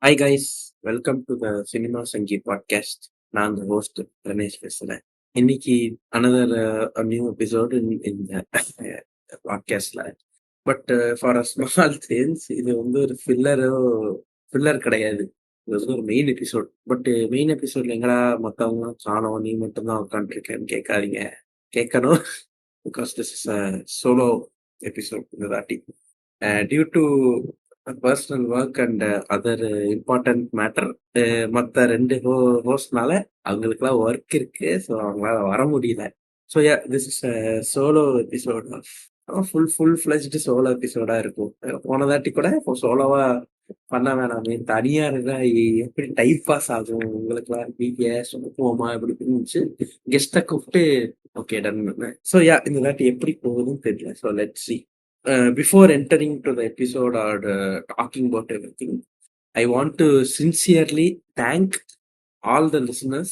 Hi guys, welcome to the cinema சங்கி podcast. நான் அந்த ஹோஸ்ட் ரமேஷ் பேசுறேன். இன்னைக்கு அனதர் நியூ எபிசோடு இந்த பாட்காஸ்ட்ல. But for a small change, இது வந்து ஒரு ஃபில்லர் கிடையாது. இது வந்து ஒரு மெயின் எபிசோட். பட் மெயின் எபிசோட்ல எங்கடா மற்றவங்க காணோம், நீ மட்டும்தான் உட்காந்துருக்கேன்னு கேட்காதீங்க. கேட்கணும். Because this is a solo episode இந்த தாட்டி. Due to personal work and other important matter, மற்ற ரெண்டு ஹோஸ்ட்னால அவங்களுக்குலாம் ஒர்க் இருக்கு. ஸோ அவங்களால வர முடியல. So this is solo episode. Full fledged solo எபிசோடா இருக்கும். போன தாட்டி கூட இப்போ சோலோவா பண்ண வேணாமே, தனியா இருந்தா எப்படி டைம் பாஸ் ஆகும் உங்களுக்குலாம், நீங்க சுமக்குவோமா எப்படி இருந்துச்சு. கெஸ்ட்டை கூப்பிட்டு ஓகே டன். ஸோ இந்த தாட்டி எப்படி போகுதுன்னு தெரியல. So let see. Before entering to the episode or talking about everything, I want to sincerely thank all the listeners,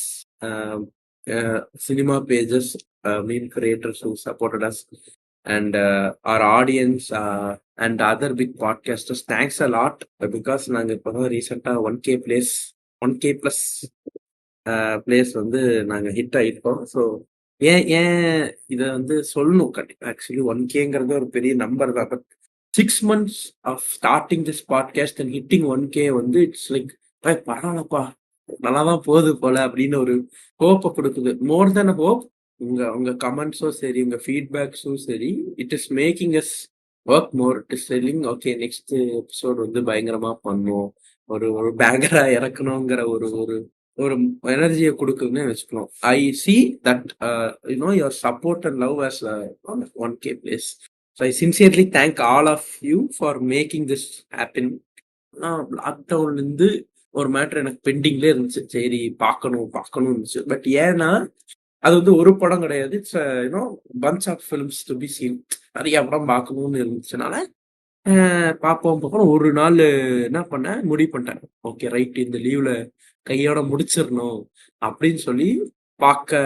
cinema pages, meme creators who supported us, and our audience, and other big podcasters. Thanks a lot, because நாங்கள் இப்போ தான் ரீசெண்டாக 1K plus place வந்து நாங்கள் hit ஆகிட்டோம். So ஏன் ஏன் இதை வந்து சொல்லணும் கண்டிப்பாக. ஆக்சுவலி 1Kங்கிறது ஒரு பெரிய நம்பர் தான். But 6 months of starting this podcast and hitting 1K வந்து இட்ஸ் லைக் பரவாயில்லப்பா, நல்லா தான் போகுது போல அப்படின்னு ஒரு ஹோப்பை கொடுக்குது. மோர் தென் ஹோப், உங்க கமெண்ட்ஸும் சரி, உங்க ஃபீட்பேக்ஸும் சரி, it is making as work more. It is telling okay next episode வந்து பயங்கரமா பண்ணும், ஒரு ஒரு பேங்கரா இறக்கணுங்கிற ஒரு ஒரு ஒரு எனர்ஜியை கொடுக்குதுன்னு வச்சுக்கணும். I see that your support and love as 1K place. So I sincerely thank all of you for making this happen. லாக்டவுன்லேருந்து ஒரு மேட்ரு எனக்கு பெண்டிங்ல இருந்துச்சு. சரி பார்க்கணும் இருந்துச்சு. பட் ஏன்னா அது வந்து ஒரு படம் கிடையாது. It's bunch of films to be seen. நிறைய படம் பார்க்கணும்னு இருந்துச்சுனால பார்ப்போம். ஒரு நாள் என்ன பண்ணேன், முடிவு பண்ணிட்டேன். ஓகே ரைட், இந்த லீவ்ல கையோட முடிச்சிடணும் அப்படின்னு சொல்லி பார்க்க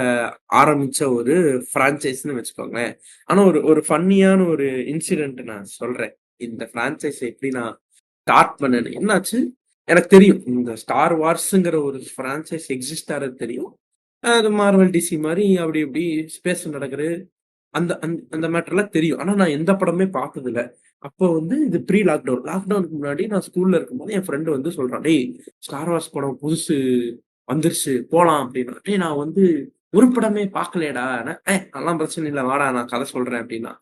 ஆரம்பிச்ச ஒரு ஃப்ரான்ச்சைஸ்ன்னு வச்சுக்கோங்களேன். ஆனா ஒரு ஒரு ஃபன்னியான ஒரு இன்சிடென்ட் நான் சொல்றேன். இந்த ஃப்ரான்ச்சைஸ் எப்படி நான் ஸ்டார்ட் பண்ணேன்னு. என்னாச்சு, எனக்கு தெரியும் இந்த ஸ்டார் வார்ஸ்ங்கிற ஒரு ஃப்ரான்ச்சைஸ் எக்ஸிஸ்ட் ஆகிறது தெரியும். அது மார்வல் டிசி மாதிரி அப்படி இப்படி ஸ்பேஸ் நடக்குது, அந்த அந்த மேட்டர்லாம் தெரியும். ஆனா நான் எந்த படமே பார்த்தது இல்ல. அப்போ வந்து இது ப்ரீ லாக்டவுனுக்கு முன்னாடி நான் ஸ்கூல்ல இருக்கும்போது என் ஃப்ரெண்டு வந்து சொல்றான், டேய் ஸ்டார் வார்ஸ் படம் புதுசு வந்துருச்சு போலாம் அப்படின்னா. டேய் நான் வந்து ஒரு படமே பார்க்கலையடா. அதெல்லாம் பிரச்சனை இல்லை, வாடா நான் கதை சொல்றேன் அப்படின்னா.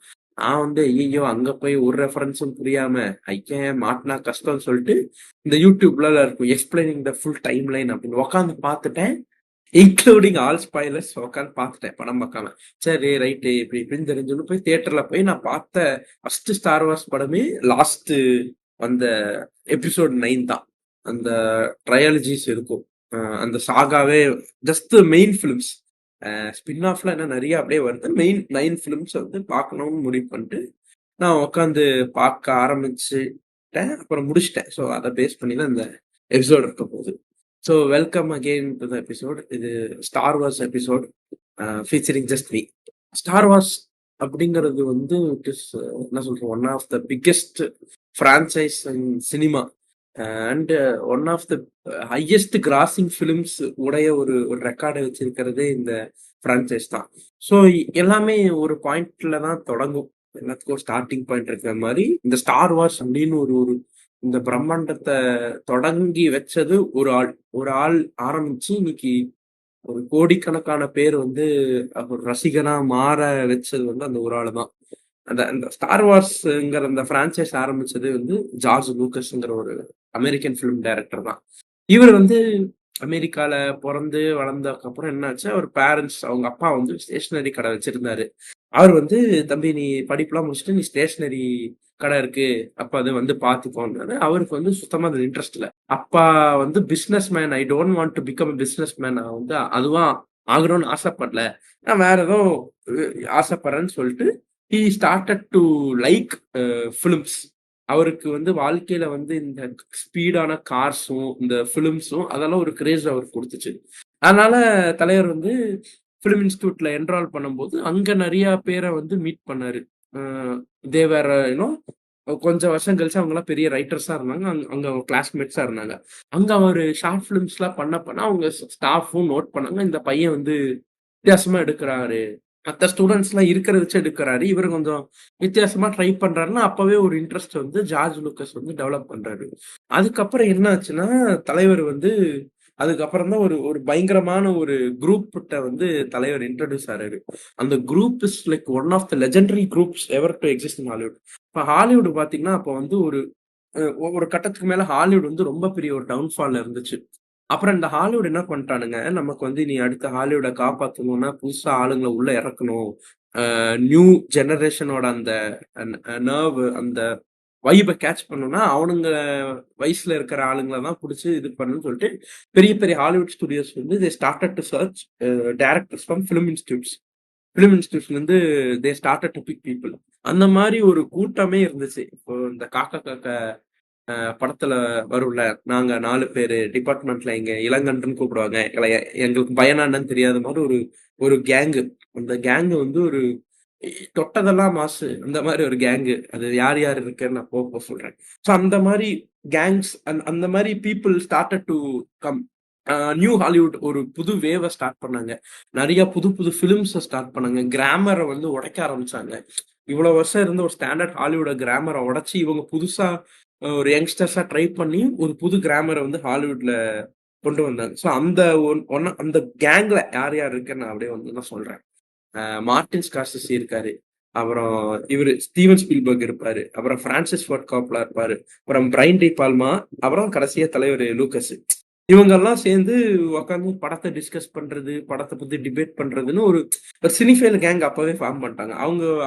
நான் வந்து ஐயோ அங்க போய் ஒரு ரெஃபரன்ஸும் புரியாம ஐயன் மாட்டினா கஷ்டம்னு சொல்லிட்டு இந்த யூடியூப்ல இருக்கும் explaining the full time line அப்படின்னு உட்காந்து பார்த்துட்டேன். இன்க்ளூடிங் ஆல் ஸ்பாய்லர்ஸ் உட்காந்து பார்த்துட்டேன் படம் பார்க்காம. சரி ரைட்டு இப்படி இப்படின்னு தெரிஞ்சுன்னு போய் தியேட்டர்ல போய் நான் பார்த்த ஃபர்ஸ்ட் ஸ்டார் வார்ஸ் படமே லாஸ்ட் அந்த எபிசோட் 9 தான். அந்த ட்ரையாலஜிஸ் இருக்கும், அந்த சாகாவே ஜஸ்ட் மெயின் ஃபிலிம்ஸ். ஸ்பின் ஆஃப்ல என்ன நிறைய அப்படியே வருது. மெயின் 9 ஃபிலிம்ஸ் வந்து பார்க்கணும்னு முடிவு பண்ணிட்டு நான் உட்காந்து பார்க்க ஆரம்பிச்சுட்டேன். அப்புறம் முடிச்சிட்டேன். ஸோ அதை பேஸ் பண்ணி தான் இந்த எபிசோட் இருக்க போகுது. So welcome again to the episode. இது Star Wars episode featuring just me. Star Wars அப்படிங்கிறது வந்து இட் இஸ் என்ன சொல்றோம், one of the biggest franchise in cinema and one of the highest grossing films உடைய ஒரு ஒரு ரெக்கார்டை வச்சிருக்கிறதே இந்த ஃப்ரான்ச்சைஸ் தான். ஸோ எல்லாமே ஒரு பாயிண்ட்ல தான் தொடங்கும். எல்லாத்துக்கும் ஒரு ஸ்டார்டிங் பாயிண்ட் இருக்கிற மாதிரி இந்த ஸ்டார் வார்ஸ் அப்படின்னு ஒரு ஒரு இந்த பிரம்மாண்டத்தை தொடங்கி வச்சது ஒரு ஆள் ஆரம்பிச்சு இன்னைக்கு ஒரு கோடிக்கணக்கான பேர் வந்து ஒரு ரசிகனா மாற வச்சது வந்து அந்த ஒரு ஆள் தான். அந்த ஸ்டார் வார்ஸ்ங்கிற அந்த பிரான்ச்சைஸ் ஆரம்பிச்சது வந்து ஜார்ஜ் லூக்கஸ்ங்கிற ஒரு அமெரிக்கன் ஃபிலிம் டைரக்டர் தான். இவர் வந்து அமெரிக்கால பிறந்து வளர்ந்ததுக்கு அப்புறம் என்னாச்சு, அவர் பேரண்ட்ஸ், அவங்க அப்பா வந்து ஸ்டேஷனரி கடை வச்சிருந்தாரு. அவர் வந்து தம்பி நீ படிப்புலாம் முடிச்சுட்டு நீ ஸ்டேஷனரி கடை இருக்கு, அப்ப அது வந்து பாத்துக்கோன்னாரு. அவருக்கு வந்து சுத்தமா அது இன்ட்ரெஸ்ட் இல்ல. அப்பா வந்து business man, I don't want to become business man, நான் வந்து அதுவா ஆகணும்னு ஆசைப்படல, நான் வேற ஏதோ ஆசைப்படுறேன்னு சொல்லிட்டு he started to like films. அவருக்கு வந்து வாழ்க்கையில வந்து இந்த ஸ்பீடான கார்ஸும் இந்த ஃபிலிம்ஸும் அதெல்லாம் ஒரு கிரேஸ் அவருக்கு கொடுத்துச்சு. அதனால தலைவர் வந்து ஃபிலிம் இன்ஸ்டியூட்ல என்ரால் பண்ணும்போது அங்க நிறைய பேரை வந்து மீட் பண்ணாரு. தேவர் யூனோ கொஞ்சம் வருஷம் கழிச்சு அவங்கலாம் பெரிய ரைட்டர்ஸா இருந்தாங்க. அங்க அவங்க கிளாஸ்மேட்ஸா இருந்தாங்க. அங்க அவரு ஷார்ட் ஃபிலிம்ஸ்லாம் பண்ண அவங்க ஸ்டாஃப்பும் நோட் பண்ணாங்க. இந்த பையன் வந்து வித்தியாசமா எடுக்குறாரு. மத்த ஸ்டூடண்ட்ஸ்லாம் இருக்கிறத வச்சு எடுக்குறாரு. இவரு கொஞ்சம் வித்தியாசமா ட்ரை பண்றாருன்னு அப்பவே ஒரு இன்ட்ரெஸ்ட் வந்து ஜார்ஜ் லூக்கஸ் வந்து டெவலப் பண்றாரு. அதுக்கப்புறம் என்ன ஆச்சுன்னா, தலைவர் வந்து அதுக்கப்புறம் தான் ஒரு ஒரு பயங்கரமான ஒரு குரூப்ட்ட வந்து தலைவர் இன்ட்ரோடியூஸ் ஆறாரு. அந்த group is like one of the legendary groups ever to exist in Hollywood. இப்ப ஹாலிவுட் பார்த்தீங்கன்னா, அப்ப வந்து ஒரு ஒரு கட்டத்துக்கு மேல ஹாலிவுட் வந்து ரொம்ப பெரிய ஒரு டவுன்ஃபால்ல இருந்துச்சு. அப்புறம் இந்த ஹாலிவுட் என்ன பண்ணிட்டானுங்க, நமக்கு வந்து நீ அடுத்த ஹாலிவுட்ட காப்பாத்தணும்னா, புதுசா ஆளுங்கள உள்ள இறக்கணும். நியூ ஜெனரேஷனோட அந்த நர்வ் அந்த வைப கேட்ச் பண்ணணும்னா, அவனுங்க வயசுல இருக்கிற ஆளுங்கள தான் புடிச்சு இது பண்ணணும்னு சொல்லிட்டு, பெரிய பெரிய ஹாலிவுட் ஸ்டுடியோஸ் வந்து they started to search directors from film institutes. Film இன்ஸ்டிடியூட்ஸ்லேருந்து they started to pick people. அந்த மாரி ஒரு கூட்டமே இருந்துச்சு. இப்போ இந்த காக்கா காக்கா படத்துல வரும்ல, நாங்க 4 பேரு டிபார்ட்மெண்ட்ல எங்க இளங்கன்றுன்னு கூப்பிடுவாங்க. எங்களுக்கு பயனா என்னன்னு தெரியாத மாரி ஒரு ஒரு கேங்கு. அந்த கேங்கு வந்து ஒரு தொட்டதெல்லாம் மாசு. அந்த மாரி ஒரு கேங்கு. அது யார் யார் இருக்குன்னு நான் போக போக சொல்றேன். ஸோ அந்த மாரி கேங்ஸ் அந்த மாரி people started to come. New Hollywood ஒரு புது வேவ ஸ்டார்ட் பண்ணாங்க. நெறைய புது புது ஃபிலிம்ஸ ஸ்டார்ட் பண்ணாங்க. கிராமர வந்து உடைக்க ஆரம்பிச்சாங்க. இவ்வளோ வருஷம் இருந்த ஒரு ஸ்டாண்டர்ட் ஹாலிவுட கிராமர உடைச்சு இவங்க புதுசா ஒரு யங்ஸ்டர்ஸா ட்ரை பண்ணி ஒரு புது கிராமர வந்து ஹாலிவுட்ல கொண்டு வந்தாங்க. ஸோ அந்த அந்த கேங்ல யார் யார் இருக்குன்னு நான் அப்படியே வந்து நான் சொல்றேன். மார்டின் ஸ்கார்சிசி இருக்காரு. அப்புறம் இவரு ஸ்டீவன் ஸ்பீல்பர்க் இருப்பாரு. அப்புறம் பிரான்சிஸ் ஃபோர்ட் காப்லா இருப்பாரு. அப்புறம் பிரையன் டி பால்மா, அப்புறம் கடைசியா தலைவர் லூக்கஸ். இவங்கெல்லாம் சேர்ந்து உட்காந்து படத்த டிஸ்கஸ் பண்றது, படத்த பத்தி டிபேட் பண்றதுன்னு ஒரு ஒரு சினிஃபைல் கேங் அப்பவே ஃபார்ம் பண்ணிட்டாங்க.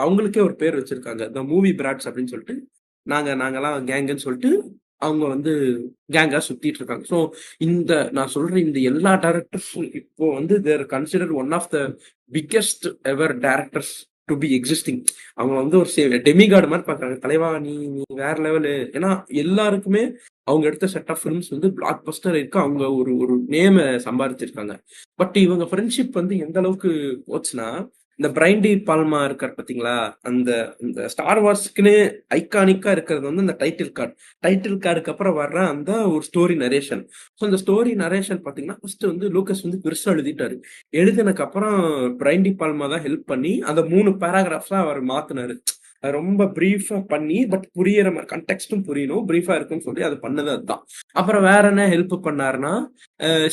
அவங்களுக்கே ஒரு பேர் வச்சிருக்காங்க. த மூவி பிராட்ஸ் அப்படின்னு சொல்லிட்டு, நாங்கலாம் கேங்குன்னு சொல்லிட்டு, அவங்க வந்து கேங்கா சுத்திட்டு இருக்காங்க. ஸோ நான் சொல்ற இந்த எல்லா டைரக்டர்ஸும் இப்போ வந்து they're consider one of the biggest ever directors to be existing. அவங்க வந்து ஒரு டெமிகார்டு மாரி பார்க்குறாங்க. தலைவா நீ நீ வேற லெவலு. ஏன்னா எல்லாருக்குமே அவங்க எடுத்த செட் ஆஃப் ஃபிலிம்ஸ் வந்து பிளாக் பஸ்டர் இருக்கு. அவங்க ஒரு ஒரு நேம சம்பாரிச்சிருக்காங்க. பட் இவங்க ஃப்ரெண்ட்ஷிப் வந்து எந்த அளவுக்கு போச்சுன்னா, இந்த பிரையன் டி பால்மா இருக்காரு பார்த்தீங்களா? அந்த இந்த ஸ்டார் வார்ஸ்க்குன்னு ஐகானிக்கா இருக்கிறது வந்து இந்த டைட்டில் கார்ட். டைட்டில் கார்டுக்கு அப்புறம் வர்ற அந்த ஒரு ஸ்டோரி நரேஷன். ஸோ இந்த ஸ்டோரி நரேஷன் பார்த்தீங்கன்னா, ஃபர்ஸ்ட் வந்து லூக்கஸ் வந்து பெருசா எழுதிட்டாரு. எழுதினக்கு அப்புறம் பிரையன் டி பால்மா தான் ஹெல்ப் பண்ணி, அந்த 3 பேராகிராஃப்ஸா அவர் மாத்துனாரு. அது ரொம்ப பிரீஃபா பண்ணி, பட் புரியிற மாரி கான்டெக்ஸ்ட்டும் புரியணும். பிரீஃபா இருக்குன்னு சொல்லி அது பண்ணது அதுதான். அப்புறம் வேற என்ன ஹெல்ப் பண்ணாருன்னா,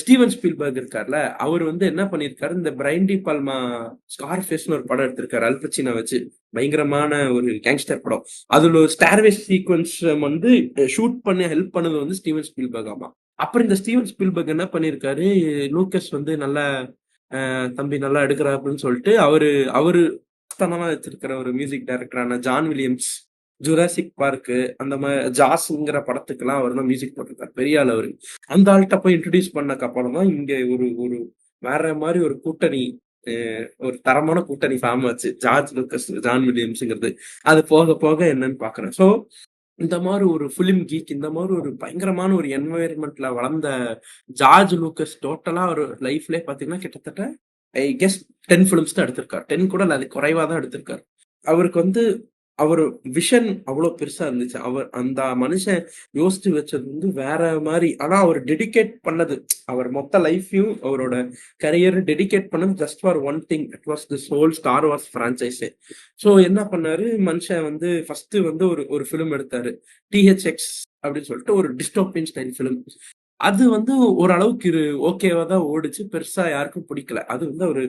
ஸ்டீவன் ஸ்பீல்பர்க் இருக்கார்ல, அவர் வந்து என்ன பண்ணியிருக்காரு, இந்த பிரையன் டி பால்மா ஸ்கார்ஃபேஸ்ன்னு ஒரு படம் எடுத்திருக்காரு. அல் பச்சினோ வச்சு. பயங்கரமான ஒரு கேங்ஸ்டர் படம். அதுல ஒரு ஸ்டார்வேஸ் சீக்வென்ஸ் வந்து ஷூட் பண்ண ஹெல்ப் பண்ணது வந்து ஸ்டீவன் ஸ்பீல்பர்க் ஆமா. அப்புறம் இந்த ஸ்டீவன் ஸ்பீல்பர்க் என்ன பண்ணியிருக்காரு, லூக்கஸ் வந்து நல்லா தம்பி நல்லா எடுக்கிறாப்புன்னு சொல்லிட்டு அவரு அவரு தனமா வச்சிருக்கிற ஒரு மியூசிக் டைரக்டரான ஜான் வில்லியம்ஸ், ஜுராசிக் பார்க்கு அந்த மாதிரி ஜாஸ்ங்கிற படத்துக்கெல்லாம் அவர் தான் மியூசிக் போட்டிருக்காரு. பெரிய ஆள் அவரு. அந்த ஆள்கிட்ட போய் இன்ட்ரடியூஸ் பண்ணக்கு அப்புறம் தான் இங்க ஒரு ஒரு வேற மாதிரி ஒரு கூட்டணி ஒரு தரமான கூட்டணி ஃபார்ம் ஆச்சு. ஜார்ஜ் லூக்கஸ், ஜான் வில்லியம்ஸ்ங்கிறது. அது போக போக என்னன்னு பாக்குறேன். ஸோ இந்த மாதிரி ஒரு ஃபிலிம் கீக் இந்த மாதிரி ஒரு பயங்கரமான ஒரு என்வாயர்மெண்ட்ல வளர்ந்த ஜார்ஜ் லூக்கஸ் டோட்டலா ஒரு லைஃப்லயே பாத்தீங்கன்னா கிட்டத்தட்ட ஐ கெஸ் 10 ஃபிலிம்ஸ் தான் எடுத்திருக்காரு. 10 கூட இல்ல, அது குறைவா தான் எடுத்திருக்காரு. அவருக்கு வந்து அவரு விஷன் அவ்வளோ பெருசா இருந்துச்சு. அந்த மனுஷன் யோசிச்சு வச்சது வந்து வேற மாரி. ஆனா அவர் டெடிகேட் பண்ணது, அவர் மொத்த லைஃப்பையும் அவரோட கரியர் டெடிகேட் பண்ணது just for one thing. It was this whole Star Wars பிரான்சைஸே. ஸோ என்ன பண்ணாரு, மனுஷன் வந்து ஃபர்ஸ்ட் வந்து ஒரு ஒரு ஃபிலிம் எடுத்தாரு. டிஹெச்எக்ஸ் அப்படின்னு சொல்லிட்டு ஒரு டிஸ்டோபியன் ஸ்டைல் ஃபிலிம். அது வந்து ஓரளவுக்கு ஓகேவா தான் ஓடுச்சு. பெருசா யாருக்கும் பிடிக்கல. அது வந்து ஒரு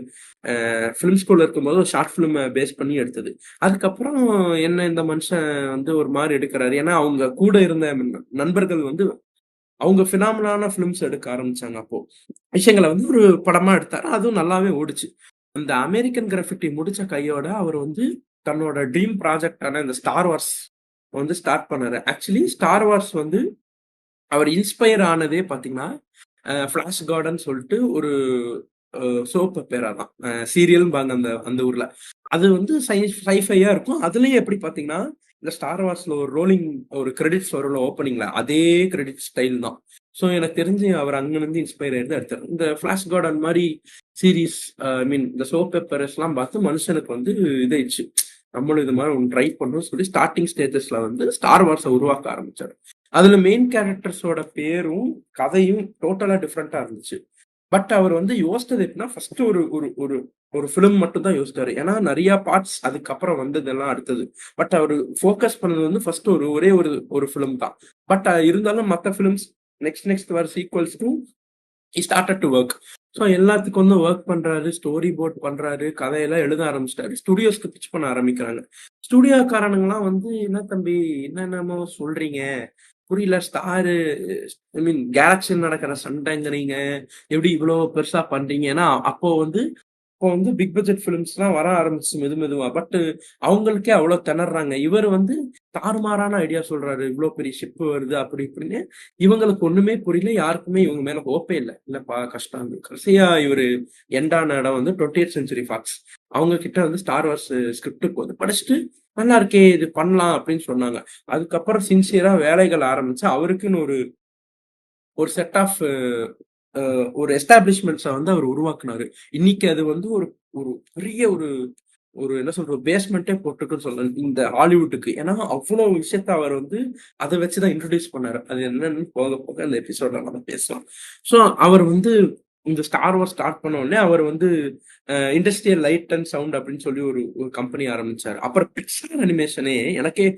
ஃபிலிம் ஸ்கூல்ல இருக்கும்போது ஒரு ஷார்ட் ஃபிலிம பேஸ் பண்ணி எடுத்தது. அதுக்கப்புறம் என்ன இந்த மனுஷன் வந்து ஒரு மாரி எடுக்குறாரு. ஏன்னா, அவங்க கூட இருந்த நண்பர்கள் வந்து அவங்க ஃபினாமினலான ஃபிலிம்ஸ் எடுக்க ஆரம்பிச்சாங்க அப்போ. விஷயங்கள வந்து ஒரு படமா எடுத்தாரு. அதுவும் நல்லாவே ஓடுச்சு. அந்த அமெரிக்கன் கிராஃபிட்டி முடிச்ச கையோட அவர் வந்து தன்னோட ட்ரீம் ப்ராஜெக்ட்டான இந்த ஸ்டார் வார்ஸ் வந்து ஸ்டார்ட் பண்ணாரு. ஆக்சுவலி ஸ்டார் வார்ஸ் வந்து அவர் இன்ஸ்பயர் ஆனதே பார்த்தீங்கன்னா, ஃபிளாஷ் கார்டன் சொல்ட்டு ஒரு சோப் ஆப்பரா தான். சீரியல்ம்பாங்க அந்த அந்த ஊர்ல. அது வந்து சைஃபையா இருக்கும். அதுலயும் எப்படி பார்த்தீங்கன்னா, இந்த ஸ்டார் வார்ஸ்ல ஒரு ரோலிங் ஒரு கிரெடிட்ஸ் வரும்ல ஓப்பனிங்ல, அதே கிரெடிட் ஸ்டைல் தான். ஸோ எனக்கு தெரிஞ்சு அவர் அங்கருந்து இன்ஸ்பயர் ஆயிட்டு எடுத்தாரு. இந்த ஃபிளாஷ் கார்டன் மாரி சீரிஸ் ஐ மீன் இந்த சோப் ஆப்பர்ஸ்லாம் பார்த்து மனுஷனுக்கு வந்து இதாயிடுச்சு. நம்மளும் இது மாதிரி ஒன்று ட்ரை பண்ணணும்னு சொல்லி ஸ்டார்டிங் ஸ்டேஜஸ்ல வந்து ஸ்டார் வார்ஸை உருவாக்க ஆரம்பிச்சாரு. அதுல மெயின் கேரக்டர்ஸோட பேரும் கதையும் டோட்டலா டிஃப்ரெண்டா இருந்துச்சு. பட் அவர் வந்து யோசிச்சது எப்படின்னா ஃபர்ஸ்ட் ஒரு ஒரு ஒரு ஒரு ஃபிலிம் மட்டும் தான் யோசிச்சாரு. ஏன்னா நிறைய பார்ட்ஸ் அதுக்கப்புறம் வந்ததெல்லாம் அடுத்தது. பட் அவர் ஃபோக்கஸ் பண்ணது வந்து ஃபர்ஸ்ட் ஒரே ஒரு ஃபிலிம் தான். பட் இருந்தாலும் மற்ற ஃபிலிம்ஸ் நெக்ஸ்ட் வர சீக்வல்ஸ்க்கும் ஸ்டார்டட் டு ஒர்க். ஸோ எல்லாத்துக்கும் வந்து ஒர்க் பண்றாரு, ஸ்டோரி போர்ட் பண்றாரு, கதையெல்லாம் எழுத ஆரம்பிச்சிட்டாரு. ஸ்டுடியோஸ்க்கு பிச் பண்ண ஆரம்பிக்கிறாங்க. ஸ்டுடியோக்காரனுங்களாம் வந்து என்ன தம்பி என்னென்னமோ சொல்றீங்க, புரியல. ஸ்டாரு ஐ மீன் கேலக்சியில் நடக்கிற சண்டைங்கிறீங்க, எப்படி இவ்வளோ பெருசா பண்றீங்க? ஏன்னா அப்போ வந்து பிக் பட்ஜெட் ஃபிலிம்ஸ்லாம் வர ஆரம்பிச்சு மெதுவா. பட் அவங்களுக்கே அவ்வளோ திணறாங்க. இவர் வந்து தாறுமாறான ஐடியா சொல்றாரு. இவ்வளோ பெரிய ஷிப் வருது அப்படி இப்படின்னு. இவங்களுக்கு ஒண்ணுமே புரியல. யாருக்குமே இவங்க மேல ஹோப்பே இல்ல. இல்லப்பா கஷ்டம். கடைசியா இவரு எண்டான இடம் வந்து 20th செஞ்சுரி ஃபாக்ஸ். அவங்க கிட்ட வந்து ஸ்டார் வார்ஸ் ஸ்கிரிப்ட் வந்து படிச்சுட்டு நல்லா இருக்கே இது பண்ணலாம் அப்படின்னு சொன்னாங்க. அதுக்கப்புறம் சின்சியரா வேலைகள் ஆரம்பிச்சு அவருக்குன்னு ஒரு ஒரு செட் ஆஃப் ஒரு எஸ்டாப்ளிஷ்மெண்ட்ஸ வந்து அவர் உருவாக்குனாரு. இன்னைக்கு அது வந்து ஒரு ஒரு பெரிய ஒரு ஒரு என்ன சொல்றது பேஸ்மெண்ட்டே போட்டுருக்குன்னு சொல்லலாம் இந்த ஹாலிவுட்டுக்கு. ஏன்னா அவ்வளோ விஷயத்த அவர் வந்து அத வச்சு தான் இன்ட்ரோடியூஸ் பண்ணாரு. அது என்னன்னு போக போக அந்த எபிசோட்ல நம்ம பேசலாம். ஸோ அவர் வந்து இந்த ஸ்டார் வார்ஸ் ஸ்டார்ட் பண்ண உடனே அவர் வந்து இண்டஸ்ட்ரியல் லைட் அண்ட் சவுண்ட் அப்படின்னு சொல்லி ஒரு ஒரு கம்பெனி ஆரம்பிச்சாரு. அப்புறம் பிக்சார் அனிமேஷனே எனக்கே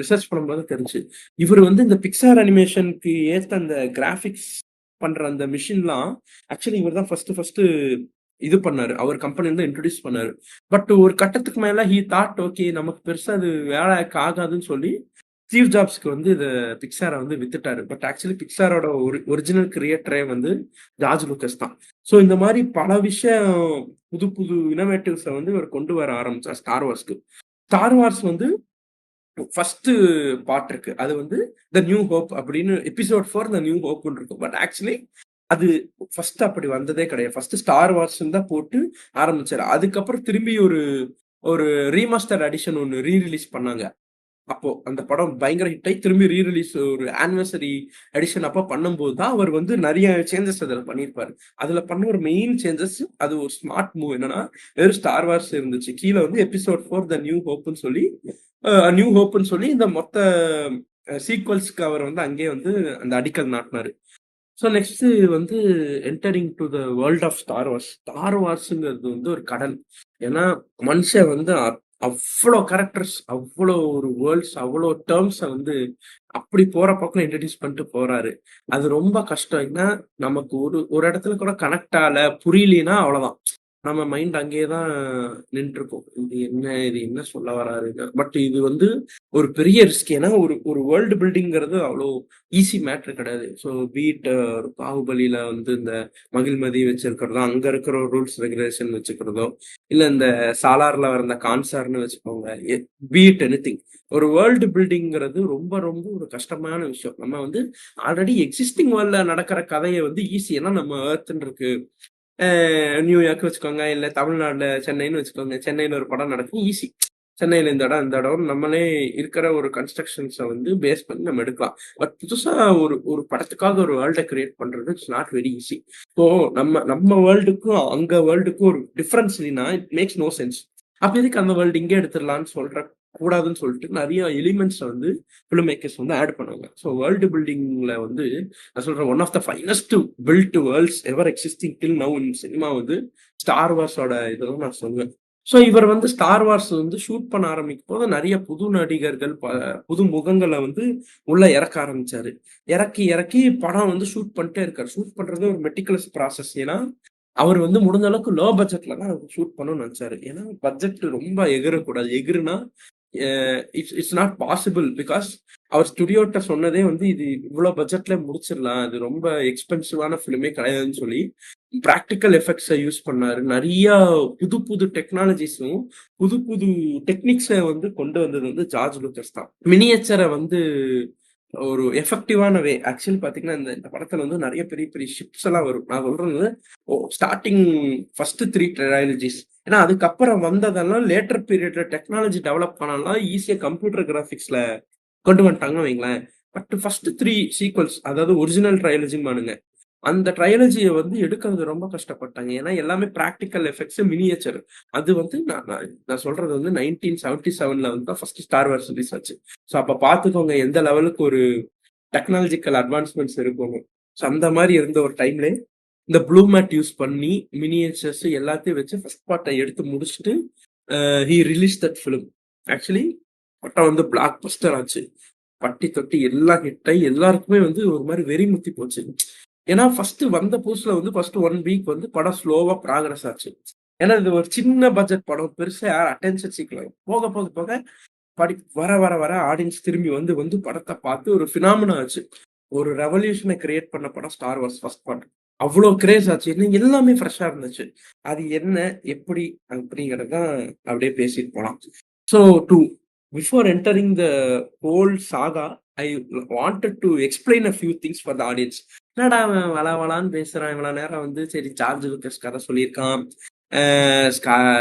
ரிசர்ச் பண்ணும்போது தெரிஞ்சு இவர் வந்து இந்த பிக்சார் அனிமேஷனுக்கு ஏத்த அந்த கிராபிக்ஸ் பண்ற அந்த மிஷின்லாம் ஆக்சுவலி இவர் தான் ஃபர்ஸ்ட் இது பண்ணாரு. அவர் கம்பெனி வந்து இன்ட்ரோடியூஸ் பண்ணாரு. பட் ஒரு கட்டத்துக்கு மேல ஹி தாட் ஓகே நமக்கு பெருசா அது வேலைக்கு ஆகாதுன்னு சொல்லி ஸ்டீவ் ஜாப்ஸ்க்கு வந்து இத பிக்சாரை வந்து வித்துட்டாரு. பட் ஆக்சுவலி பிக்சாரோட ஒரிஜினல் கிரியேட்டரே வந்து ஜார்ஜ் லூக்கஸ் தான். ஸோ இந்த மாதிரி பல விஷயம் புது புது இனோவேட்டிவ்ஸை வந்து இவர் கொண்டு வர ஆரம்பிச்சார் ஸ்டார் வார்ஸ்க்கு. ஸ்டார் வார்ஸ் வந்து ஃபர்ஸ்ட் பார்ட் இருக்கு. அது வந்து த நியூ ஹோப் அப்படின்னு எபிசோட் 4 த நியூ ஹோப்னு இருக்கும். பட் ஆக்சுவலி அது ஃபர்ஸ்ட் அப்படி வந்ததே கிடையாது. ஃபர்ஸ்ட் ஸ்டார் வார்ஸ் தான் போட்டு ஆரம்பிச்சாரு. அதுக்கப்புறம் திரும்பி ஒரு ஒரு ரீமாஸ்டர் எடிஷன் ஒன்னு ரிலீஸ் பண்ணாங்க. அப்போ அந்த படம் பயங்கர ஹிட் ஆகி திரும்பி ரிலீஸ் ஒரு ஆனிவர்சரி எடிஷன் அப்போ பண்ணும்போது தான் அவர் வந்து நிறைய சேஞ்சஸ் அதில் பண்ணியிருப்பாரு. அதுல பண்ண ஒரு மெயின் சேஞ்சஸ் அது ஒரு ஸ்மார்ட் மூவ் என்னன்னா வெறும் ஸ்டார் வார்ஸ் இருந்துச்சு. கீழே வந்து எபிசோட் 4 த நியூ ஹோப்னு சொல்லி இந்த மொத்த சீக்வல்ஸ்க்கு அவர் வந்து அங்கேயே வந்து அந்த அடிக்கல் நாட்டினாரு. ஸோ நெக்ஸ்ட் வந்து entering to the world of Star Wars. Star வார்ஸ்ங்கிறது வந்து ஒரு கடல். ஏன்னா மனுஷன் வந்து அவ்வளோ கேரக்டர்ஸ், அவ்வளோ ஒரு வேர்ல்ட்ஸ், அவ்வளோ டேர்ம்ஸை வந்து அப்படி போற பக்கம் இன்ட்ரடியூஸ் பண்ணிட்டு போறாரு. அது ரொம்ப கஷ்டம். ஏன்னா நமக்கு ஒரு ஒரு இடத்துல கூட கனெக்ட் ஆகல, புரியலனா அவ்வளவுதான். நம்ம மைண்ட் அங்கேயே தான் நின்றுருக்கும். இது என்ன சொல்ல வராரு. பட் இது வந்து ஒரு பெரிய ரிஸ்க். ஏன்னா ஒரு ஒரு வேர்ல்டு பில்டிங்கிறது அவ்வளோ ஈஸி மேட்ரு கிடையாது. ஸோ பீட் பாகுபலியில வந்து இந்த மகிழ்மதி வச்சிருக்கிறதோ, அங்க இருக்கிற ரூல்ஸ் ரெகுலேஷன் வச்சுக்கிறதோ, இல்ல இந்த சாலார்ல வர இந்த கான்சார்னு வச்சுக்கோங்க, பீட் எனிதிங். ஒரு வேர்ல்டு பில்டிங்கிறது ரொம்ப ரொம்ப ஒரு கஷ்டமான விஷயம். நம்ம வந்து ஆல்ரெடி எக்ஸிஸ்டிங் வேர்ல்ட்ல நடக்கிற கதையை வந்து ஈஸி. ஏன்னா நம்ம ஏர்த்ன்னு இருக்கு, நியூயார்க் வச்சுக்கோங்க, இல்ல தமிழ்நாடுல சென்னைன்னு வச்சுக்கோங்க. சென்னையில ஒரு படம் நடக்கும், ஈஸி. சென்னையில இந்த இடம் நம்மளே இருக்கிற ஒரு கன்ஸ்ட்ரக்ஷன்ஸை வந்து பேஸ் பண்ணி நம்ம எடுக்கலாம். பட் புதுசா ஒரு ஒரு படத்துக்காக ஒரு வேர்ல்டை கிரியேட் பண்றது it's not very easy. So நம்ம வேர்ல்டுக்கும் அங்க வேர்ல்டுக்கும் ஒரு டிஃபரன்ஸ் இல்லைன்னா இட் மேக்ஸ் நோ சென்ஸ். அப்ப எதுக்கு அந்த வேர்ல்டு இங்கே எடுத்துடலாம்னு கூடாதுன்னு சொல்லிட்டு நிறைய எலிமெண்ட்ஸ் வந்து ஃபிலிம் மேக்கர்ஸ் வந்து ஆட் பண்ணுவாங்க. ஸோ வேர்ல்டு பில்டிங்ல வந்து நான் சொல்றேன் one of the finest built worlds ever existing till now in cinema வந்து ஸ்டார் வார்ஸோட இதெல்லாம் நான் சொல்லுவேன். ஸோ இவர் வந்து ஸ்டார் வார்ஸ் வந்து ஷூட் பண்ண ஆரம்பிக்கும் போது நிறைய புது நடிகர்கள் புது முகங்களை வந்து உள்ள இறக்க ஆரம்பிச்சாரு. இறக்கி இறக்கி படம் வந்து ஷூட் பண்ணிட்டே இருக்காரு. ஷூட் பண்றது ஒரு மெட்டிகுலஸ் ப்ராசஸ். ஏன்னா அவர் வந்து முடிஞ்ச அளவுக்கு லோ பட்ஜெட்ல தான் ஷூட் பண்ணணும்னு நினைச்சாரு. ஏன்னா பட்ஜெட் ரொம்ப எகிரக்கூடாது. எகிருனா இட்ஸ் நாட் பாசிபிள். பிகாஸ் அவர் ஸ்டுடியோட்ட சொன்னதே வந்து இது இவ்வளவு பட்ஜெட்ல முடிச்சிடலாம், அது ரொம்ப எக்ஸ்பென்சிவான ஃபிலிமே கிடையாதுன்னு சொல்லி பிராக்டிக்கல் எஃபெக்ட்ஸை யூஸ் பண்ணாரு. நிறைய புது புது டெக்னாலஜிஸும் புது புது டெக்னிக்ஸை வந்து கொண்டு வந்தது வந்து ஜார்ஜ் லூக்கஸ் தான். மினியேச்சரை வந்து ஒரு எஃபெக்டிவான வே. ஆக்சுவலி பாத்தீங்கன்னா இந்த படத்துல வந்து நிறைய பெரிய பெரிய ஷிப்ஸ் எல்லாம் வரும். நான் சொல்றது ஸ்டார்டிங் ஃபர்ஸ்ட் 3 ட்ரையாலஜிஸ். ஏன்னா அதுக்கப்புறம் வந்ததெல்லாம் லேட்டர் பீரியட்ல டெக்னாலஜி டெவலப் பண்ணலாம் ஈஸியா கம்ப்யூட்டர் கிராபிக்ஸ்ல கொண்டு வந்துட்டாங்கன்னு வைங்களேன். பட் ஃபர்ஸ்ட் 3 சீக்வல்ஸ் அதாவது ஒரிஜினல் ட்ரையாலஜின்னு பானுங்க, அந்த ட்ரையாலஜிய வந்து எடுக்கிறது ரொம்ப கஷ்டப்பட்டாங்க. ஏன்னா எல்லாமே பிராக்டிகல் எஃபெக்ட்ஸ், மினியேச்சர். அது வந்து நான் நான் நான் சொல்றது வந்து 1977ல வந்து தான் ஃபர்ஸ்ட் ஸ்டார் வார்ஸ் ரிலீஸ் ஆச்சு. ஸோ அப்ப பார்த்துக்கோங்க எந்த லெவலுக்கு ஒரு டெக்னாலஜிக்கல் அட்வான்ஸ்மெண்ட்ஸ் இருக்கும்னு. ஸோ அந்த மாரி இருந்த ஒரு டைம்ல இந்த ப்ளூ மேட் யூஸ் பண்ணி மினியேச்சர்ஸ் எல்லாத்தையும் வச்சு ஃபர்ஸ்ட் பார்ட்ட எடுத்து முடிச்சுட்டு he release that film. Actually படம் வந்து பிளாக் பஸ்டர் ஆச்சு. பட்டி தொட்டி எல்லாம் ஹிட் ஆகி எல்லாருக்குமே வந்து ஒரு மாதிரி வெறி முத்தி போச்சு. ஏன்னா ஃபர்ஸ்ட் வந்த புதுசுல வந்து ஃபர்ஸ்ட் 1 வீக் வந்து படம் ஸ்லோவா ப்ராக்ரஸ் ஆச்சு. ஏன்னா இது ஒரு சின்ன பட்ஜெட் படம், பெருசா யாரும் அட்டென்ஷன் சீக்கல. போக போக போக படி வர வர வர ஆடியன்ஸ் திரும்பி வந்து வந்து படத்தை பார்த்து ஒரு ஃபினாமினா ஆச்சு. ஒரு ரெவல்யூஷனை கிரியேட் பண்ண படம் ஸ்டார் வார்ஸ் ஃபர்ஸ்ட் பார்ட். அவ்வளோ கிரேஸ் ஆச்சு. இன்னும் எல்லாமே ஃப்ரெஷ்ஷா இருந்துச்சு. அது என்ன, எப்படி அப்படிங்கிறது தான் அப்படியே பேசிட்டு போலாம். So to before entering the whole saga, I wanted to explain a few things for the audience. என்னடா அவன் வளவளான்னு பேசுறான் இவ்வளவு நேரம் வந்து, சரி ஜார்ஜ் லூக்கஸ் கதை சொல்லியிருக்கான்,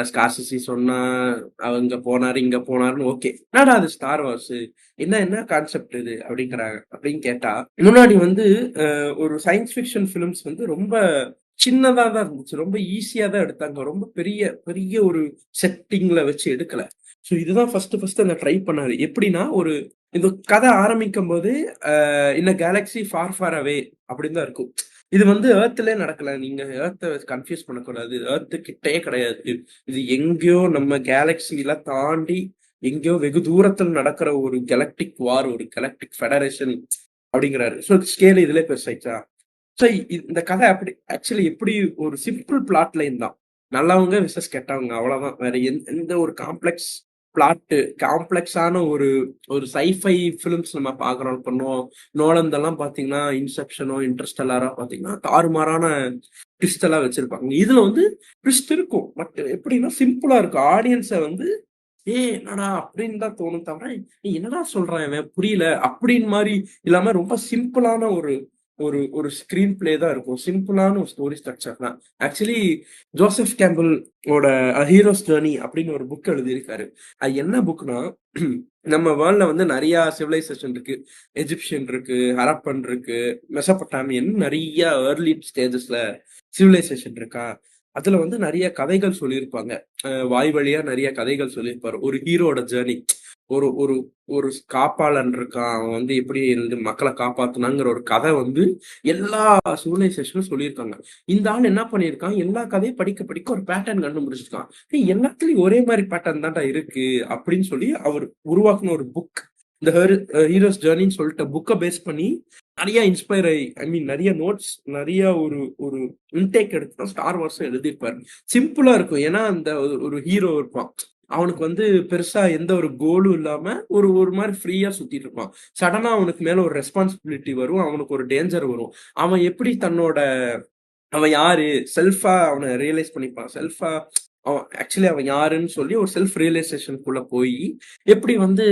ஸ்கார்சிசி சொன்னா அவங்க போனாரு இங்க போனாருன்னு, ஓகே என்னடா அது ஸ்டார் வார்ஸ், என்ன என்ன கான்செப்ட் இது அப்படிங்கிறாங்க. அப்படின்னு கேட்டா, முன்னாடி வந்து ஒரு சயின்ஸ் ஃபிக்ஷன் ஃபிலிம்ஸ் வந்து ரொம்ப சின்னதா தான் இருந்துச்சு, ரொம்ப ஈஸியா தான் எடுத்தாங்க, ரொம்ப பெரிய பெரிய ஒரு செட்டிங்ல வச்சு எடுக்கல. ஸோ இதுதான் ஃபர்ஸ்ட் அந்த ட்ரை பண்ணாரு. எப்படின்னா, ஒரு இந்த கதை ஆரம்பிக்கும் போது இந்த கேலக்ஸி ஃபார் ஃபார் அவே அப்படின்னு தான் இருக்கும். இது வந்து ஏர்த்லயே நடக்கல, நீங்க ஏர்த்தை கன்ஃபியூஸ் பண்ணக்கூடாது, ஏர்த்து கிட்டே கிடையாது, இது எங்கேயோ நம்ம கேலக்சில தாண்டி எங்கேயோ வெகு தூரத்தில் நடக்கிற ஒரு கெலக்டிக் வார், ஒரு கெலக்டிக் ஃபெடரேஷன் அப்படிங்கிறாரு. ஸோ ஸ்கேல் இதுல பெருசாயிடுச்சா. ஸோ இந்த கதை அப்படி ஆக்சுவலி எப்படி ஒரு சிம்பிள் பிளாட் லைன் தான், நல்லவங்க விசஸ் கெட்டவங்க, அவ்வளவுதான். வேற எந்த ஒரு காம்ப்ளெக்ஸ் பிளாட், காம்ப்ளெக்ஸான ஒரு ஒரு சைஃபை ஃபிலிம்ஸ் நம்ம பாக்குறோம். இப்போ நோலந்தெல்லாம் பாத்தீங்கன்னா, இன்செப்ஷனோ இன்டர்ஸ்டெல்லாரோ பாத்தீங்கன்னா தாறுமாறான ட்விஸ்ட் எல்லாம் வச்சிருப்பாங்க. இதுல வந்து ட்விஸ்ட் இருக்கும், பட் எப்படின்னா சிம்பிளா இருக்கும். ஆடியன்ஸை வந்து என்னடா அப்படின்னு தான் தோணும் தவிர, நீ என்னடா சொல்றான் இவன் புரியல அப்படின்னு மாதிரி இல்லாம, ரொம்ப சிம்பிளான ஒரு ஒரு ஒரு ஸ்கிரீன் பிளே தான் இருக்கும். சிம்பிளான ஒரு ஸ்டோரி ஸ்ட்ரக்சர் தான். ஆக்சுவலி ஜோசப் கேம்பிள் ஓட ஹீரோஸ் ஜேர்னி அப்படின்னு ஒரு புக் எழுதியிருக்காரு. அது என்ன புக்னா, நம்ம வேர்ல்ட்ல வந்து நிறைய சிவிலைசேஷன் இருக்கு. எஜிப்சியன் இருக்கு, ஹரப்பன் இருக்கு, மெசபட்டாமியன், நிறைய ஏர்லி ஸ்டேஜஸ்ல சிவிலைசேஷன் இருக்கா. அதுல வந்து நிறைய கதைகள் சொல்லியிருப்பாங்க. வாய் வழியா நிறைய கதைகள் சொல்லியிருப்பாரு. ஒரு ஹீரோட ஜேர்னி, ஒரு ஒரு ஒரு காப்பாளன் இருக்கான், அவன் வந்து எப்படி இருந்து மக்களை காப்பாத்துனாங்கிற ஒரு கதை வந்து எல்லா சிவிலைசேஷனும் சொல்லியிருக்காங்க. இந்த ஆள் என்ன பண்ணியிருக்கான், எல்லா கதையும் படிக்க படிக்க ஒரு பேட்டர்ன் கண்டுபிடிச்சிருக்கான். எல்லாத்துலயும் ஒரே மாதிரி பேட்டர்ன் தான்டா இருக்கு அப்படின்னு சொல்லி அவர் உருவாக்குன ஒரு புக், இந்த ஹீரோஸ் ஜேர்னின்னு சொல்லிட்டு புக்கை பேஸ் பண்ணி நிறைய இன்ஸ்பயர் ஆகி, ஐ மீன் நிறைய நோட்ஸ், நிறைய ஒரு ஒரு இன்டேக் எடுத்து தான் ஸ்டார் வார்ஸும் எழுதியிருப்பாரு. சிம்பிளா இருக்கும். ஏன்னா அந்த ஒரு ஹீரோ இருப்பான், அவனுக்கு வந்து பெருசா எந்த ஒரு கோலும் இல்லாம ஒரு ஒரு மாதிரி ஃப்ரீயா சுத்திட்டு இருப்பான். சடனா அவனுக்கு மேல ஒரு ரெஸ்பான்சிபிலிட்டி வரும், அவனுக்கு ஒரு டேஞ்சர் வரும். அவன் எப்படி தன்னோட, அவன் யாரு செல்ஃபா அவனை ரியலைஸ் பண்ணிப்பான். செல்ஃபா அவன் ஆக்சுவலி அவன் யாருன்னு சொல்லி ஒரு செல்ஃப் ரியலைசேஷனுக்குள்ள போய் எப்படி வந்து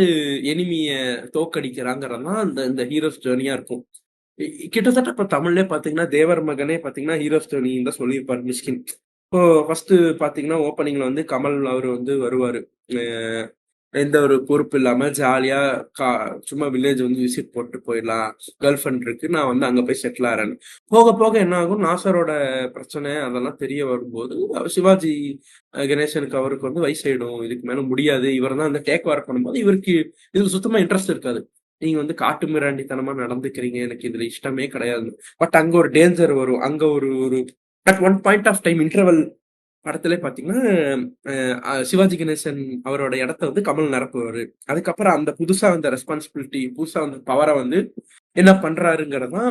எனிமிய தோக்கடிக்கிறாங்கிறதான் இந்த இந்த ஹீரோஸ் ஜேர்னியா இருக்கும். கிட்டத்தட்ட இப்ப தமிழ்லயே பாத்தீங்கன்னா, தேவர் மகனே பாத்தீங்கன்னா ஹீரோஸ் ஜேர்னி தான் சொல்லியிருப்பாரு மிஷ்கின். இப்போ ஃபர்ஸ்ட் பாத்தீங்கன்னா ஓப்பனிங்ல வந்து கமல் அவரு வந்து வருவாரு. எந்த ஒரு பொறுப்பு இல்லாம ஜாலியா சும்மா வில்லேஜ் வந்து விசிட் போட்டு போயிடலாம், கேர்ள் ஃப்ரெண்ட் இருக்கு, நான் வந்து அங்க போய் செட்டில் ஆறேன்னு. போக போக என்ன ஆகும், நாசரோட பிரச்சனை அதெல்லாம் தெரிய வரும்போது சிவாஜி கணேசனுக்கு அவருக்கு வந்து வயசாயிடும், இதுக்கு மேல முடியாது, இவர் தான் அந்த டேக் ஓவர் பண்ணும்போது இவருக்கு இதுல சுத்தமா இன்ட்ரெஸ்ட் இருக்காது. நீங்க வந்து காட்டு மிராண்டித்தனமா நடந்துக்கிறீங்க, எனக்கு இதுல இஷ்டமே கிடையாது. பட் அங்க ஒரு டேஞ்சர் வரும், அங்க ஒரு ஒரு at one point of time interval படத்திலே பாத்தீங்கன்னா, சிவாஜி கணேசன் அவரோட இடத்த வந்து கமல் நிரப்புவாரு. அதுக்கப்புறம் அந்த புதுசா வந்த ரெஸ்பான்சிபிலிட்டி, புதுசா வந்த பவரை வந்து என்ன பண்றாருங்கிறதான்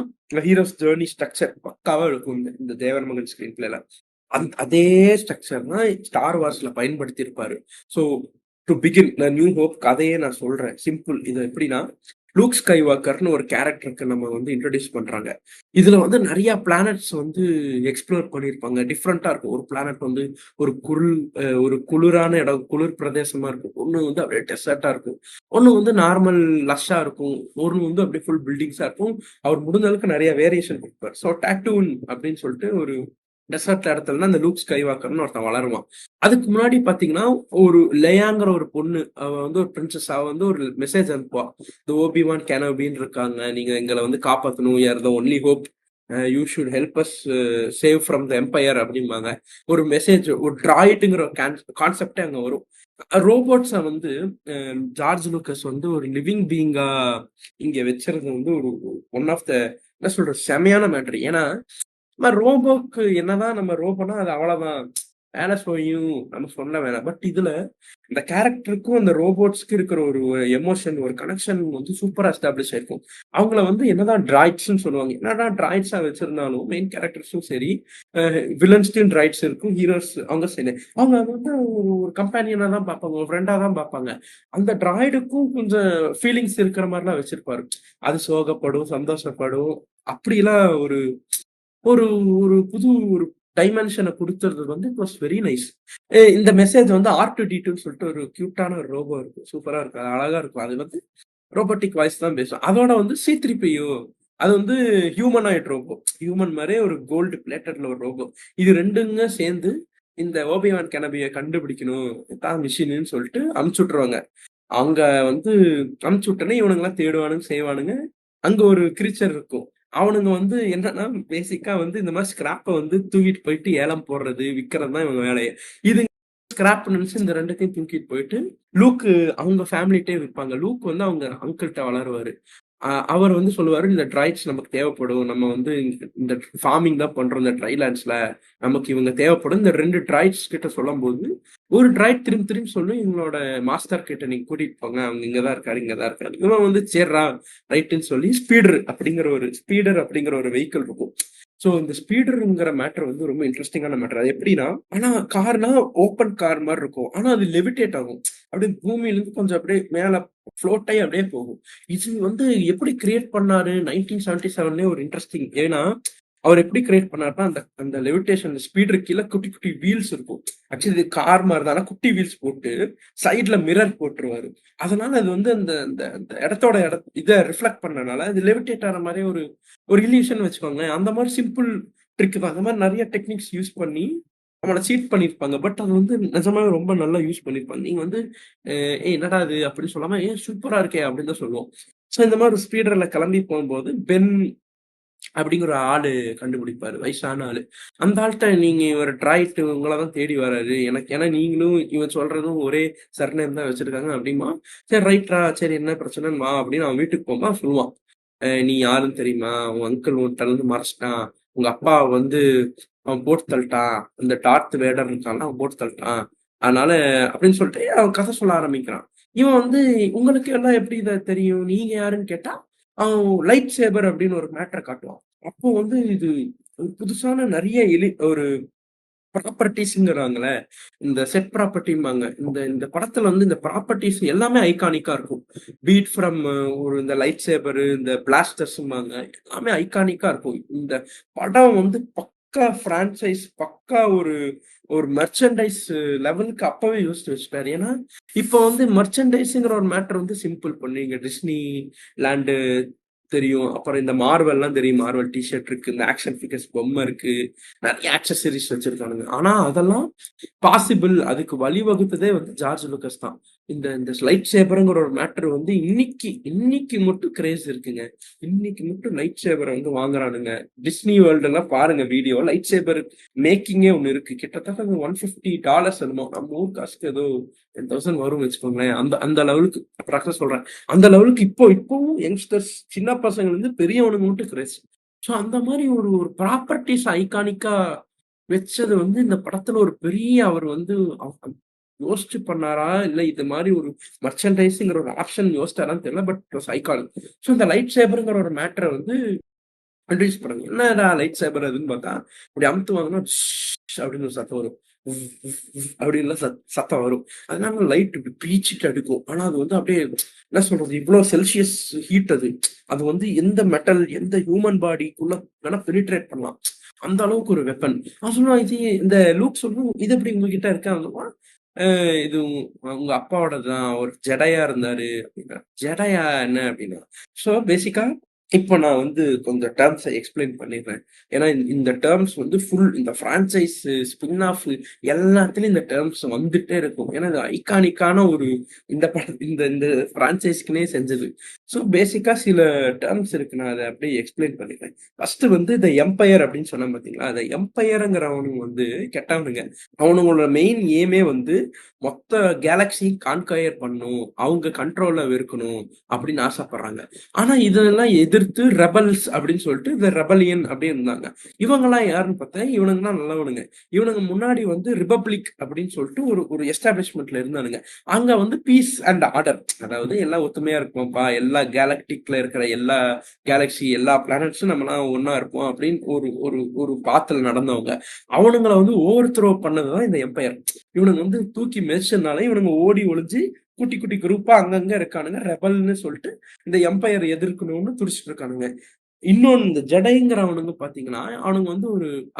ஹீரோஸ் ஜேர்னி ஸ்ட்ரக்சர் பக்காவா இருக்கும் இந்த தேவர் மகன் ஸ்கிரீன் பிளேல. அதே ஸ்ட்ரக்சர் தான் ஸ்டார் வார்ஸ்ல பயன்படுத்தி இருப்பாரு. So to begin new hope கதையே நான் சொல்றேன், சிம்பிள். இது எப்படின்னா, லூக் ஸ்கைவாக்கர்னு ஒரு கேரக்டருக்கு நம்ம வந்து இன்ட்ரடியூஸ் பண்றாங்க. இதுல வந்து நிறைய பிளானட்ஸ் வந்து எக்ஸ்ப்ளோர் பண்ணியிருப்பாங்க. டிஃப்ரெண்டா இருக்கும். ஒரு பிளானட் வந்து ஒரு ஒரு குளிரான இடம், குளிர் பிரதேசமா இருக்கும். ஒண்ணு வந்து அப்படியே டெசர்ட்டா இருக்கும். ஒண்ணு வந்து நார்மல் லஷ்ஷா இருக்கும். ஒண்ணு வந்து அப்படியே ஃபுல் பில்டிங்ஸா இருக்கும். அவர் முடிஞ்ச அளவுக்கு நிறைய வேரியேஷன் கொடுப்பார். ஸோ டாட்டூன் அப்படின்னு சொல்லிட்டு ஒரு டெசர்ட் இடத்துலன்னா அந்த லூக் ஸ்கைவாக்கர்னு ஒருத்தன் வளருவான். அதுக்கு முன்னாடி பாத்தீங்கன்னா, ஒரு லேயாங்கிற ஒரு பொண்ணு, அவ வந்து ஒரு பிரின்சஸ், அவ வந்து ஒரு மெசேஜ் அனுப்புவா. இந்த ஓபிவான் கேனோபின்னு இருக்காங்க, நீங்க எங்களை வந்து காப்பாத்தணும், யார் the only hope you should help us save from the empire அப்படிம்பாங்க. ஒரு மெசேஜ், ஒரு டிராய்டுங்கிற கான்செப்டே அங்க வரும். ரோபோட்ஸை வந்து ஜார்ஜ் லூக்கஸ் வந்து ஒரு லிவிங் பீயிங்கா இங்க வச்சுறது வந்து ஒரு ஒன் ஆஃப் த என்ன சொல்ற செமையான மேட்ரு. ஏன்னா நம்ம ரோபோக்கு என்னதான் நம்ம ரோபோனா அது அவ்வளவுதான், வேலை செய்யும், நம்ம சொல்ல வேணாம். பட் இதுல இந்த கேரக்டருக்கும் அந்த ரோபோட்ஸ்க்கு இருக்கிற ஒரு எமோஷன், ஒரு கனெக்ஷன் வந்து சூப்பரா எஸ்டாப்ளிஷ் ஆயிருக்கும். அவங்கள வந்து என்னதான் டிராய்ட்ஸ்ன்னு சொல்லுவாங்க. என்னதான் டிராய்ட்ஸா வச்சிருந்தாலும் மெயின் கேரக்டர்ஸும் சரி, வில்லன்ஸ்டையும் டிராய்ட்ஸ் இருக்கும், ஹீரோஸ் அவங்க சரி, அவங்க வந்து ஒரு கம்பேனியனா தான் பார்ப்பாங்க, ஒரு ஃப்ரெண்டா தான் பார்ப்பாங்க. அந்த டிராய்டுக்கும் கொஞ்சம் ஃபீலிங்ஸ் இருக்கிற மாதிரிலாம் வச்சிருப்பாரு. அது சோகப்படும், சந்தோஷப்படும், அப்படிலாம் ஒரு ஒரு ஒரு புது ஒரு டைமென்ஷன குடுத்தது வந்து இட் வாஸ் வெரி நைஸ். இந்த மெசேஜ் வந்து R2D2ன்னு சொல்லிட்டு ஒரு கியூட்டான ஒரு ரோபோ இருக்கும். சூப்பரா இருக்கும். அது அழகா இருக்கும். அது வந்து ரோபோட்டிக் வாய்ஸ் தான் பேசும். அதோட வந்து C3PO அது வந்து ஹியூமனாய்ட் ரோபோ. ஹியூமன் மாரியே ஒரு கோல்டு பிளேட்டட்ல ஒரு ரோபோ. இது 2ங்க சேர்ந்து இந்த ஓபிவான் கெனபிய கண்டுபிடிக்கணும். இதான் மிஷின்னு சொல்லிட்டு அனுப்பிச்சு விட்டுருவாங்க. அவங்க வந்து அனுப்பிச்சு விட்டோனே இவனுங்கலாம் தேடுவானுங்க, செய்வானுங்க. அங்க ஒரு கிரீச்சர் இருக்கும். அவனுங்க வந்து என்னன்னா, பேசிக்கா வந்து இந்த மாரி ஸ்கிராப்ப வந்து தூக்கிட்டு போயிட்டு ஏலம் போடுறது, விக்கிறது தான் இவங்க வேலையே. இது ஸ்கிராப் நினைச்சு இந்த 2த்தையும் தூக்கிட்டு போயிட்டு, லூக்கு அவங்க ஃபேமிலிட்டயே விப்பாங்க. லூக் வந்து அவங்க அங்கிள்ட்ட வளருவாரு. அவர் வந்து சொல்லுவாரு, "இந்த ட்ராய்ட்ஸ் நமக்கு தேவைப்படும். நம்ம வந்து இந்த ஃபார்மிங் தான் பண்றோம் இந்த ட்ரை லேண்ட்ஸ்ல. நமக்கு இவங்க தேவைப்படும்." இந்த 2 ட்ராய்ட்ஸ் கிட்ட சொல்லும்போது, ஒரு ட்ராய்ட் திரும்பி திரும்பி சொல்லும், "எங்களோட மாஸ்டர் கிட்ட நீங்க கூட்டிட்டு போங்க. அவங்க இங்க தான் இருக்காரு, இங்க தான் இருக்காரு." இவன் வந்து சேர்றா ரைட்டுன்னு சொல்லி ஸ்பீடர் அப்படிங்கிற ஒரு வெஹிக்கிள் இருக்கும். ஸோ இந்த ஸ்பீடருங்கிற மேட்டர் வந்து ரொம்ப இன்ட்ரெஸ்டிங்கான மேட்டர். அது எப்படின்னா, ஆனா கார்னா ஓப்பன் கார் மாரி இருக்கும். ஆனா அது லெவிட்டேட் ஆகும். அப்படியே பூமியிலிருந்து கொஞ்சம் அப்படியே மேல ஃப்ளோட் ஆயி அப்படியே போகும். இது வந்து எப்படி கிரியேட் பண்ணாரு 1977லயே ஒரு இன்ட்ரெஸ்டிங். ஏன்னா, அவர் எப்படி கிரியேட் பண்ணாருன்னா, அந்த அந்த லெவிட்டேஷன் ஸ்பீடருக்கு கீழ குட்டி குட்டி வீல்ஸ் இருக்கும். ஆக்சுவலி இது கார் மாரி தான். ஆனா குட்டி வீல்ஸ் போட்டு சைடுல மிரர் போட்டுருவாரு. அதனால அது வந்து அந்த அந்த அந்த இடத்தோட இத ரிஃப்ளெக்ட் பண்ணனால அது லெவிட்டேட் ஆன மாரி ஒரு ஒரு இல்யூஷன் வச்சுக்கோங்களேன். அந்த மாரி சிம்பிள் ட்ரிக் தான். அந்த மாரி நெறைய டெக்னிக்ஸ் யூஸ் பண்ணி நம்மள சீட் பண்ணியிருப்பாங்க. பட் அது வந்து நிஜமாவே ரொம்ப நல்லா யூஸ் பண்ணியிருப்பாங்க. நீங்க வந்து "ஏய் என்னடா இது?" அப்படி சொல்லாம, "ஏய் சூப்பரா இருக்கே!" அப்படின்னு தான் சொல்லுவோம். ஸோ இந்த மாரி ஒரு ஸ்பீடர்ல கிளம்பி போம்போது, பென் அப்படிங்கிற ஒரு ஆளு கண்டுபிடிப்பாரு. வயசான ஆளு. அந்த ஆள்ட்ட நீங்க இவரு ட்ராய்ட் உங்கள தான் தேடி வராரு. ஏன்னா நீங்களும் இவன் சொல்றதும் ஒரே சர்நேம் தான் வச்சிருக்காங்க அப்படிம்பான். சரி ரைட்ரா, சரி என்ன பிரச்சனைன்னு வா அப்படின்னு அவன் வீட்டுக்கு போம்போது சொல்லுவான். நீ யாருன்னு தெரியுமா? உன் அங்கிள் உன்ட்ட இருந்து மறைச்சிட்டான். உங்க அப்பா வந்து அவன் போட்டு தள்ளிட்டான். இந்த டார்த் வேடர் இருக்கான்ல, அவன் போட்டு தள்ளிட்டான். அதனால அப்படின்னு சொல்லிட்டு அவன் கதை சொல்ல ஆரம்பிக்கிறான். இவன் வந்து உங்களுக்கு எல்லாம் எப்படி இத தெரியும்? நீங்க யாருன்னு கேட்டா, அவன் லைட் சேபர் அப்படின்னு ஒரு மேட்டர காட்டுவான். அப்போ வந்து இது ஒரு புதுசான நெறைய ஒரு ப்ராப்பர்ட்டீஸ்ங்கிறாங்கல்ல. இந்த செட் ப்ராப்பர்ட்டிம்பாங்க. இந்த இந்த படத்துல வந்து இந்த ப்ராப்பர்ட்டீஸ் எல்லாமே ஐகானிக்கா இருக்கும். பீட் ஃப்ரம் ஒரு இந்த லைட் சேபரு, இந்த பிளாஸ்டர்ஸ்ம்பாங்க. எல்லாமே ஐகானிக்கா இருக்கும். இந்த படம் வந்து பக்கா பிரான்சைஸ், பக்கா ஒரு ஒரு மெர்ச்சன்டைஸ் லெவலுக்கு அப்பவே யோசிச்சு வச்சுட்டாரு. ஏன்னா, இப்ப வந்து மெர்ச்சன்டைஸ்ங்கிற ஒரு மேட்டர் வந்து சிம்பிள். இப்ப நீங்க டிஸ்னி லேண்ட் தெரியும். அப்புறம் இந்த மார்வெல்லாம் தெரியும். மார்வெல் டீ ஷர்ட் இருக்கு. இந்த ஆக்ஷன் ஃபிகர்ஸ் பொம்மை இருக்கு. நெறைய ஆக்சஸரீஸ் வச்சிருக்கானுங்க. ஆனா அதெல்லாம் பாசிபிள். அதுக்கு வழிவகுத்ததே வந்து ஜார்ஜ் லூக்கஸ் தான். இந்த இந்த லைட் சேபர்ங்கிற ஒரு மேட்டர் வந்து இன்னைக்கு இன்னைக்கு மட்டும் கிரேஸ் இருக்குங்க. இன்னைக்கு மட்டும் லைட் சேபர வந்து வாங்குறானுங்க. டிஸ்னி வேர்ல்ட் எல்லாம் பாருங்க வீடியோ. லைட் சேபர் மேக்கிங்கே ஒண்ணு இருக்கு. கிட்டத்தட்ட $150 என்னமோ. நம்ம ஊர் காசுக்கு ஏதோ 10,000 வரும்னு வச்சுக்கோங்களேன். அந்த அந்த லெவலுக்கு அப்ராக்ஸா சொல்றேன். அந்த லெவலுக்கு இப்பவும் யங்ஸ்டர்ஸ் சின்ன பசங்கள்ல இருந்து பெரியவனுங்க மட்டும் கிரேஸ். ஸோ அந்த மாரி ஒரு ஒரு ப்ராப்பர்ட்டீஸ் ஐகானிக்கா வச்சது வந்து இந்த படத்துல ஒரு பெரிய அவர் வந்து யோசிச்சு பண்ணாரா? இல்ல இது மாரி ஒரு மெர்ச்சன்டைசிங்கிற ஒரு ஆப்ஷன் யோசிச்சாரான்னு தெரியல. But it was iconic. So இந்த லைட் சேபர்ங்கிற ஒரு மேட்டர வந்து இன்ட்ரோடியூஸ் பண்ணாங்க. என்னடா லைட் சேபர் அதுன்னு பார்த்தா, இப்படி அமுத்துவாங்கன்னா அப்படின்னு ஒரு சத்தம் வரும். அப்படின்லாம் சத்தம் வரும். அதனால லைட் இப்படி பீச்சிட்டு அடிக்கும். ஆனா அது வந்து அப்படியே என்ன சொல்றது? இவ்ளோ செல்சியஸ் ஹீட் அது. அது வந்து எந்த மெட்டல், எந்த ஹியூமன் பாடிக்குள்ள வேணா பெனிட்ரேட் பண்ணலாம். அந்த அளவுக்கு ஒரு வெப்பன். அவன் சொல்லுவான், "இது இந்த லூக் சொல்லும், இது எப்படி உங்ககிட்ட இருக்கு?" அவன் சொல்லுவான், இது உங்க அப்பாவோடது தான். அவர் ஜெடையா இருந்தாரு" அப்படின்னா. "ஜெடையா என்ன?" அப்படின்னா. ஸோ பேசிக்கா இப்போ நான் வந்து கொஞ்சம் டெர்ம்ஸ எக்ஸ்பிளைன் பண்ணிடுறேன். ஏன்னா இந்த டெர்ம்ஸ் வந்து இந்த பிரான்சைஸ், ஸ்பின் ஆஃப் எல்லாத்துலயும் இந்த டெர்ம்ஸ் வந்துட்டே இருக்கும். ஏன்னா இது ஐகானிக்கான ஒரு இந்த இந்த பிரான்சைஸ்க்குன்னே செஞ்சது. ஸோ பேசிக்கா சில டெர்ம்ஸ் இருக்கு. நான் அத அப்படியே எக்ஸ்பிளைன் பண்ணிடுறேன். ஃபர்ஸ்ட் வந்து த எம்பயர் அப்படின்னு சொன்னேன் பார்த்தீங்களா? அந்த எம்பயர்ங்கிறவனுங்க வந்து கெட்டவனுங்க. அவனுங்களோட மெயின் எய்மே வந்து மொத்த கேலக்ஸி கான்கயர் பண்ணணும். அவங்க கண்ட்ரோல்ல இருக்கணும் அப்படின்னு ஆசைப்படுறாங்க. ஆனா இதெல்லாம் எதிர்த்து ரெபல்ஸ் அப்படின்னு சொல்லிட்டு இந்த ரெபலியன் அப்படின்னு இருந்தாங்க. இவங்கெல்லாம் யாருன்னு பார்த்தா இவனுங்க தான் நல்லவனுங்க. இவனுங்க முன்னாடி வந்து ரிபப்ளிக் அப்படின்னு சொல்லிட்டு ஒரு ஒரு எஸ்டாப்ளிஷ்மெண்ட்ல இருந்தானுங்க. அங்க வந்து பீஸ் அண்ட் ஆர்டர், அதாவது எல்லாம் ஒத்துமையா இருப்போம்ப்பா, எல்லா கேலக்டிக்ல இருக்கிற எல்லா கேலக்சி எல்லா பிளானட்ஸும் நம்மலாம் ஒன்னா இருப்போம் அப்படின்னு ஒரு ஒரு ஒரு பாத்துல நடந்தவங்க. அவனுங்களை வந்து ஓவர் த்ரோ பண்ணதுதான் இந்த எம்பையர். இவனுங்க வந்து தூக்கி மெதிச்சதுனால இவனுங்க ஓடி ஒளிஞ்சு குட்டி குட்டி குரூப்பா அங்கங்க இருக்கானுங்க. ரெபல்னு சொல்லிட்டு இந்த எம்பையர் எதிர்க்கணும்னு துடிச்சிட்டு இருக்கானுங்க. இன்னொன்னு இந்த ஜடைங்கிறவனுங்க பாத்தீங்கன்னா, அவனுங்க வந்து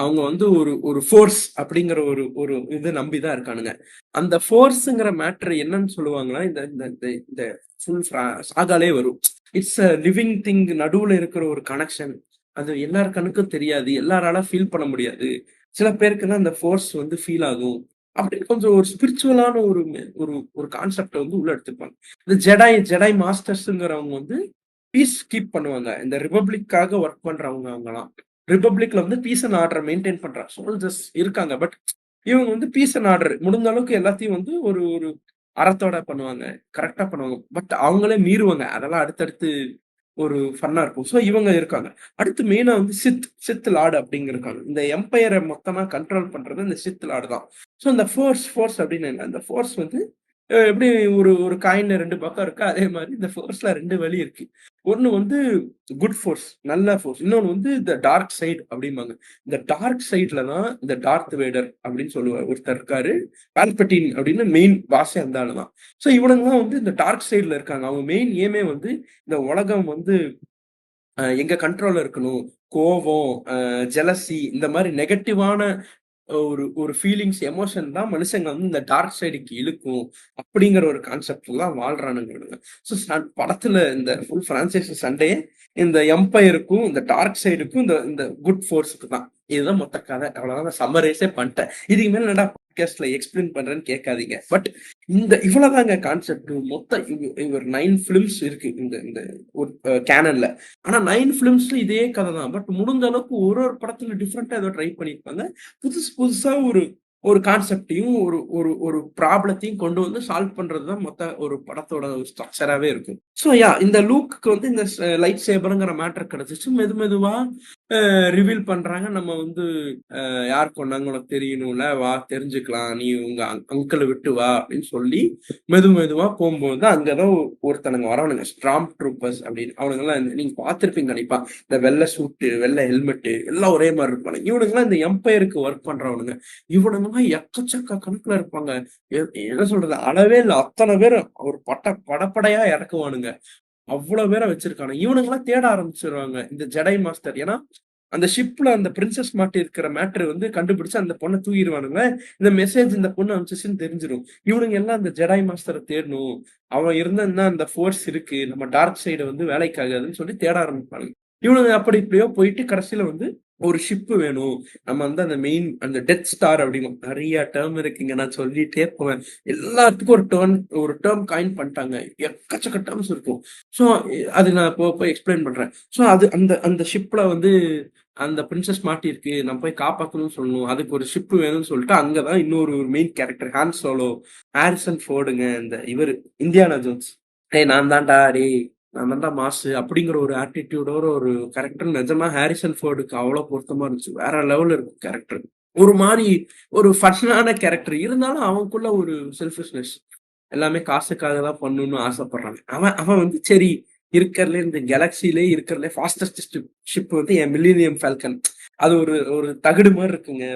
அவங்க வந்து ஒரு ஒரு ஃபோர்ஸ் அப்படிங்கிற ஒரு ஒரு இதை நம்பிதான் இருக்கானுங்க. அந்த ஃபோர்ஸ்ங்கிற மேட்டர் என்னன்னு சொல்லுவாங்கன்னா, இந்த இந்த இந்த இந்த ஃபுல் சாகாலே வரும். இட்ஸ் அ லிவிங் திங், நடுவுல இருக்கிற ஒரு கனெக்ஷன். அது எல்லார் கண்ணுக்கும் தெரியாது, எல்லாரால ஃபீல் பண்ண முடியாது. சில பேருக்கு தான் அந்த ஃபோர்ஸ் வந்து ஃபீல் ஆகும். அப்படின்னு கொஞ்சம் ஒரு ஸ்பிரிச்சுவலான ஒரு ஒரு ஒரு கான்செப்ட வந்து உள்ள எடுத்துப்பாங்க. இந்த ஜெடாய் மாஸ்டர்ஸ்ங்கிறவங்க வந்து பீஸ் கீப் பண்ணுவாங்க. இந்த ரிபப்ளிக்காக ஒர்க் பண்றவங்க அவங்கலாம். ரிபப்ளிக்ல வந்து பீஸ் அண்ட் ஆர்டர் மெயின்டைன் பண்ற சோல்ஜர்ஸ் இருக்காங்க. பட் இவங்க வந்து பீஸ் அண்ட் ஆர்டர் முடிஞ்ச அளவுக்கு எல்லாத்தையும் வந்து ஒரு ஒரு அறத்தோட பண்ணுவாங்க. கரெக்ட்டா பண்ணுவாங்க. பட் அவங்களே மீறுவாங்க. அதெல்லாம் அடுத்தடுத்து ஒரு ஃபன்னா இருக்கும். ஸோ இவங்க இருக்காங்க. அடுத்து மெயினா வந்து சித் லார்ட் அப்படிங்க இருக்காங்க. இந்த எம்பையர மொத்தமா கண்ட்ரோல் பண்றது இந்த சித் லார்ட் தான். ஸோ இந்த ஃபோர்ஸ் அப்படின்னு என்ன? அந்த ஃபோர்ஸ் வந்து எப்படி ஒரு ஒரு காயின்ல 2 பக்கம் இருக்கோ, அதே மாரி இந்த ஃபோர்ஸ்ல 2 வழி இருக்கு. ஒண்ணு வந்து குட் ஃபோர்ஸ், நல்ல ஃபோர்ஸ். இன்னொன்னு வந்து த டார்க் சைட் அப்படிம்பாங்க. இந்த டார்க் சைட்ல தான் இந்த டார்த் வேடர் அப்படின்னு சொல்லுவாரு. ஒருத்தர் இருக்காரு. பால்பட்டின் அப்படின்னு மெயின் பாஸே அந்த ஆளு தான். ஸோ இவனுங்கலாம் வந்து இந்த டார்க் சைட்ல இருக்காங்க. அவங்க மெயின் ஏமே வந்து இந்த உலகம் வந்து எங்க கண்ட்ரோல்ல இருக்கணும். கோவம், ஜெலசி இந்த மாரி நெகட்டிவான ஒரு ஒரு ஃபீலிங்ஸ், எமோஷன் தான் மனுஷங்க வந்து இந்த டார்க் சைடுக்கு இழுக்கும். அப்படிங்கிற ஒரு கான்செப்ட்ல தான் வாழ்றானுங்க இவனுங்க. ஸோ படத்துல இந்த ஃபுல் பிரான்சைஸ் சண்டையே இந்த எம்பயருக்கும், இந்த டார்க் சைடுக்கும், இந்த இந்த குட் ஃபோர்ஸ்க்கு தான். இதுதான் மொத்த கதை. அவ்வளவுதான், நான் சம்மரைஸே பண்ணிட்டேன். இதுக்கு மேல என்னடா பாட்காஸ்ட்ல எக்ஸ்பிளைன் பண்றேன்னு கேட்காதீங்க. பட் இவ்வளவுதாங்க கான்செப்ட். மொத்தம் இவர் 9 பிலிம்ஸ் இருக்கு இந்த இந்த ஒரு கேனன்ல. ஆனா 9 பிலிம்ஸ்ல இதே கதை தான். பட் முடிஞ்ச அளவுக்கு ஒரு ஒரு படத்துல டிஃப்ரெண்டா ஏதோ ட்ரை பண்ணியிருப்பாங்க. புதுசு புதுசா ஒரு ஒரு கான்செப்டையும் ஒரு ஒரு ஒரு ப்ராப்ளத்தையும் கொண்டு வந்து சால்வ் பண்றதுதான் மொத்த ஒரு படத்தோட ஸ்ட்ரக்சராவே இருக்கும். ஸோ இந்த லூக்கு வந்து இந்த லைட் சேபருங்கிற மேட்டர் கிடைச்சிச்சு. மெதுவா ரிவீல் பண்றாங்க. நம்ம வந்து யார் கொண்டாங்க உனக்கு தெரியணும்ல, வா தெரிஞ்சுக்கலாம், நீ உங்க அங்கிளை விட்டு வா அப்படின்னு சொல்லி மெதுவா போகும்போது அங்கதான் ஒருத்தனுங்க வரவனுங்க, ஸ்ட்ராம் ட்ரூப்பர்ஸ் அப்படின்னு. அவனுங்க எல்லாம் நீங்க பார்த்திருப்பீங்க கண்டிப்பா. இந்த வெள்ளை சூட்டு, வெள்ளை ஹெல்மெட்டு எல்லாம் ஒரே மாதிரி இருப்பாங்க. இவனுங்கெல்லாம் இந்த எம்பையருக்கு ஒர்க் பண்றவனுங்க. இவனுங்கெல்லாம் எக்கச்சக்க கணக்குல இருப்பாங்க. என்ன சொல்றது, அளவே இல்லை. அத்தனை பேர் ஒரு படப்படையா இறக்குவானுங்க. அவ்வளவு பேரை வச்சிருக்கானுங்க. இவனுங்கெல்லாம் தேட ஆரம்பிச்சிருவாங்க இந்த ஜெடை மாஸ்டர். ஏன்னா அந்த ஷிப்ல அந்த பிரின்சஸ் மாட்டி இருக்கிற மேட்டர் வந்து கண்டுபிடிச்சு அந்த பொண்ணை தூக்கிடுவானுங்க. இந்த மெசேஜ் இந்த பொண்ணு அனுப்பிச்சுன்னு தெரிஞ்சிடும். இவனுங்க எல்லாம் அந்த ஜெடாய் மாஸ்டரை தேடணும். அவன் இருந்தா அந்த ஃபோர்ஸ் இருக்கு, நம்ம டார்க் சைடு வந்து வேலைக்கு ஆகாதுன்னு சொல்லி தேட ஆரம்பிப்பானுங்க. இவனுங்க அப்படி இப்படியோ போயிட்டு கடைசியில வந்து ஒரு ஷிப் வேணும். நம்ம வந்து அந்த மெயின் அந்த டெத் ஸ்டார் அப்படின்னு நிறைய டேர்ம் இருக்குங்க. நான் சொல்லிட்டே போவேன். எல்லாத்துக்கும் ஒரு டேர்ம் காயின் பண்ணிட்டாங்க. எக்கச்சக்க டேர்ம்ஸ் இருக்கும். ஸோ அது நான் போய் எக்ஸ்பிளைன் பண்றேன். ஸோ அது அந்த அந்த ஷிப்ல வந்து அந்த பிரின்சஸ் மாட்டியிருக்கு. நம்ம போய் காப்பாத்தணும்னு சொல்லணும். அதுக்கு ஒரு ஷிப் வேணும்னு சொல்லிட்டு அங்கதான் இன்னொரு மெயின் கேரக்டர் ஹான் சோலோ, ஹாரிசன் ஃபோர்டுங்க, இந்த இவரு இந்தியானா ஜோன்ஸ். டேய் நான் தான்டா, டேய் நான் தான்டா மாசு அப்படிங்கிற ஒரு ஆட்டிடியூடோட ஒரு கேரக்டர். நிஜமா ஹாரிசன் ஃபோர்டுக்கு அவ்வளவு பொருத்தமா இருந்துச்சு. வேற லெவல்ல இருக்கும் கேரக்டர். ஒரு மாதிரி ஒரு ஃபன்னான கேரக்டர் இருந்தாலும் அவனுக்குள்ள ஒரு செல்ஃபிஷ்னஸ். எல்லாமே காசுக்காக தான் பண்ணணும்னு ஆசைப்படுறாங்க. அவன் அவன் வந்து சரி, இருக்கிறதுல இந்த கேலக்சிலே இருக்கிறதுல ஃபாஸ்டஸ்ட் ஷிப் வந்து என் மில்லினியம் ஃபால்கன். அது ஒரு ஒரு தகடு மாதிரி இருக்குங்க.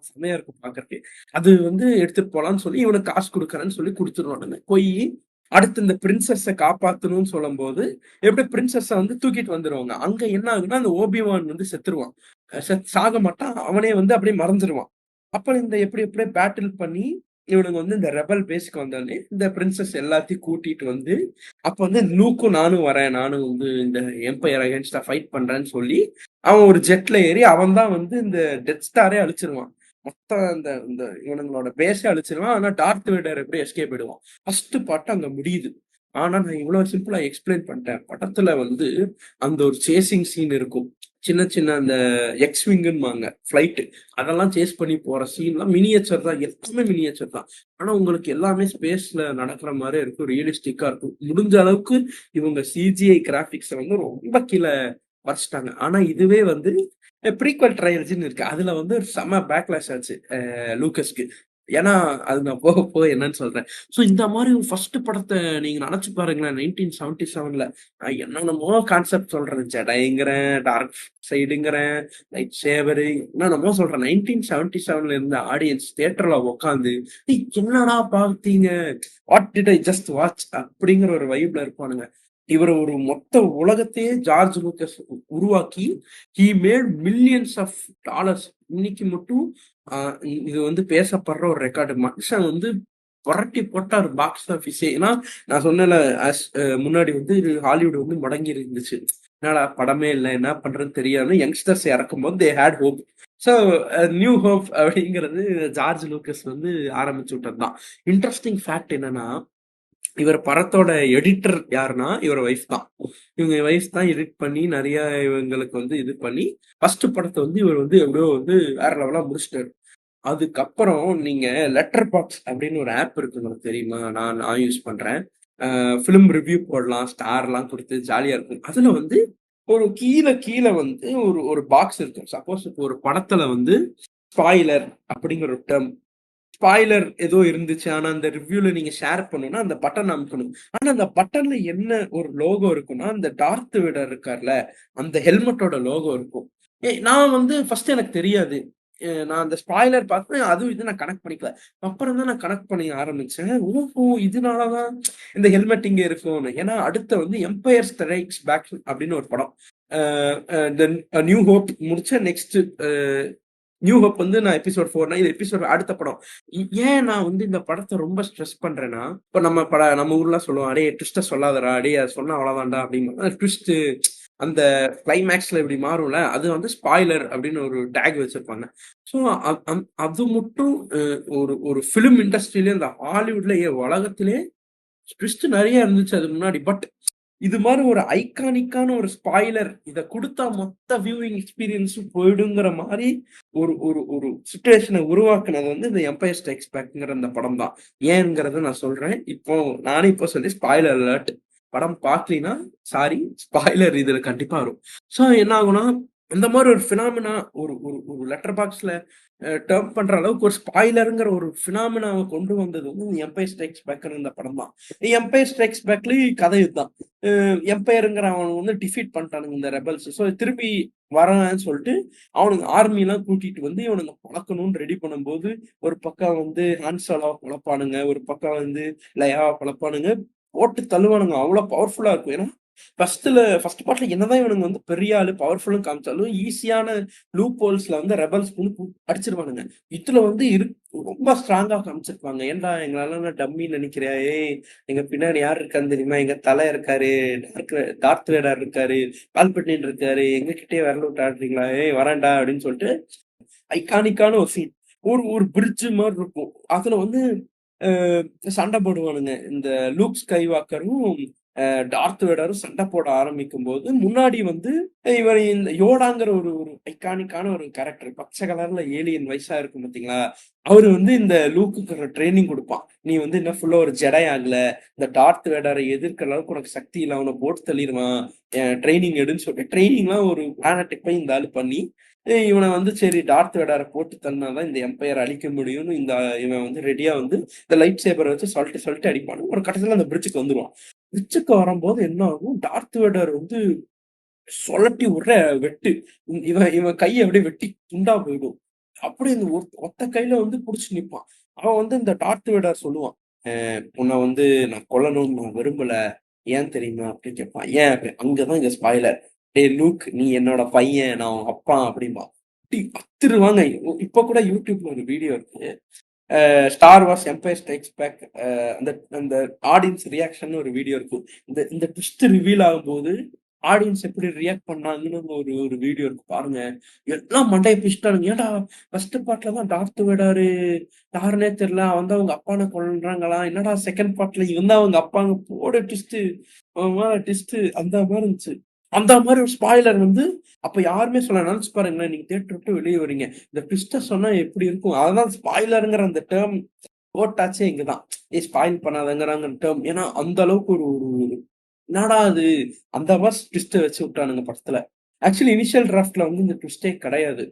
செமையா இருக்கும் பாக்குறதுக்கு. அது வந்து எடுத்துட்டு போலான்னு சொல்லி இவனுக்கு காசு கொடுக்கறேன்னு சொல்லி கொடுத்துருவானுங்க. போய் அடுத்து இந்த பிரின்சஸ காப்பாத்தணும்னு சொல்லும் போது எப்படி பிரின்சஸ வந்து தூக்கிட்டு வந்துருவாங்க. அங்க என்ன ஆகுன்னா அந்த ஓபிவான் வந்து செத்துருவான். சாக மாட்டான். அவனே வந்து அப்படியே மறைஞ்சிருவான். அப்ப இந்த எப்படி எப்படியே பேட்டில் பண்ணி இவனுங்க வந்து இந்த ரெபல் பேஸ்க்கு வந்தோடனே இந்த பிரின்சஸ் எல்லாத்தையும் கூட்டிட்டு வந்து அப்ப வந்து லூக்கும் நானும் வரேன், நானும் வந்து இந்த எம்பையர் அகேன்ஸ்டா ஃபைட் பண்றேன்னு சொல்லி அவன் ஒரு ஜெட்ல ஏறி அவன் தான் வந்து இந்த டெத் ஸ்டாரே அழிச்சிருவான். மொத்தம் இந்த இந்த இவனுங்களோட பேஸே அழிச்சிருவான். ஆனா டார்த் வேடர் எப்படி எஸ்கேப் ஆயிடுவான். ஃபர்ஸ்ட் பார்ட் அங்க முடியுது. ஆனா நான் இவ்வளவு சிம்பிளா எக்ஸ்பிளைன் பண்ணிட்டேன். படத்துல வந்து அந்த ஒரு சேசிங் சீன் இருக்கும். சின்ன சின்ன அந்த எக்ஸ் விங்குன்னுவாங்க ஃபிளைட், அதெல்லாம் சேஸ் பண்ணி போற சீன்லாம் மினியேச்சர் தான், எல்லாமே மினியேச்சர் தான். ஆனா உங்களுக்கு எல்லாமே ஸ்பேஸ்ல நடக்கிற மாதிரி இருக்கும், ரியலிஸ்டிக்கா இருக்கும். முடிஞ்ச அளவுக்கு இவங்க சிஜிஐ கிராபிக்ஸை வந்து ரொம்ப கீழே வரைச்சிட்டாங்க. ஆனா இதுவே வந்து ப்ரீக்வல் ட்ரையல்ஸ்ன்னு இருக்கு, அதுல வந்து ஒரு செம பேக்லாஷ் ஆச்சு லூக்கஸ்க்கு. ஏன்னா அது நான் போக போக என்னன்னு சொல்றேன். ஸோ இந்த மாதிரி ஃபர்ஸ்ட் படத்தை நீங்க நினைச்சு பாருங்களேன். 1977ல நான் என்னென்னமோ கான்செப்ட் சொல்றேன், ஜடைங்கிறேன், டார்க் சைடுங்கிறேன், லைட் சேவரு, என்னென்னமோ சொல்றேன். 1977ல இருந்த ஆடியன்ஸ் தியேட்டர்ல உட்காந்து என்னடா பார்த்தீங்க, what did I just watch அப்படிங்கிற ஒரு வைப்ல இருப்பானுங்க. இவர் ஒரு மொத்த உலகத்தையே ஜார்ஜ் லூக்கஸ் உருவாக்கி he made millions of dollars. இன்னைக்கு மட்டும் இது வந்து பேசப்படுற ஒரு ரெக்கார்டு. மனுஷன் வந்து புரட்டி போட்டார் பாக்ஸ் ஆஃபீஸே. ஏன்னா நான் சொன்னேன்ல, முன்னாடி வந்து ஹாலிவுட் வந்து முடங்கி இருந்துச்சு. என்னடா படமே இல்லை, என்ன பண்றதுன்னு தெரியாம யங்ஸ்டர்ஸ் இறக்கும் போது they had hope. So new hope அப்படிங்கிறது ஜார்ஜ் லூக்கஸ் வந்து ஆரம்பிச்சு விட்டது தான். இன்ட்ரெஸ்டிங் ஃபேக்ட் என்னன்னா, இவர் படத்தோட எடிட்டர் யாருன்னா இவர் ஒய்ஃப் தான். இவங்க ஒய்ஃப் தான் எடிட் பண்ணி நிறைய இவங்களுக்கு வந்து இது பண்ணி ஃபர்ஸ்ட் படத்தை வந்து இவர் வந்து எப்படியோ வந்து வேற லெவலா முடிச்சிட்டாரு. அதுக்கப்புறம் நீங்க லெட்டர் பாக்ஸ் அப்படின்னு ஒரு ஆப் இருக்கு, உங்களுக்கு தெரியுமா? நான் யூஸ் பண்றேன். ஃபிலிம் ரிவ்யூ போடலாம், ஸ்டார்லாம் கொடுத்து ஜாலியா இருக்கும். அதுல வந்து ஒரு கீழே கீழே வந்து ஒரு ஒரு பாக்ஸ் இருக்கும். சப்போஸ் இப்போ ஒரு படத்துல வந்து ஸ்பாயிலர் அப்படிங்கிற ஒரு டேர்ம், ஸ்பாயிலர் ஏதோ இருந்துச்சு, ஆனா அந்த ரிவ்யூல நீங்க ஷேர் பண்ணணும்னா அந்த பட்டன் அமுக்கணும். ஆனா அந்த பட்டன்ல என்ன ஒரு லோகோ இருக்குன்னா, அந்த டார்த் வேடர் இருக்கார்ல, அந்த ஹெல்மெட்டோட லோகோ இருக்கும். நான் வந்து ஃபர்ஸ்ட் எனக்கு தெரியாது. நான் அந்த ஸ்பாயிலர் பார்த்தேன், அதுவும் இது நான் கனெக்ட் பண்ணிக்கல. அப்புறம் தான் நான் கனெக்ட் பண்ணி ஆரம்பிச்சேன். ஓஹோ! இதனாலதான் இந்த ஹெல்மெட் இங்க இருக்கும்னு. ஏன்னா அடுத்த வந்து எம்பயர் ஸ்ட்ரைக்ஸ் பேக் அப்படின்னு ஒரு படம். நியூ ஹோப் முடிச்ச நெக்ஸ்ட் நியூ ஹோப் வந்து நான் எபிசோட் 4னா இது எபிசோட் அடுத்த படம். ஏன் நான் வந்து இந்த படத்தை ரொம்ப ஸ்ட்ரெஸ் பண்றேன்னா, இப்ப நம்ம ஊர்ல சொல்லுவோம், அடே ட்விஸ்ட சொல்லாதடா, அடே அதை சொன்னா அவ்வளவுதான்டா அப்படின்னு. ட்விஸ்ட் அந்த கிளைமேக்ஸ்ல இப்படி மாறும்ல, அது வந்து ஸ்பாயிலர் அப்படின்னு ஒரு டேக் வச்சிருப்பாங்க. ஸோ அது மட்டும் ஒரு ஒரு பிலிம் இண்டஸ்ட்ரியிலே, இந்த ஹாலிவுட்ல உலகத்திலே ட்விஸ்ட் நிறைய இருந்துச்சு அது முன்னாடி. பட் இது மாதிரி ஒரு ஐகானிக்கான ஒரு ஸ்பாயிலர் இத குடுத்தா மொத்த வியூவிங் எக்ஸ்பீரியன்ஸும் போயிடுங்கிற மாதிரி ஒரு ஒரு ஒரு சிச்சுவேஷனை உருவாக்குனது வந்து இந்த எம்பயர் ஸ்ட்ரைக்ஸ் பேக்ங்கிற அந்த படம் தான். ஏங்கிறத நான் சொல்றேன். இப்போ நானே இப்போ சொல்லி ஸ்பாயிலர் அலர்ட். படம் பார்க்கலினா சாரி, ஸ்பாயிலர் இதுல கண்டிப்பா வரும். ஸோ என்ன ஆகும்னா, இந்த மாதிரி ஒரு ஃபினாமினா ஒரு ஒரு ஒரு லெட்டர் பாக்ஸ்ல டேர்ம் பண்ற அளவுக்கு ஒரு ஸ்பாயிலருங்கிற ஒரு ஃபினாமினாவை கொண்டு வந்தது வந்து எம்பயர் ஸ்ட்ரைக்ஸ் பேக்ங்கிற இந்த படம் தான். எம்பயர் ஸ்ட்ரைக்ஸ் பேக்லயும் கதை இதுதான். எம்பையருங்கிற அவன் வந்து டிஃபீட் பண்ணிட்டானுங்க இந்த ரெபல்ஸ். ஸோ திருப்பி வரான்னு சொல்லிட்டு அவனுங்க ஆர்மி எல்லாம் கூட்டிட்டு வந்து இவனுங்க பழக்கணும்னு ரெடி பண்ணும்போது, ஒரு பக்கம் வந்து ஹான்சோலாவை பழப்பானுங்க, ஒரு பக்கம் வந்து லயாவை பழப்பானுங்க, போட்டு தள்ளுவானுங்க. அவ்வளவு பவர்ஃபுல்லா இருக்கும். ஏன்னா ஃபர்ஸ்ட் பார்ட்ல என்னதான் இவனுங்க வந்து பெரிய ஆளு பவர்ஃபுல்லும் காமிச்சாலும் ஈஸியான லூப் ஹோல்ஸ்ல வந்து ரெபல்ஸ் வந்து அடிச்சிருவானுங்க. இதுல வந்து ரொம்ப ஸ்ட்ராங்கா காமிச்சிருப்பாங்க. ஏன்டா எங்களால டம்மி நினைக்கிறியா? ஏய், எங்க பின்னாடி யார் இருக்கான்னு தெரியுமா? எங்க தலை இருக்காரு, டார்த் வேடர் இருக்காரு, பால்பட்டின் இருக்காரு, எங்க கிட்டே விரல விட்டு ஆடுறீங்களா? ஏய் வரேன்டா அப்படின்னு சொல்லிட்டு ஐகானிக்கான ஒரு சீன். ஒரு ஒரு பிரிட்ஜ் மாதிரி இருக்கும். அதுல வந்து சண்டை போடுவானுங்க. இந்த லூக் ஸ்கைவாக்கரும் டார்த் வேடரும் சண்டை போட ஆரம்பிக்கும் போது முன்னாடி வந்து இவர் இந்த யோடாங்கிற ஒரு ஒரு ஐகானிக்கான ஒரு கேரக்டர், பச்சை கலர்ல ஏலியன் வயசா இருக்கும் பாத்தீங்களா, அவரு வந்து இந்த லூக்கு ட்ரைனிங் கொடுப்பான். நீ வந்து என்ன ஃபுல்லா ஒரு ஜெடை ஆகல, இந்த டார்த் வேடரை எதிர்க்கிற அளவுக்கு உனக்கு சக்தி இல்லை, அவனை போட்டு தள்ளிடுவான், ட்ரைனிங் எடுன்னு சொல்லிட்டு ட்ரைனிங்லாம் ஒரு பிளானட்டுக்கு போய் இந்த ஆளு பண்ணி இவனை வந்து சரி டார்த் வேடாரை போட்டு தள்ளினாதான் இந்த எம்பையர் அழிக்க முடியும்னு இந்த இவன் வந்து ரெடியா வந்து இந்த லைட் சேபரை வச்சு சொல்லிட்டு சொல்லிட்டு அடிப்பானு. ஒரு கட்டத்துல அந்த பிரிட்ஜுக்கு வந்துருவான். பிரிட்ஜுக்கு வரும்போது என்ன ஆகும், டார்த் வேடர் வந்து சொல்லட்டி விடுற வெட்டு, இவன் இவன் கையை அப்படியே வெட்டி துண்டா போயிடும். அப்படி இந்த ஒத்த கையில வந்து புடிச்சு நிப்பான். அவன் வந்து இந்த டார்த் வேடர் சொல்லுவான், உன்னை வந்து நான் கொல்லணும்னு நான் விரும்பல, ஏன் தெரியுமா அப்படின்னு கேட்பான். ஏன் அங்கதான் இங்க ஸ்பாயிலர். டே லூக், நீ என்னோட பையன், நான் உன் அப்பா அப்படிம்பா. அத்திருவாங்க. இப்ப கூட யூடியூப்ல ஒரு வீடியோ இருக்கு. Star Wars Empire Strikes Back அந்த அந்த ஆடியன்ஸ் ரியாக்ஷன் ஒரு வீடியோ இருக்கும். இந்த இந்த ட்விஸ்ட் ரிவீல் ஆகும்போது ஆடியன்ஸ் எப்படி ரியாக்ட் பண்ணாங்கன்னு ஒரு ஒரு வீடியோ இருக்கு பாருங்க. எல்லாம் மண்டையை பிடிச்சிட்டானுங்க. ஏன்டா ஃபர்ஸ்ட் பார்ட்ல தான் டார்த் வேடாரு யாருன்னே தெரியல, அவன் தான் அவங்க அப்பானை கொள்றாங்களா, என்னடா செகண்ட் பார்ட்ல இவன் தான் அவங்க அப்பாங்க, போட ட்விஸ்ட் ட்விஸ்ட் அந்த மாதிரி இருந்துச்சு. அந்த மாதிரி ஒரு ஸ்பாய்லர் வந்து அப்ப யாருமே சொல்ல, நினைச்சு பாருங்களேன், நீங்க தியேட்டர் விட்டு வெளியே வரீங்க, இந்த ட்விஸ்ட சொன்னா எப்படி இருக்கும். அததான் ஸ்பாய்லருங்கிற அந்த டேர்ம் போட்டாச்சே இங்கதான். ஸ்பாயில் பண்ணாதங்கிறாங்க டேர்ம். ஏன்னா அந்த அளவுக்கு ஒரு ஒரு என்னடா அது அந்த மாதிரி ட்விஸ்ட வச்சு விட்டானுங்க படத்துல. ஆக்சுவலி இனிஷியல் டிராஃப்ட்ல வந்து இந்த ட்விஸ்டே கிடையாது.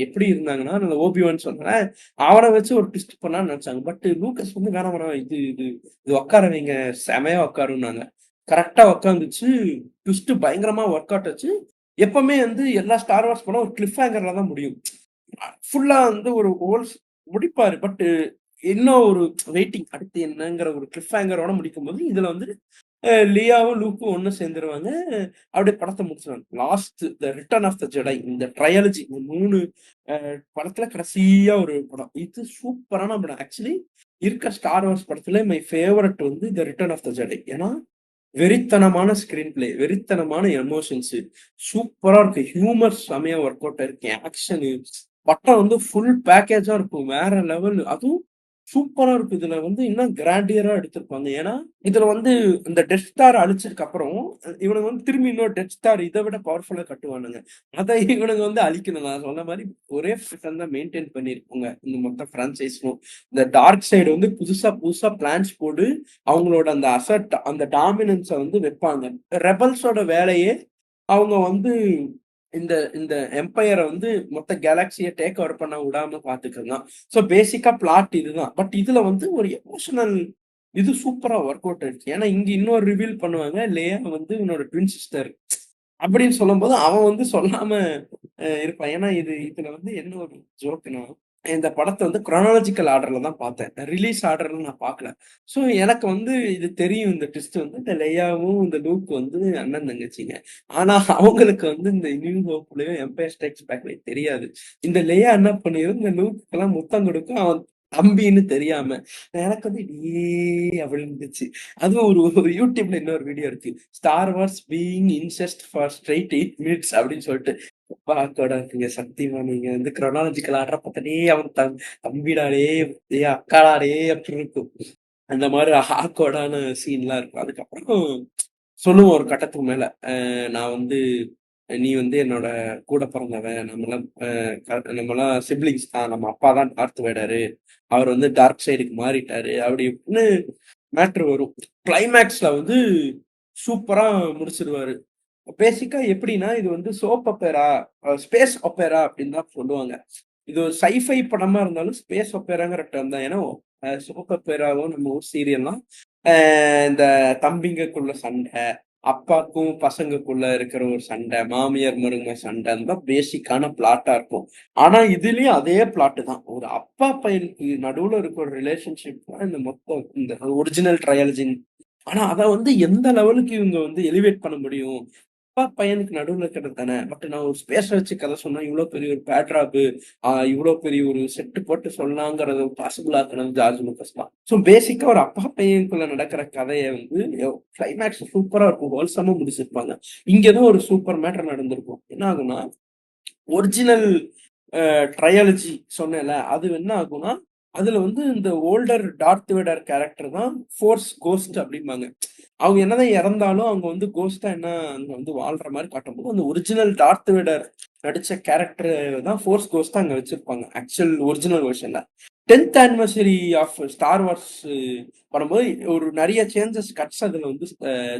எப்படி இருந்தாங்கன்னா, அந்த ஓபிவான் சொன்னேன், அவனை வச்சு ஒரு ட்விஸ்ட் பண்ணான்னு நினைச்சாங்க. பட் லூக்கஸ் வந்து வேணாம் வேணாம், இது இது இது உட்கார வைங்க, செமையா உட்காருன்னாங்க. கரெக்டா உட்காந்துச்சு. ட்விஸ்ட் பயங்கரமா ஒர்க் அவுட் ஆச்சு. எப்பவுமே வந்து எல்லா ஸ்டார் வார்ஸ் படம் ஒரு கிளிஃப் ஹேங்கர்ல தான் முடியும். ஃபுல்லா வந்து ஒரு ஹோல்ஸ் முடிப்பாரு. பட் இன்னும் ஒரு வெயிட்டிங், அடுத்து என்னங்கிற ஒரு கிளிஃப் ஹேங்கரோட முடிக்கும்போது இதுல வந்து லியாவும் லூக்கும் ஒண்ணு சேர்ந்துருவாங்க. அப்படியே படத்தை முடிச்சிருவாங்க. Last the Return of the Jedi, இந்த ட்ரையாலஜி, இந்த 3 படத்துல கடைசியா ஒரு படம். இது சூப்பரான படம். ஆக்சுவலி இருக்க ஸ்டார் வார்ஸ் படத்துல மை ஃபேவரட் வந்து த ரிட்டர்ன் ஆஃப் த ஜெடை. ஏன்னா வெறித்தனமான ஸ்கிரீன் பிளே, வெறித்தனமான எமோஷன்ஸ், சூப்பரா இருக்கு. ஹியூமர் செமையா ஒர்க் அவுட் இருக்கு. ஆக்ஷனு படம் வந்து ஃபுல் பேக்கேஜா இருக்கும். வேற லெவல். அதுவும் சூப்பரா இருக்கும். இதுல வந்து இன்னும் கிராண்டியரா எடுத்திருப்பாங்க. ஏன்னா இதுல வந்து இந்த டெத் ஸ்டார் அழிச்சதுக்கு அப்புறம் இவனுங்க வந்து திரும்பி இன்னொரு டெத் ஸ்டார் இதை விட பவர்ஃபுல்லா கட்டுவானுங்க. அதை இவனுங்க வந்து அழிக்கணும். நான் சொன்ன மாதிரி ஒரே பேட்டர்ன் தான் மெயின்டைன் பண்ணிருப்பாங்க இந்த மொத்த பிரான்சைஸும். இந்த டார்க் சைடு வந்து புதுசா புதுசா பிளான்ஸ் போட்டு அவங்களோட அந்த அசட், அந்த டாமினன்ஸை வந்து வைப்பாங்க. ரெபல்ஸோட வேலையே அவங்க வந்து இந்த இந்த எம்பையரை வந்து மொத்த கேலாக்சியை டேக் ஓவர் பண்ண விடாம பாத்துக்கலாம். ஸோ பேசிக்கா பிளாட் இதுதான். பட் இதுல வந்து ஒரு எமோஷனல் இது சூப்பரா ஒர்க் அவுட் ஆயிடுச்சு. ஏன்னா இங்க இன்னொரு ரிவீல் பண்ணுவாங்க, லேயா வந்து இவனோட ட்வின் சிஸ்டர் அப்படின்னு சொல்லும்போது அவன் வந்து சொல்லாம இருப்பான். ஏன்னா இதுல வந்து என்ன ஒரு ஜோக்குன்னா, இந்த படத்தை வந்து குரோனாலஜிக்கல் ஆர்டர்ல தான் பார்த்தேன். ரிலீஸ் ஆர்டர்ல நான் பார்க்கல. ஸோ எனக்கு வந்து இது தெரியும், இந்த ட்விஸ்ட் வந்து இந்த லேயாவும் இந்த லூக் வந்து அண்ணன் தங்கச்சிங்க. ஆனா அவங்களுக்கு வந்து இந்த நியூ ஹோப்லயும் எம்பையர் ஸ்ட்ரைக்ஸ் பேக்லயும் தெரியாது. இந்த லேயா என்ன பண்ணிரும், இந்த லூக்கு எல்லாம் முத்தம் கொடுக்கும், அவன் தம்பின்னு தெரியாம. எனக்கு வந்து அப்படின்னு இருந்துச்சு. அதுவும் ஒரு ஒரு யூடியூப்ல இன்னொரு வீடியோ இருக்கு, Star Wars being incest for straight 8 minutes அப்படின்னு சொல்லிட்டு. அப்பாக்கோட நீங்க சத்தியமா நீங்க வந்து குரோனாலஜிக்கல் ஆர்டர் பார்த்தனே அவன் தம்பிடாடே, அக்காடாடே அப்படின்னு இருக்கும். அந்த மாதிரி ஆக்கோடான சீன்லாம் இருக்கும். அதுக்கப்புறம் சொல்லுவோம் ஒரு கட்டத்துக்கு மேல, நான் வந்து நீ வந்து என்னோட கூட பிறந்தவன், நம்மலாம் சிப்ளிங்ஸ் தான், நம்ம அப்பா தான் டார்த் வேடரு, அவர் வந்து டார்க் சைடுக்கு மாறிட்டாரு அப்படி இப்படின்னு மேட்ரு வரும். கிளைமேக்ஸ்ல வந்து சூப்பரா முடிச்சிருவாரு. பேசிக்கா எப்படின்னா, இது வந்து சோப் ஒப்பேரா, ஸ்பேஸ் ஒப்பேரா அப்படின்னு தான் சொல்லுவாங்க. இது ஒரு சைஃபை படமா இருந்தாலும் ஸ்பேஸ் ஒப்பேராங்கிற டேர்ம் தான். ஏன்னா சோப் ஒப்பேராவும் நம்ம ஊர் சீரியல்லாம் இந்த தம்பிங்கக்குள்ள சண்டை, அப்பாக்கும் பசங்கக்குள்ள இருக்கிற ஒரு சண்டை, மாமியார் மருமக சண்டைன்னு தான் பேசிக்கான பிளாட்டா இருக்கும். ஆனா இதுலயும் அதே பிளாட்டு தான். ஒரு அப்பா பையனுக்கு நடுவுல இருக்கிற ஒரு ரிலேஷன்ஷிப் தான் இந்த மொத்தம் இந்த ஒரிஜினல் ட்ரையாலஜின். ஆனா அத வந்து எந்த லெவலுக்கு இவங்க வந்து எலிவேட் பண்ண முடியும். அப்பா பையனுக்கு நடுவுல இருக்கிறது தானே. பட் நான் ஒரு ஸ்பேஸ வச்சு கதை சொன்னா இவ்வளவு பெரிய ஒரு பேட்ராப்பு, இவ்வளவு பெரிய ஒரு செட்டு போட்டு சொல்லலாங்கிறது பாசிபிள் ஆக்குனது ஜார்ஜ் லூக்கஸ் தான். ஸோ பேசிக்கா ஒரு அப்பா பையனுக்குள்ள நடக்கிற கதையை வந்து கிளைமேக்ஸ் சூப்பரா இருக்கும், ஹோல்சமா முடிச்சிருப்பாங்க. இங்கதான் ஒரு சூப்பர் மேட்டர் நடந்திருக்கும். என்ன ஆகும்னா, ஒரிஜினல் ட்ரையாலஜி சொன்னேன்ல, அது என்ன ஆகும்னா, அதுல வந்து இந்த ஓல்டர் டார்த் வேடர் கேரக்டர் தான் ஃபோர்ஸ் கோஸ்ட் அப்படிம்பாங்க. அவங்க என்னதான் இறந்தாலும் அவங்க வந்து கோஸ்டா என்ன அங்க வந்து வாழ்ற மாதிரி காட்டும்போது, அந்த ஒரிஜினல் டார்த் வேடர் நடிச்ச கேரக்டர் தான் ஃபோர்ஸ் கோஸ்டா அங்க வச்சிருப்பாங்க ஆக்சுவல் ஒரிஜினல் வெர்ஷன்ல. 10th anniversary of Star Wars பண்ணும்போது ஒரு நிறைய சேஞ்சஸ் கட்ஸ் அதுல வந்து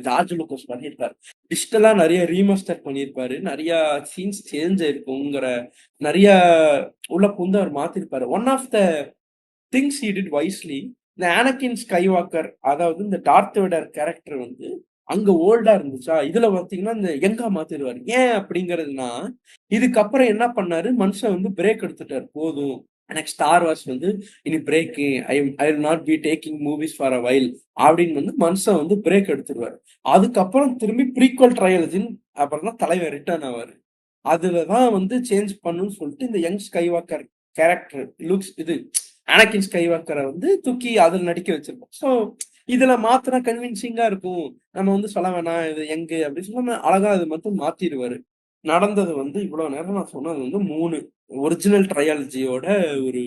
ஜார்ஜ் லூக்கஸ் பண்ணியிருப்பாரு. டிஜிட்டலா நிறைய ரீமாஸ்டர் பண்ணியிருப்பாரு. நிறைய சீன்ஸ் சேஞ்ச் ஆயிருக்குங்கிற நிறைய உள்ள புந்து அவர் மாத்திருப்பாரு. One of the things he did wisely, இந்த ஆனகின் ஸ்கைவாக்கர், அதாவது இந்த டார்த் வேடர் கேரக்டர் வந்து அங்க ஓல்டா இருந்துச்சா, இதுல பாத்தீங்கன்னா இந்த யங்கா மாத்திருவாரு. ஏன் அப்படிங்கிறதுனா, இதுக்கப்புறம் என்ன பண்ணாரு, மனுஷன் வந்து பிரேக் எடுத்துட்டாரு. போதும், எனக்கு ஸ்டார் வார்ஸ் வந்து இனி break, I will not be taking movies for a while அப்படின்னு வந்து மனுஷன் வந்து பிரேக் எடுத்துருவாரு. அதுக்கப்புறம் திரும்பி ப்ரீக்வல் ட்ரையாலஜின்னு அப்புறம் தான் தலைவர் ரிட்டர்ன் ஆவாரு. அதுலதான் வந்து சேஞ்ச் பண்ணுன்னு சொல்லிட்டு இந்த யங் ஸ்கைவாக்கர் கேரக்டர் லுக்ஸ் இது அனாகின் ஸ்கைவாக்கரை வந்து தூக்கி அதுல நடிக்க வச்சிருப்போம். ஸோ இதுல மாத்துனா கன்வின்சிங்கா இருக்கும். நம்ம வந்து சொல்ல வேணாம் இது யங்கு அப்படின்னு சொல்லாம அழகா அது மட்டும் மாத்திருவாரு. நடந்தது வந்து இவ்வளவு நேரம் நான் சொன்னது வந்து 3 ஒரிஜினல் ட்ரையாலஜியோட ஒரு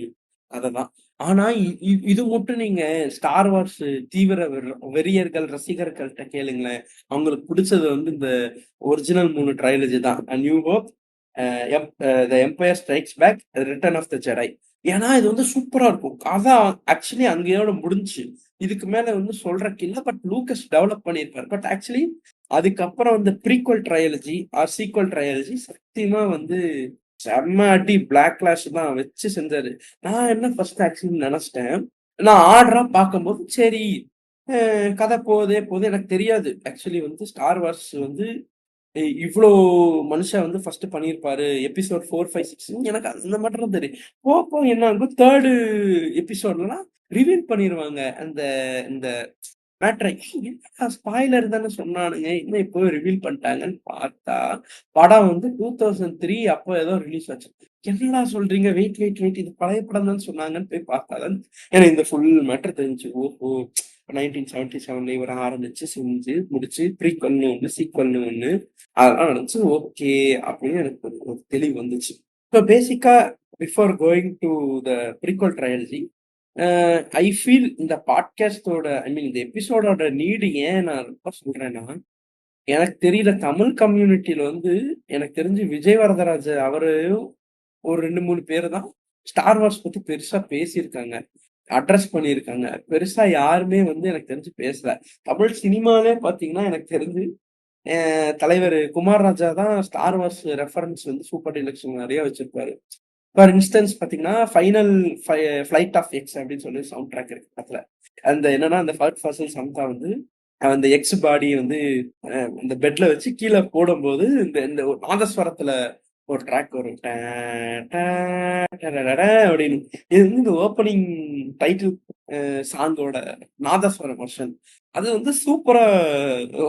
கதைதான். ஆனா இது மட்டும் நீங்க ஸ்டார் வார்ஸ் தீவிர வெறியர்கள், ரசிகர்கள்ட்ட கேளுங்களேன். அவங்களுக்கு பிடிச்சது வந்து இந்த ஒரிஜினல் 3 ட்ரையாலஜி தான். A New Hope, The Empire Strikes Back, Return of the Jedi. ஏன்னா இது வந்து சூப்பரா இருக்கும். அதான் ஆக்சுவலி அங்கேயோட முடிஞ்சுச்சு. இதுக்கு மேல வந்து சொல்றக்கு இல்ல. பட் லூக்கஸ் டெவலப் பண்ணியிருப்பாரு. பட் ஆக்சுவலி அதுக்கப்புறம் வந்து prequel trilogy or sequel trilogy சத்தியமா வந்து செம்ம அடி பிளாக் கிளாஷ் தான் வச்சு செஞ்சாரு. நான் என்ன ஃபர்ஸ்ட் ஆக்சுவலி நினைச்சிட்டேன். நான் ஆர்டரா பார்க்கும்போது சரி கதை போதே போது எனக்கு தெரியாது. ஆக்சுவலி வந்து ஸ்டார் வார்ஸ் வந்து இவ்ளோ மனுஷன் வந்து ஃபர்ஸ்ட் பண்ணியிருப்பாரு. எபிசோட் 4, 5, 6 எனக்கு அந்த மட்டும் தான் தெரியும். போக என்ன ஆகும் 3 எபிசோட்லாம் ரிவீல் பண்ணிருவாங்க. அந்த இந்த மேட்ரை. என்னடா ஸ்பாய்லர் தானே சொன்னானுங்க. என்ன இப்போ ரிவீல் பண்ணிட்டாங்கன்னு பார்த்தா, படம் வந்து 2003 அப்போ ஏதோ ரிலீஸ் ஆச்சு. என்னடா சொல்றீங்க? Wait, wait, wait. இது பழைய படம் தான் சொன்னாங்கன்னு போய் பார்த்தா தான் எனக்கு இந்த ஃபுல் மேட்டர் தெரிஞ்சுச்சு. ஓஹோ! 1977ல இவரு ஆரம்பிச்சு, செஞ்சு, முடிச்சு, ப்ரீக்வல்னு ஒண்ணு, சீக்வல்னு ஒண்ணு. அதெல்லாம் நினைச்சு ஓகே அப்படின்னு எனக்கு ஒரு தெளிவு வந்துச்சு. இப்போ பேசிக்கா before going to the prequel trilogy I feel இந்த பாட்காஸ்டோட ஐ மீன் இந்த எபிசோடோட நீடு ஏன் நான் ரொம்ப சொல்றேன்னா, எனக்கு தெரியல தமிழ் கம்யூனிட்டியில வந்து எனக்கு தெரிஞ்சு விஜய் வரதராஜ அவரையும் ஒரு 2, 3 பேர் தான் ஸ்டார் வார்ஸ் பத்தி பெருசா பேசியிருக்காங்க. அட்ரஸ் பண்ணியிருக்காங்க. பெருசா யாருமே வந்து எனக்கு தெரிஞ்சு பேசல. தமிழ் சினிமாலே பார்த்தீங்கன்னா, எனக்கு தெரிஞ்சு தலைவர் குமார் ராஜா தான் ஸ்டார் வார்ஸ் ரெஃபரன்ஸ் வந்து சூப்பர் டீலக்ஸ்ல நெறைய வச்சிருப்பாரு. ஃபார் இன்ஸ்டன்ஸ் பார்த்தீங்கன்னா, ஃபைனல் ஃப்ளைட் ஆஃப் எக்ஸ் அப்படின்னு சொல்லி சவுண்ட் ட்ராக் இருக்கு படத்துல. அந்த என்னன்னா, அந்த ஃபஹத் ஃபாசில் சம்தா வந்து அந்த எக்ஸ் பாடி வந்து இந்த பெட்ல வச்சு கீழ போடும்போது, இந்த இந்த ஒரு நாதஸ்வரத்துல ஒரு ட்ராக் வரும். அப்படின்னு. இது வந்து இந்த ஓப்பனிங் டைட்டில் சாங்கோட நாதஸ்வரம் வெர்ஷன். அது வந்து சூப்பரா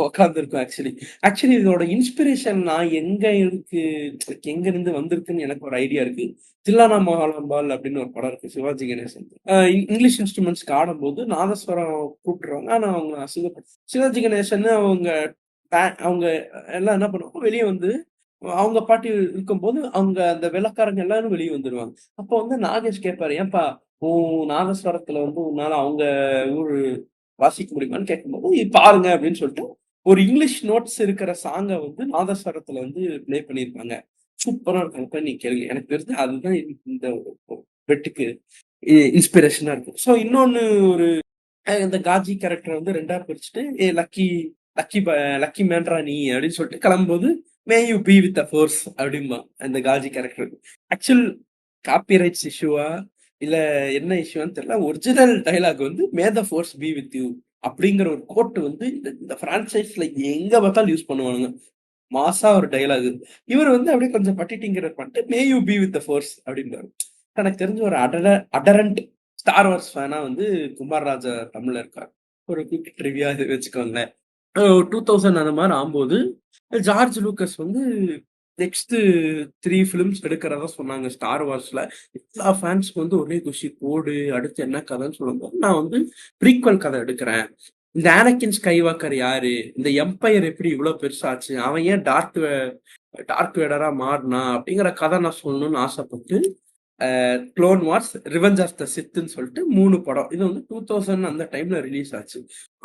உட்கார்ந்திருக்கும் ஆக்சுவலி. ஆக்சுவலி இதோட இன்ஸ்பிரேஷன் நான் எங்க இருந்து வந்திருக்குன்னு எனக்கு ஒரு ஐடியா இருக்கு. தில்லானா மோகனாம்பாள் அப்படின்னு ஒரு படம் இருக்கு சிவாஜி கணேசன். இங்கிலீஷ் இன்ஸ்ட்ருமெண்ட்ஸ்க்கு ஆடும்போது நாதஸ்வரம் கூப்பிட்டுருவாங்க. ஆனா அவங்க அசிங்கப்பட்டு சிவாஜி கணேசன் அவங்க எல்லாம் என்ன பண்ணுவாங்க வெளியே வந்து அவங்க பாட்டு இருக்கும்போது அவங்க அந்த வெள்ளக்காரங்க எல்லாரும் வெளியே வந்துருவாங்க. அப்போ வந்து நாகேஷ் கேட்பாரு, ஏன்பா உன் நாதஸ்வரத்துல வந்து உன்னால அவங்க ஊரு வாசிக்க முடியுமான்னு கேட்கும்போது, "இது பாருங்க அப்படின்னு சொல்லிட்டு ஒரு இங்கிலீஷ் நோட்ஸ் இருக்கிற சாங்க வந்து நாதஸ்வரத்துல வந்து ப்ளே பண்ணியிருப்பாங்க. சூப்பரா இருக்கும். போய் நீங்க கேளுங்க. எனக்கு தெரிஞ்சு அதுதான் இந்த பெட்டுக்கு இன்ஸ்பிரேஷனா இருக்கும். ஸோ இன்னொன்னு ஒரு இந்த காஜி கேரக்டர் வந்து 2ஆ பிரிச்சுட்டு, லக்கி லக்கி லக்கி மேன்டா நீ அப்படின்னு சொல்லிட்டு கிளம்பும்போது, may you be with the force அப்படிம்பான் அந்த காஜி கேரக்டர். ஆக்சுவல் காப்பிரைட்ஸ் இஷ்யூவா இல்ல என்ன இஷ்யூன்னு தெரியல. ஒரிஜினல் டயலாக் வந்து may the force be with you அப்படிங்கிற ஒரு கோட் வந்து இந்த பிரான்சைஸ்ல எங்க பார்த்தாலும் யூஸ் பண்ணுவானுங்க. மாசா ஒரு டயலாக். இவர் வந்து அப்படியே கொஞ்சம் பட்டி டிங்கர் பண்ணிட்டு மே you be with the force அப்படின்றாரு. எனக்கு தெரிஞ்ச ஒரு அடரண்ட் ஸ்டார் வார்ஸ் ஃபேனா வந்து குமார் ராஜா தமிழ்ல இருக்கார். ஒரு குவிக் ட்ரிவியா இது வச்சுக்கோங்களேன். 2000 அந்த மாதிரி ஆகும்போது ஜார்ஜ் லூக்கஸ் வந்து நெக்ஸ்ட் 3 ஃபிலிம்ஸ் எடுக்கிறதா சொன்னாங்க ஸ்டார் வார்ஸ்ல. எல்லா ஃபேன்ஸ்க்கு வந்து ஒரே குஷி போடு அடுத்து என்ன கதைன்னு சொல்லும்போது நான் வந்து ப்ரீக்வல் கதை எடுக்கிறேன். இந்த ஆனக்கின் ஸ்கைவாக்கர் யாரு? இந்த எம்பையர் எப்படி இவ்வளவு பெருசாச்சு? அவன் ஏன் டார்க் வேடரா மாறினா? அப்படிங்கிற கதை நான் சொல்லணும்னு ஆசைப்பட்டு Clone Wars, Revenge of the சித்துன்னு சொல்லிட்டு 3 படம். இது வந்து 2000 அந்த டைம்ல ரிலீஸ் ஆச்சு.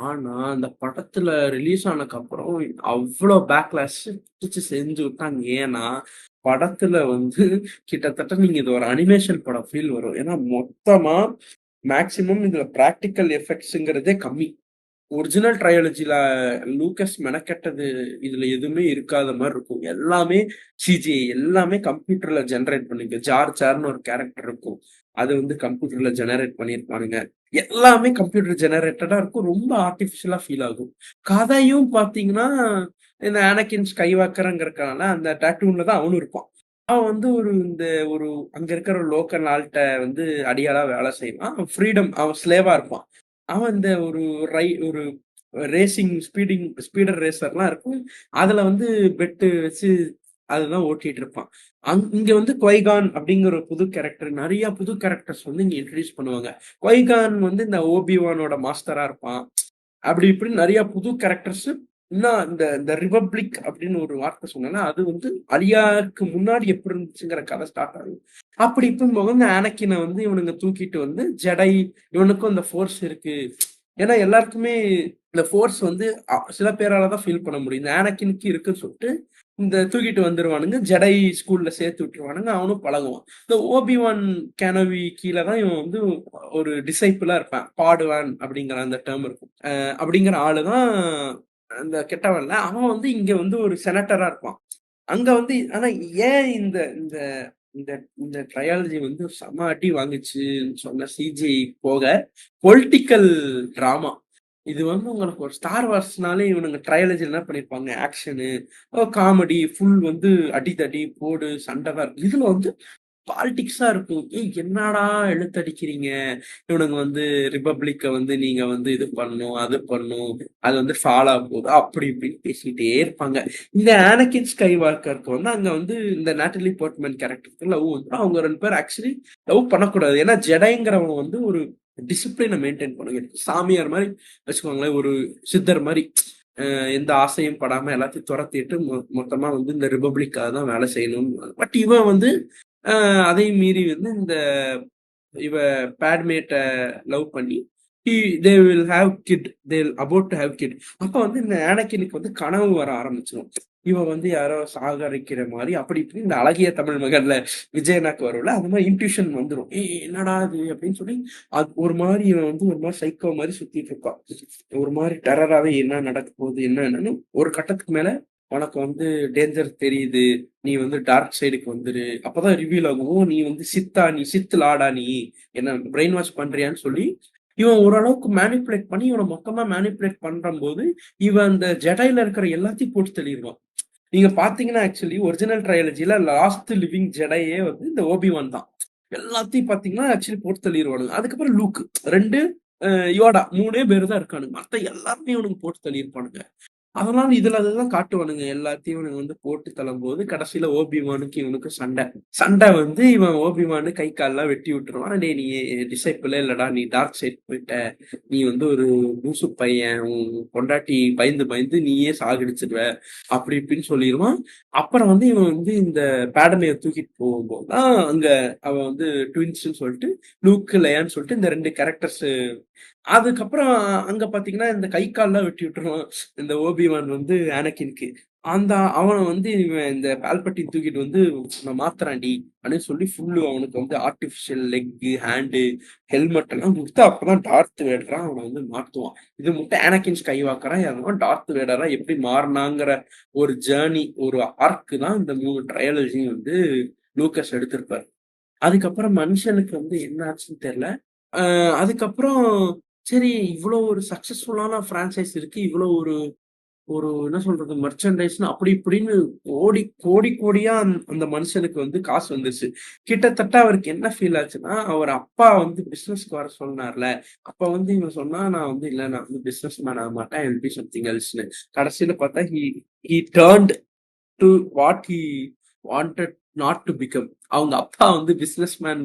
ஆனா, அந்த படத்துல ரிலீஸ் ஆனதுக்கப்புறம் அவ்ளோ பேக்லாஷ் பிடிச்சு செஞ்சு விட்டாங்க. ஏன்னா, படத்துல வந்து கிட்டத்தட்ட நீங்க இது ஒரு அனிமேஷன் படம் ஃபீல் வரும். ஏன்னா, மொத்தமா மேக்ஸிமம் இதுல பிராக்டிகல் எஃபெக்ட்ஸ்ங்கிறதே கம்மி. ஒரிஜினல் ட்ரையாலஜில லூக்கஸ் மெனக்கெட்டது இதுல எதுவுமே இருக்காத மாதிரி இருக்கும். எல்லாமே சிஜிஐ எல்லாமே கம்ப்யூட்டர்ல ஜெனரேட் பண்ணிருக்கு. ஜார்ஜார்னு ஒரு கேரக்டர் இருக்கும். அது வந்து கம்ப்யூட்டர்ல ஜெனரேட் பண்ணியிருப்பானுங்க. எல்லாமே கம்ப்யூட்டர் ஜெனரேட்டடா இருக்கும். ரொம்ப ஆர்டிபிஷியலா ஃபீல் ஆகும். கதையும் பாத்தீங்கன்னா, இந்த ஆனகின் ஸ்கைவாக்கர்ங்கிறதுனால அந்த டாட்டூன்ல தான் அவனும் இருப்பான். அவன் வந்து ஒரு அங்க இருக்கிற லோக்கல் ஆள்ட்ட வந்து அடியாளா வேலை செய்வான். அவன் ஸ்லேவா இருப்பான். அவன் இந்த ஒரு ரேசிங் ஸ்பீடர் ரேசர்லாம் இருக்கும். அதுல வந்து பெட்டு வச்சு அதுதான் ஓட்டிட்டு இருப்பான். இங்க வந்து குவைகான் அப்படிங்கிற ஒரு புது கேரக்டர், நிறைய புது கேரக்டர்ஸ் வந்து இங்க இன்ட்ரடியூஸ் பண்ணுவாங்க. குவைகான் வந்து இந்த ஓபிவானோட மாஸ்டரா இருப்பான். அப்படி இப்படி நிறைய புது கேரக்டர்ஸ். இன்னும் இந்த இந்த ரிபப்ளிக் அப்படின்னு ஒரு வார்த்தை சொன்னா அது வந்து அலியாக்கு முன்னாடி எப்படி இருந்துச்சுங்கிற கதை ஸ்டார்ட் ஆகும். அப்படி இப்படி வந்து ஆனக்கினை வந்து இவனுங்க தூக்கிட்டு வந்து ஜடை, இவனுக்கும் இந்த ஃபோர்ஸ் இருக்கு. ஏன்னா எல்லாருக்குமே இந்த ஃபோர்ஸ் வந்து சில பேரால தான் ஃபீல் பண்ண முடியும். இந்த ஆனக்கினுக்கு இருக்குன்னு சொல்லிட்டு இந்த தூக்கிட்டு வந்துருவானுங்க. ஜடை ஸ்கூல்ல சேர்த்து விட்டுருவானுங்க. அவனும் பழகுவான். இந்த ஓபிவான் கேனவி கீழே தான் இவன் வந்து ஒரு டிசைப்பிளா இருப்பான். பாடுவான் அப்படிங்கிற அந்த டேர்ம் இருக்கும். அப்படிங்கிற ஆளு தான் அந்த கெட்டவன்ல. அவன் வந்து இங்க வந்து ஒரு செனட்டரா இருப்பான். அங்க வந்து ஆனா ஏன் இந்த இந்த இந்த இந்த ட்ரையாலஜி வந்து செம அடி வாங்குச்சுன்னு சொன்ன சிஜி போக, பொலிட்டிக்கல் டிராமா. இது வந்து உங்களுக்கு ஒரு ஸ்டார் வார்ஸ்னாலே இவனுங்க ட்ரையாலஜி என்ன பண்ணிருப்பாங்க, ஆக்ஷனு, காமெடி, ஃபுல் வந்து அடிதடி, போடு, சண்டை தான் இருக்கும். இதுல வந்து பாலிடிக்ஸா இருக்கும். ஏய் என்னடா இழுத்தடிக்கிறீங்க? இவனுங்க வந்து ரிபப்ளிக்க வந்து நீங்க வந்து இது பண்ணணும், அது பண்ணணும், அது வந்து ஃபாலோ போகுது, அப்படி இப்படின்னு பேசிட்டே இருப்பாங்க. இந்த ஆனகின் ஸ்கை வாக்கருக்கு வந்து அங்க வந்து இந்த நாட்டலி போர்ட்மேன் கேரக்டருக்கு லவ் வந்துடும். அவங்க 2 பேரும் ஆக்சுவலி லவ் பண்ணக்கூடாது. ஏன்னா ஜெடைங்கிறவங்க வந்து ஒரு டிசிப்ளினை மெயின்டைன் பண்ணுங்க. சாமியார் மாதிரி வச்சுக்கோங்களேன், ஒரு சித்தர் மாதிரி. எந்த ஆசையும் படாம எல்லாத்தையும் துரத்திட்டு மொத்தமா வந்து இந்த ரிபப்ளிக்காக தான் வேலை செய்யணும். பட் இவன் வந்து அதையும் மீறி வந்து இந்த இவ பேட்மேட்டை லவ் பண்ணி they will have kid, they about to have kid. அப்ப வந்து இந்த ஆனக்கினுக்கு வந்து கனவு வர ஆரம்பிச்சிடும். இவன் வந்து யாரோ சாகரிக்கிற மாதிரி அப்படி இப்படி இந்த அழகிய தமிழ் மகன்ல விஜயனாக்கு வரும்ல, அந்த மாதிரி இன்ட்யூஷன் வந்துடும். என்னடா இது அப்படின்னு சொல்லி அது ஒரு மாதிரி இவன் வந்து ஒரு மாதிரி சைக்கோ மாதிரி சுத்திட்டு இருப்பான். ஒரு மாதிரி டெரராகவே என்ன நடக்க போகுது என்னன்னு ஒரு கட்டத்துக்கு மேல உனக்கு வந்து டேஞ்சர் தெரியுது, நீ வந்து டார்க் சைடுக்கு வந்துரு, அப்பதான் ரிவீல் ஆகும். நீ வந்து சித்தா, நீ சித்து லாடா, நீ என்ன பிரெயின் வாஷ் பண்றியான்னு சொல்லி இவன் ஓரளவுக்கு மேனிப்புலேட் பண்ணி இவனை மொத்தமா மேனிப்புலேட் பண்ற போது இவன் அந்த ஜெடையில இருக்கிற எல்லாத்தையும் போட்டு தள்ளிடுவான். நீங்க பாத்தீங்கன்னா ஆக்சுவலி ஒரிஜினல் ட்ரையாலஜில லாஸ்ட் லிவிங் ஜெடையே வந்து இந்த ஓபிவான் தான். எல்லாத்தையும் பாத்தீங்கன்னா ஆக்சுவலி போட்டு தள்ளிடுவானுங்க. அதுக்கப்புறம் லூக் 2, யோடா 3 பேர் தான் இருக்கானுங்க. மத்த எல்லாருமே இவனுக்கு போட்டு தள்ளியிருப்பானுங்க. அதனால இதுல அதுதான் காட்டுவானுங்க. எல்லாத்தையும் இவனுங்க வந்து போட்டு தள்ளும்போது கடைசியில ஓபிவானுக்கு இவனுக்கு சண்டை. சண்டை வந்து இவன் ஓபிவானு கை கால்லாம் வெட்டி விட்டுருவான். டேய் நீ டிசைப்பிளே இல்லடா, நீ டார்க் சைட் போயிட்ட, நீ வந்து ஒரு லூசு பையன், உன் பொண்டாட்டி பயந்து பயந்து நீயே சாகடிச்சிடுவ, அப்படி இப்படின்னு சொல்லிடுவான். அப்புறம் வந்து இவன் வந்து இந்த பேடமையை தூக்கிட்டு போகும்போது தான் அங்க அவன் வந்து ட்வின்ஸ்ன்னு சொல்லிட்டு லூக் லயான்னு சொல்லிட்டு இந்த 2 கேரக்டர்ஸ். அதுக்கப்புறம் அங்க பாத்தீங்கன்னா இந்த கை கால்லாம் வெட்டி விட்டுருவான் இந்த ஓபிவான் வந்து ஆனக்கின்க்கு. அந்த அவனை வந்து இவன் இந்த பால்பட்டின் தூக்கிட்டு வந்து நான் மாத்துறான்டி அப்படின்னு சொல்லி ஃபுல்லு அவனுக்கு வந்து ஆர்டிபிஷியல் லெக்கு, ஹேண்டு, ஹெல்மெட் எல்லாம் கொடுத்து அப்பதான் டார்த் வேடரா அவனை வந்து மாத்துவான். இது மட்டும் ஆனக்கின் ஸ்கை வாக்கரா டார்த் வேடரா எப்படி மாறினாங்கிற ஒரு ஜேர்னி, ஒரு ஆர்க்கு தான் இந்த 3 ட்ரையாலஜியும் வந்து லூக்கஸ் எடுத்திருப்பாரு. அதுக்கப்புறம் மனுஷனுக்கு வந்து என்ன ஆச்சுன்னு தெரியல. அதுக்கப்புறம் சரி இவ்வளோ ஒரு சக்சஸ்ஃபுல்லான ஃப்ரான்ச்சைஸ் இருக்கு. இவ்வளோ ஒரு ஒரு என்ன சொல்றது மெர்ச்சன்டைஸ்ன்னு அப்படி இப்படின்னு கோடி கோடி கோடியா அந்த மனுஷனுக்கு வந்து காசு வந்துருச்சு. கிட்டத்தட்ட அவருக்கு என்ன ஃபீல் ஆச்சுன்னா, அவர் அப்பா வந்து பிசினஸ்க்கு வர சொன்னார்ல, அப்ப வந்து இவன் சொன்னா நான் வந்து இல்ல நான் வந்து பிசினஸ் மேன் ஆக மாட்டேன். ஐ வில் பி சம்திங் எல்ஸ்ன்னு. கடைசியில பார்த்தா he turned to what he wanted not to become. அவங்க அப்பா வந்து பிசினஸ் மேன்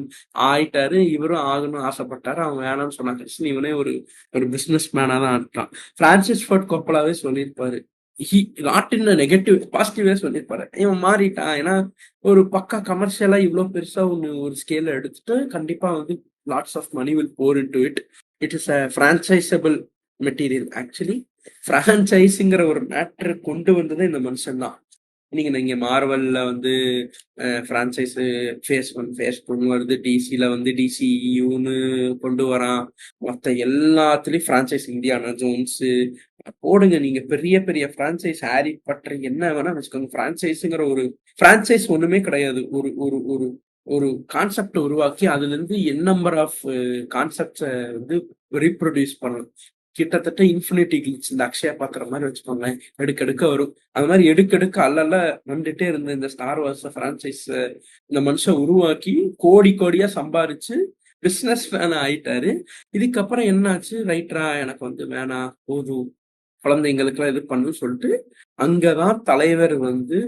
ஆயிட்டாரு, இவரும் ஆகணும்னு ஆசைப்பட்டாரு. அவங்க வேணாம்னு சொன்னாங்க. இவனே ஒரு ஒரு பிசினஸ் மேனா தான் ஆட்டான். பிரான்சிஸ் ஃபோர்ட் கொப்பலாவே சொல்லியிருப்பாரு. ஹி நாட் இன் நெகட்டிவ், பாசிட்டிவே சொல்லியிருப்பாரு. இவன் மாறிட்டான். ஏன்னா ஒரு பக்கா கமர்ஷியலா இவ்வளவு பெருசா ஒண்ணு ஒரு ஸ்கேல எடுத்துட்டு கண்டிப்பா வந்து lots of money will pour into it. It is a franchisable material. Actually பிரான்ச்சைஸுங்கிற ஒரு மேட்டர் கொண்டு வந்ததே இந்த மனுஷன் தான். நீங்க மார்வல்ல வந்து பிரான்சைஸ் ஃபேஸ் 1 ஃபேஸ் 2 வருது. டிசில வந்து டிசியூன்னு கொண்டு வரான். மொத்த எல்லாத்துலயும் பிரான்சைஸ் இந்தியானா ஜோன்ஸ் போடுங்க. நீங்க பெரிய பெரிய பிரான்சைஸ் ஹாரி பட்டர் என்ன வேணா வச்சுக்கோங்க. பிரான்சைஸுங்கிற ஒரு பிரான்சைஸ் ஒண்ணுமே கிடையாது. ஒரு ஒரு ஒரு ஒரு கான்செப்ட் உருவாக்கி அதுல இருந்து என் நம்பர் ஆஃப் கான்செப்ட்ஸை வந்து ரீப்ரொடியூஸ் பண்ணலாம். கிட்டத்தட்ட இன்ஃபினிட்டி கிளிச் இந்த அக்ஷயா பாக்குற மாதிரி வச்சுக்கோங்களேன். எடுக்க வரும். அது மாதிரி எடுக்க அல்ல வந்துட்டே இருந்த இந்த ஸ்டார் வார்ஸ் பிரான்சைஸ் இந்த மனுஷன் உருவாக்கி கோடி கோடியா சம்பாரிச்சு பிசினஸ் மேன் ஆயிட்டாரு. இதுக்கப்புறம் என்னாச்சு, ரைட்டரா எனக்கு வந்து வேணாம் போதும், குழந்தைங்களுக்கு எல்லாம் இது பண்ணுன்னு சொல்லிட்டு அங்கதான் தலைவர் வந்து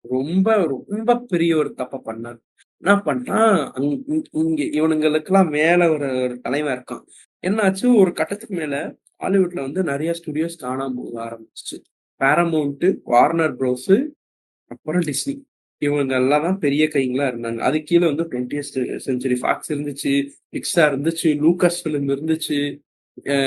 ரொம்ப ரொம்ப பெரிய ஒரு தப்ப பண்ணாரு. என்ன பண்ணிட்டான், இங்க இவனுங்களுக்கெல்லாம் மேல ஒரு ஒரு தலைவன் இருக்கான். என்னாச்சு ஒரு கட்டத்துக்கு மேல ஹாலிவுட்ல வந்து நெறைய ஸ்டுடியோஸ் காணாம போக ஆரம்பிச்சுச்சு. Paramount, Warner Bros, அப்புறம் Disney. இவங்க எல்லாம் தான் பெரிய கைங்களா இருந்தாங்க. அதுக்கு கீழ வந்து 20th செஞ்சுரி ஃபாக்ஸ் இருந்துச்சு, பிக்ஸார் இருந்துச்சு, லூகாஸ் ஃபிலிம் இருந்துச்சு, அ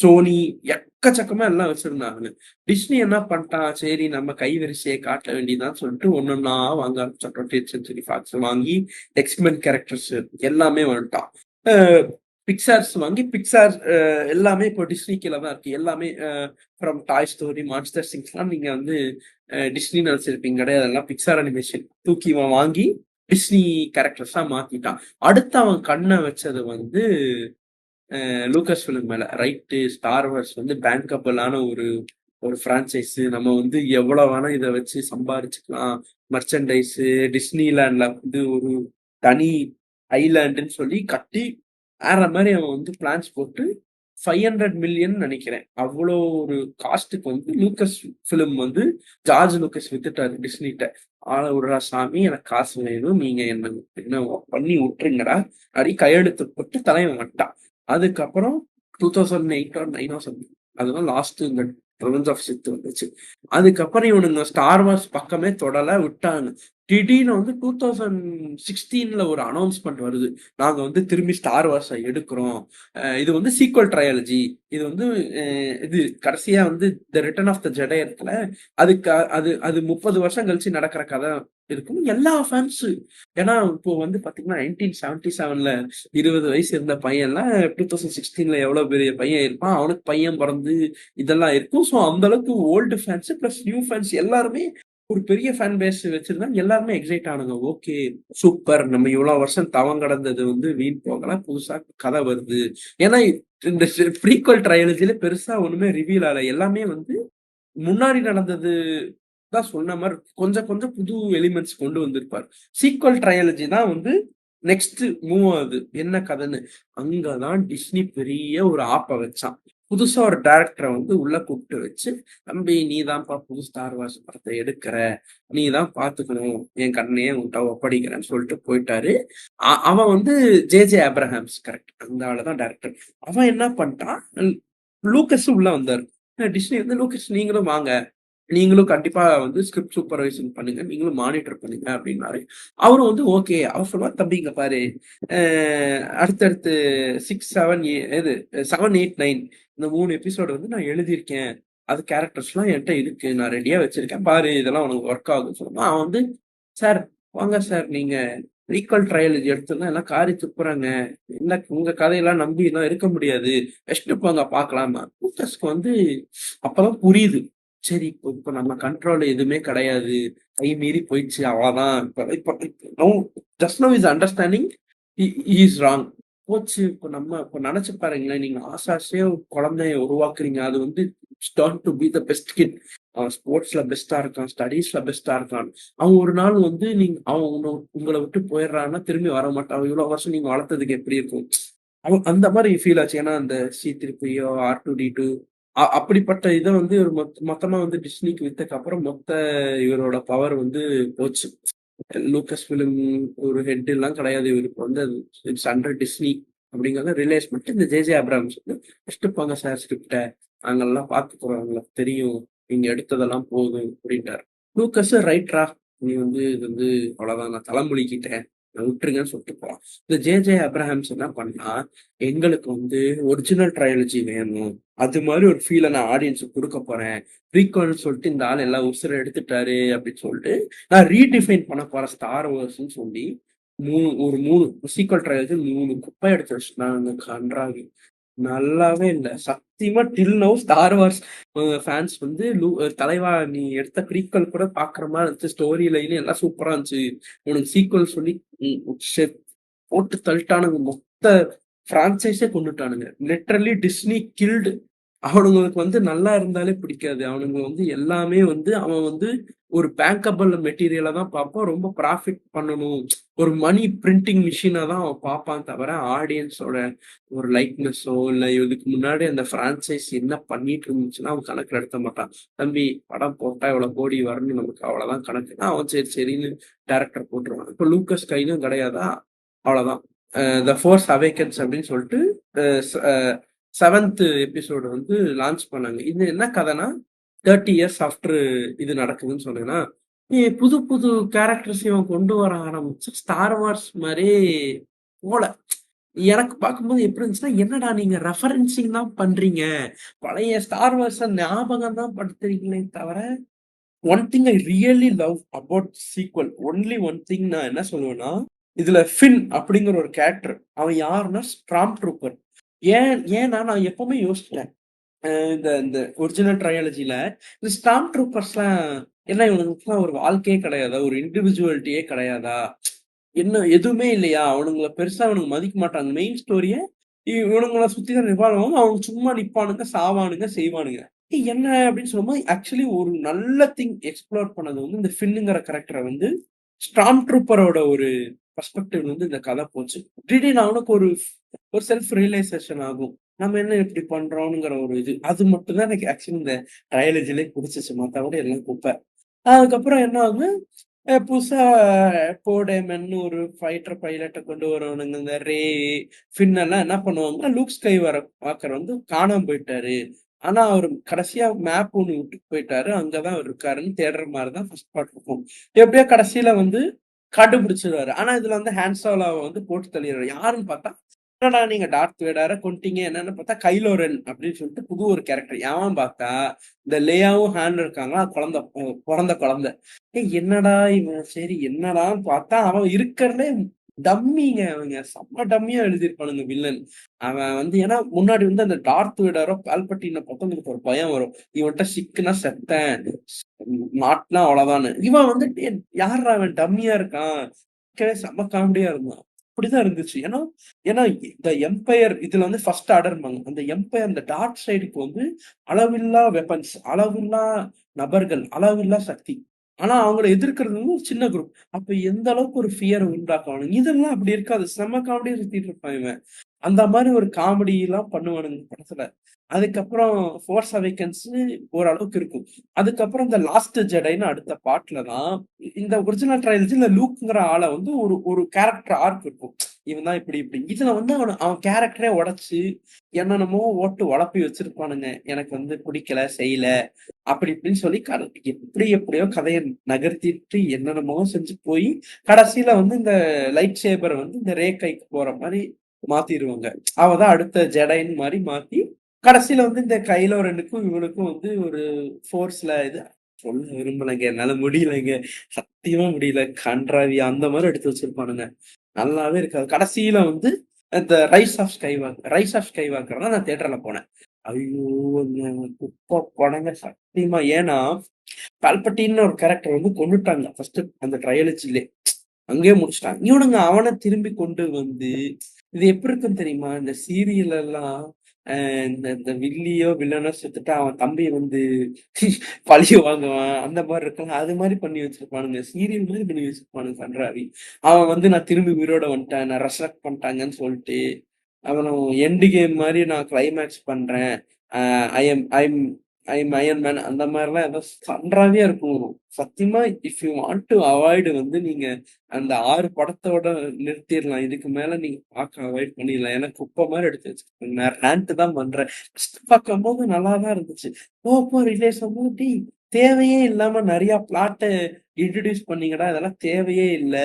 சோனி எக்கச்சக்கமா எல்லாம் வச்சிருந்தாங்க. டிஸ்னி என்ன பண்ணிட்டான், சரி நம்ம கைவரிசைய காட்ட வேண்டியதுதான்னு சொல்லிட்டு ஒண்ணொண்ணா வாங்க ஆரம்பிச்சான். 20th செஞ்சுரி ஃபாக்ஸ் வாங்கி எக்ஸ்மென் கேரக்டர்ஸ் எல்லாமே வந்துட்டான். அ பிக்சார்ஸ் வாங்கி பிக்சார் எல்லாமே இப்போ டிஸ்னி கீழ தான் இருக்கு. எல்லாமே ஃப்ரம் டாய் ஸ்டோரி, மான்ஸ்டர் சிங்க்ஸ்லாம் நீங்க வந்து டிஸ்னி நடிச்சிருப்பீங்க கிடையாது. அதெல்லாம் பிக்சார் அனிமேஷன் தூக்கி இவன் வாங்கி டிஸ்னி கேரக்டர்ஸா மாத்திட்டான். அடுத்து அவன் கண்ண வச்சது வந்து லூகாஸ் ஃபிலிம் மேல. ரைட்டு ஸ்டார் வார்ஸ் வந்து பேங்கபிளான ஒரு ஒரு பிரான்சைஸ். நம்ம வந்து எவ்வளவு வேணா இத வச்சு சம்பாரிச்சுக்கலாம். மர்ச்சன்டைஸ் டிஸ்னிலேண்ட்ல வந்து ஒரு தனி ஐலாண்டுன்னு சொல்லி கட்டி வேற மாதிரி அவன் வந்து பிளான்ஸ் போட்டு 500 மில்லியன் நினைக்கிறேன். அவ்வளோ ஒரு காஸ்ட்டுக்கு வந்து லூக்கஸ் ஃபிலிம் வந்து ஜார்ஜ் லூக்கஸ் வித்துட்டாரு டிஸ்னிட்ட. ஆள விடுறா சாமி, எனக்கு காசு வேணும், நீங்க என்ன பண்ணி விட்டுருங்கடா அப்படி கையெழுத்து போட்டு தலைவன் வந்துட்டான். அதுக்கப்புறம் 2008 or 9 சம்திங், அதுதான் லாஸ்ட் இந்த ரெவென்ஸ் ஆஃப் சித் வந்துச்சு. அதுக்கப்புறம் இவனுங்க ஸ்டார் வார்ஸ் பக்கமே தொடல விட்டாங்க. திடீர்னு வந்து 2016ல ஒரு அனௌன்ஸ்மெண்ட் வருது. நாங்க வந்து திரும்பி ஸ்டார் வார்ஸை எடுக்கிறோம். இது வந்து சீக்வல் ட்ரையாலஜி. இது வந்து இது கடைசியா வந்து த ரிட்டர்ன் ஆஃப் த ஜெடை இருக்குல்ல, அதுக்கு அது அது 30 வருஷம் கழிச்சு நடக்கிற கதை இருக்கும். எல்லா ஃபேன்ஸ், ஏன்னா இப்போ வந்து பாத்தீங்கன்னா 1977ல 20 வயசு இருந்த பையன்லாம் 2016ல எவ்வளவு பெரிய பையன் இருப்பான், அவனுக்கு பையன் பிறந்து இதெல்லாம் இருக்கும். ஸோ அந்த அளவுக்கு old fans plus new fans எல்லாருமே ஒரு பெரிய ஃபேன் பேஸ் வச்சிருந்தாங்க. எல்லாருமே எக்ஸைட் ஆனாங்க. ஓகே, சூப்பர், நம்ம இவ்வளவு வருஷம் தவம் கடந்தது வந்து வீண் போகல, புதுசா கதை வருது. ஏன்னா இந்த ப்ரீக்வல் ட்ரையாலஜில பெருசா ஒண்ணுமே ரிவீல் ஆகல. எல்லாமே வந்து முன்னாடி நடந்தது தான் சொன்ன மாதிரி கொஞ்சம் கொஞ்சம் புது எலிமெண்ட்ஸ் கொண்டு வந்திருப்பார். சீக்வல் ட்ரையாலஜி தான் வந்து நெக்ஸ்ட் மூவ் ஆகுது என்ன கதைன்னு. அங்கதான் டிஸ்னி பெரிய ஒரு ஆப்பை வச்சான். புதுசா ஒரு டைரக்டரை வந்து உள்ள கூப்பிட்டு வச்சு, தம்பி நீ தான்ப்பா புது ஸ்டார் வார்ஸ் படத்தை எடுக்கிற, நீ தான் பாத்துக்கணும், என் கண்ணையே உன்கிட்ட ஒப்படைக்கிறேன்னு சொல்லிட்டு போயிட்டாரு. அவன் வந்து ஜே அப்ரஹாம்ஸ், கரெக்ட், அந்த ஆளுதான் டைரக்டர். அவன் என்ன பண்ணிட்டான், லூக்கஸ் உள்ள வந்தாரு. டிஸ்னி வந்து லூக்கஸ் நீங்களும் வாங்க, நீங்களும் கண்டிப்பா வந்து ஸ்கிரிப்ட் சூப்பர்வைசிங் பண்ணுங்க, நீங்களும் மானிட்டர் பண்ணுங்க அப்படின்னாரு. அவரும் வந்து ஓகே. அவர் சொல்லுவார், தம்பி இங்க பாரு, அடுத்தடுத்து 7, 8, 9 இந்த 3 எபிசோடு வந்து நான் எழுதியிருக்கேன். அது கேரக்டர்ஸ்லாம் என்கிட்ட இருக்கு, நான் ரெடியா வச்சிருக்கேன், பாரு இதெல்லாம் உனக்கு ஒர்க் ஆகும்னு சொல்லுவான். அவன் வந்து சார் வாங்க சார், நீங்க ஈக்குவல் ட்ரையாலஜி எடுத்துதான் எல்லாம் காரி துப்புறாங்க, இல்ல உங்க கதையெல்லாம் நம்பி எல்லாம் இருக்க முடியாது, வெஸ்ட் போங்க பாக்கலாமா. கூட்டஸ்க்கு வந்து அப்பதான் புரியுது, சரி இப்போ இப்போ நம்ம கண்ட்ரோல் எதுவுமே கிடையாது, கை மீறி போயிடுச்சு, அவ்வளவுதான். இப்போ just now is understanding is wrong. போச்சு. இப்போ நம்ம இப்போ நினைச்சு பாருங்களேன், நீங்க ஆசாசியா ஒரு குழந்தைய உருவாக்குறீங்க, அது வந்து start to be the best kid, ஸ்போர்ட்ஸ்ல பெஸ்டா இருக்கான், ஸ்டடீஸ்ல பெஸ்டா இருக்கான். அவன் ஒரு நாள் வந்து நீங்க அவன் உங்களை விட்டு போயிடுறான்னா திரும்பி வர மாட்டான். இவ்வளவு வருஷம் நீங்க வளர்த்ததுக்கு எப்படி இருக்கும்? அவன் அந்த மாதிரி ஃபீல் ஆச்சு. ஏன்னா அந்த C-3PO, R2D2 அப்படிப்பட்ட இதை வந்து ஒரு மொத்தமா வந்து டிஸ்னிக்கு வித்தக்கு அப்புறம் மொத்த இவரோட பவர் வந்து போச்சு. லூக்கஸ் பிலிம் ஒரு ஹெட் எல்லாம் கிடையாது இவருக்கு வந்து. இட்ஸ் அண்டர் டிஸ்னி அப்படிங்கறத ரியலைஸ் பண்ணிட்டு இந்த ஜே அப்ராம்ஸ் வந்து ஃபர்ஸ்ட் போங்க சார் ஸ்கிரிப்ட, நாங்கெல்லாம் பார்த்துக்கிறோம், எங்களுக்கு தெரியும், நீங்க எடுத்ததெல்லாம் போதும் அப்படின்ட்டாரு. லூக்கஸ் ரைட்ரா, நீ வந்து இது வந்து அவ்வளவுதான், நான் தலைமொழிக்கிட்டேன், நான் விட்டுருங்கன்னு சொல்லிட்டு போறான். இந்த ஜே அப்ரஹாம்ஸ் என்ன பண்ணா, எங்களுக்கு வந்து ஒரிஜினல் ட்ரையாலஜி வேணும், அது மாதிரி ஒரு ஃபீலை நான் ஆடியன்ஸுக்கு கொடுக்க போறேன், ப்ரீக்வல்னு சொல்லிட்டு இந்த ஆள் எல்லாம் உசுரை எடுத்துட்டாரு அப்படின்னு சொல்லிட்டு நான் ரீடிஃபைன் பண்ண போறேன் ஸ்டார் வார்ஸ்ன்னு சொல்லி ஒரு 3 சீக்வல் ட்ரையாலஜி 3 குப்பை எடுத்து வச்சுட்டாங்க. கன்றாவி, நல்லாவே இல்ல சத்தியமா. Till now star Wars fans வந்து தலைவா நீ எடுத்த ப்ரீக்வல் கூட பாக்குற மாதிரி இருந்துச்சு, ஸ்டோரி லைன் எல்லாம் சூப்பரா இருந்துச்சு, உனக்கு சீக்வல் சொல்லி போட்டு தள்ளிட்டானுங்க, மொத்த பிரான்சைஸே கொண்டுட்டானுங்க. லிட்டரலி டிஸ்னி கில்டு அவனுங்களுக்கு வந்து நல்லா இருந்தாலே பிடிக்காது. அவனுங்க வந்து எல்லாமே வந்து அவன் வந்து ஒரு பேங்கபிள் மெட்டீரியலா தான் பார்ப்பான். ரொம்ப ப்ராஃபிட் பண்ணணும். ஒரு மணி பிரிண்டிங் மிஷினா தான் அவன் பார்ப்பான் தவிர, ஆடியன்ஸோட ஒரு லைக்னஸோ, இல்ல இதுக்கு முன்னாடி அந்த பிரான்சைஸ் என்ன பண்ணிட்டு இருந்துச்சுன்னா, அவன் கணக்குல எடுக்க மாட்டான். தம்பி படம் போட்டா இவ்வளவு கோடி வரணும் நமக்கு அவ்வளவுதான் கணக்குன்னா, அவன் சரி சரின்னு டைரக்டர் போட்டுருவான். இப்ப லூக்கஸ் கையிலும் கிடையாதா? அவ்வளவுதான். த ஃபோர்ஸ் அவேக்கன்ஸ் அப்படின்னு சொல்லிட்டு செவன்த் எபிசோடு வந்து லான்ச் பண்ணாங்க. இது என்ன கதைனா 30 இயர்ஸ் ஆஃப்டர் இது நடக்குதுன்னு சொன்னேன்னா, புது புது கேரக்டர்ஸ் இவன் கொண்டு வர ஆரம்பிச்சு ஸ்டார் வார்ஸ் மாதிரி போல. எனக்கு பார்க்கும்போது எப்படி இருந்துச்சுன்னா, என்னடா நீங்க ரெஃபரன்சிங் தான் பண்றீங்க. பழைய ஸ்டார் வார்ஸ ஞாபகம் தான் படுத்துறீங்களே தவிர, one thing I really love about sequel only one thing நான் என்ன சொல்லுவேன்னா, இதுல ஃபின் அப்படிங்கிற ஒரு கேரக்டர். அவன் யாருன்னா ஸ்ட்ராம் ட்ரூப்பர். ஏன்னா நான் எப்பவுமே யோசிச்சேன். இந்த இந்த ஒரிஜினல் ட்ரையாலஜில இந்த ஸ்டார்ம் ட்ரூப்பர்ஸ்லாம் என்ன இவனுங்களுக்குலாம் ஒரு வாழ்க்கையே கிடையாதா? ஒரு இண்டிவிஜுவாலிட்டியே கிடையாதா? என்ன எதுவுமே இல்லையா? அவனுங்கள பெருசா அவனுங்க மதிக்க மாட்டாங்க. மெயின் ஸ்டோரிய இவனுங்கள சுத்தி தான் ரிவால்வ் ஆகும். அவனுங்க சும்மா நிப்பானுங்க, சாவானுங்க, செய்வானுங்க. என்ன அப்படின்னு சொல்லும்போது, ஆக்சுவலி ஒரு நல்ல திங் எக்ஸ்ப்ளோர் பண்ணது வந்து இந்த ஃபின்னுங்கிற கேரக்டர வந்து ஸ்டார்ம் ட்ரூப்பரோட ஒரு பெர்ஸ்பெக்டிவ்ல வந்து இந்த கதை போச்சு. திடீர்னு அவனுக்கு ஒரு ஒரு செல்ஃப் ரியலைசேஷன் ஆகும். நம்ம என்ன இப்படி பண்றோம்ங்கிற ஒரு இது. அது மட்டும் தான் எனக்கு ஆக்சுவலி இந்த ட்ரையாலஜிலே புடிச்சுச்சு. மத்தபடி எல்லாம் குப்பை. அதுக்கப்புறம் என்ன ஆகும், புதுசா போடேமன்னு ஒரு ஃபைட்டர் பைலட்ட கொண்டு வருவானுங்க. இந்த ரே, ஃபின் எல்லாம் என்ன பண்ணுவாங்கன்னா, லூக் ஸ்கை வாக்கர் வந்து காணாம போயிட்டாரு. ஆனா அவரு கடைசியா மேப் ஒண்ணு விட்டுட்டு போயிட்டாரு. அங்கதான் அவர் இருக்காருன்னு தேடுற மாரி தான் ஃபர்ஸ்ட் பார்ட் இருக்கும். எப்படியோ கடைசியில வந்து கண்டுபிடிச்சிருவாரு. ஆனா இதுல வந்து ஹான் சோலோவ வந்து போட்டு தள்ளிடுறாரு. யாருன்னு பார்த்தா, என்னடா நீங்க டார்த் வேடர கொன்ட்டீங்க என்னன்னு பார்த்தா கைலோ ரென் அப்படின்னு சொல்லிட்டு புது ஒரு கேரக்டர். எவன் பார்த்தா இந்த லேயாவும் ஹான் இருக்காங்களா குழந்தை பொறந்த குழந்தை. என்னடா இவன் சரி என்னடான்னு பார்த்தா அவன் இருக்கிறதே டம்மிங்க. அவங்க செம்ம டம்மியா எழுதியிருப்பானுங்க வில்லன். அவன் வந்து ஏன்னா முன்னாடி வந்து அந்த டார்த் வேடரோ பால்பட்டின பார்த்தா உங்களுக்கு ஒரு பயம் வரும். இவன்கிட்ட சிக்குனா செத்தேன், மாட்டினா அவ்வளவுதான்னு. இவன் வந்து யாரா அவன் டம்மியா இருக்கான். செம்ம காமெடியா இருந்தான். அப்படிதான் இருந்துச்சு. ஏன்னா ஏன்னா இந்த எம்பையர் இதுல வந்து ஃபர்ஸ்ட் ஆர்டர்பாங்க. அந்த எம்பையர் அந்த டார்க் சைடுக்கு வந்து அளவில்லா வெப்பன்ஸ், அளவில்லா நபர்கள், அளவில்லா சக்தி. ஆனா அவங்கள எதிர்க்கிறது வந்து ஒரு சின்ன குரூப். அப்ப எந்த அளவுக்கு ஒரு ஃபியர் உண்டாக்குவானுங்க. இதெல்லாம் அப்படி இருக்காது. செம்ம காமெடியா சுத்திட்டு இருப்பான் இவன். அந்த மாரி ஒரு காமெடிலாம் பண்ணுவானுங்க படத்துல. அதுக்கப்புறம் ஃபோர்ஸ் அவேக்கன்ஸ் ஓரளவுக்கு இருக்கும். அதுக்கப்புறம் இந்த லாஸ்ட் ஜெடைன்னு அடுத்த பார்ட்ல தான் இந்த ஒரிஜினல் ட்ரைலஜில லூக்ங்கிற ஆள வந்து ஒரு ஒரு கேரக்டர் ஆர்க் இருக்கும். இவன் தான் இப்படி இப்படி. இதுல வந்து அவன் கேரக்டரே உடைச்சு என்னென்னமோ ஓட்டு உழப்பி வச்சிருப்பானுங்க. எனக்கு வந்து பிடிக்கல, செய்யல அப்படி இப்படின்னு சொல்லி எப்படி எப்படியோ கதைய நகர்த்திட்டு என்னென்னமோ செஞ்சு போய் கடைசியில வந்து இந்த லைட் சேபர் வந்து இந்த ரே கைக்கு போற மாரி மாத்திருவாங்க. அவதான் அடுத்த ஜெடைன்னு மாரி மாத்தி கடைசியில வந்து இந்த கைலோ ரெண்டுக்கும் இவனுக்கும் வந்து ஒரு ஃபோர்ஸ்ல இது சொல்ல விரும்பலைங்க. என்னால முடியலைங்க. சத்தியமா முடியல. கண்றாவி அந்த மாரி எடுத்து வச்சிருப்பானுங்க. நல்லாவே இருக்காது. கடைசியில வந்து இந்த ரைஸ் ஆஃப் ஸ்கை வாக்கர்லாம் நான் தியேட்டர்ல போனேன். ஐயோ! குப்பை படங்க சத்தியமா. ஏன்னா, பால்பட்டின்னு ஒரு கேரக்டர் வந்து கொன்னுட்டாங்க. ஃபர்ஸ்ட் அந்த ட்ரையாலஜிலே. அங்கேயே முடிச்சுட்டாங்க. இவனுங்க அவன திரும்பி கொண்டு வந்து இது எப்படி இருக்குன்னு தெரியுமா? இந்த சீரியல் எல்லாம் இந்த இந்த வில்லியோ, வில்லனோ செத்துட்டா அவன் தம்பி வந்து பழி வாங்குவான். அந்த மாரி இருக்கும்ல. அது மாரி பண்ணி வச்சிருப்பானுங்க. சீரியல் மாரி பண்ணி வச்சிருப்பானுங்க கண்றாவி. அவன் வந்து நான் திரும்பி உயிரோட வந்துட்டேன். நான் ரெசரக்ட் பண்ணிட்டாங்கன்னு சொல்லிட்டு, அவனும் எண்ட் கேம் மாரி நான் கிளைமேக்ஸ் பண்றேன். Uh I am I'm I'm Iron Man அந்த மாரிலாம் ஏதோ கண்றாவியா இருக்கும். சத்தியமா if you want to avoid வந்து நீங்க அந்த 6 படத்தோட நிறுத்திடலாம். இதுக்கு மேல நீங்க பார்க்க அவாய்ட் பண்ணிடலாம். ஏன்னா குப்பை மாரி எடுத்து வச்சிருக்காங்க. நான் ரேண்ட் தான் பண்றேன். ஃபர்ஸ்ட் பார்க்கும்போது நல்லா தான் இருந்துச்சு. போக ரிலீஸ் ஆகும்போது டேய் தேவையே இல்லாம நெறைய பிளாட்ட இன்ட்ரோடியூஸ் பண்ணீங்கடா. இதெல்லாம் தேவையே இல்ல.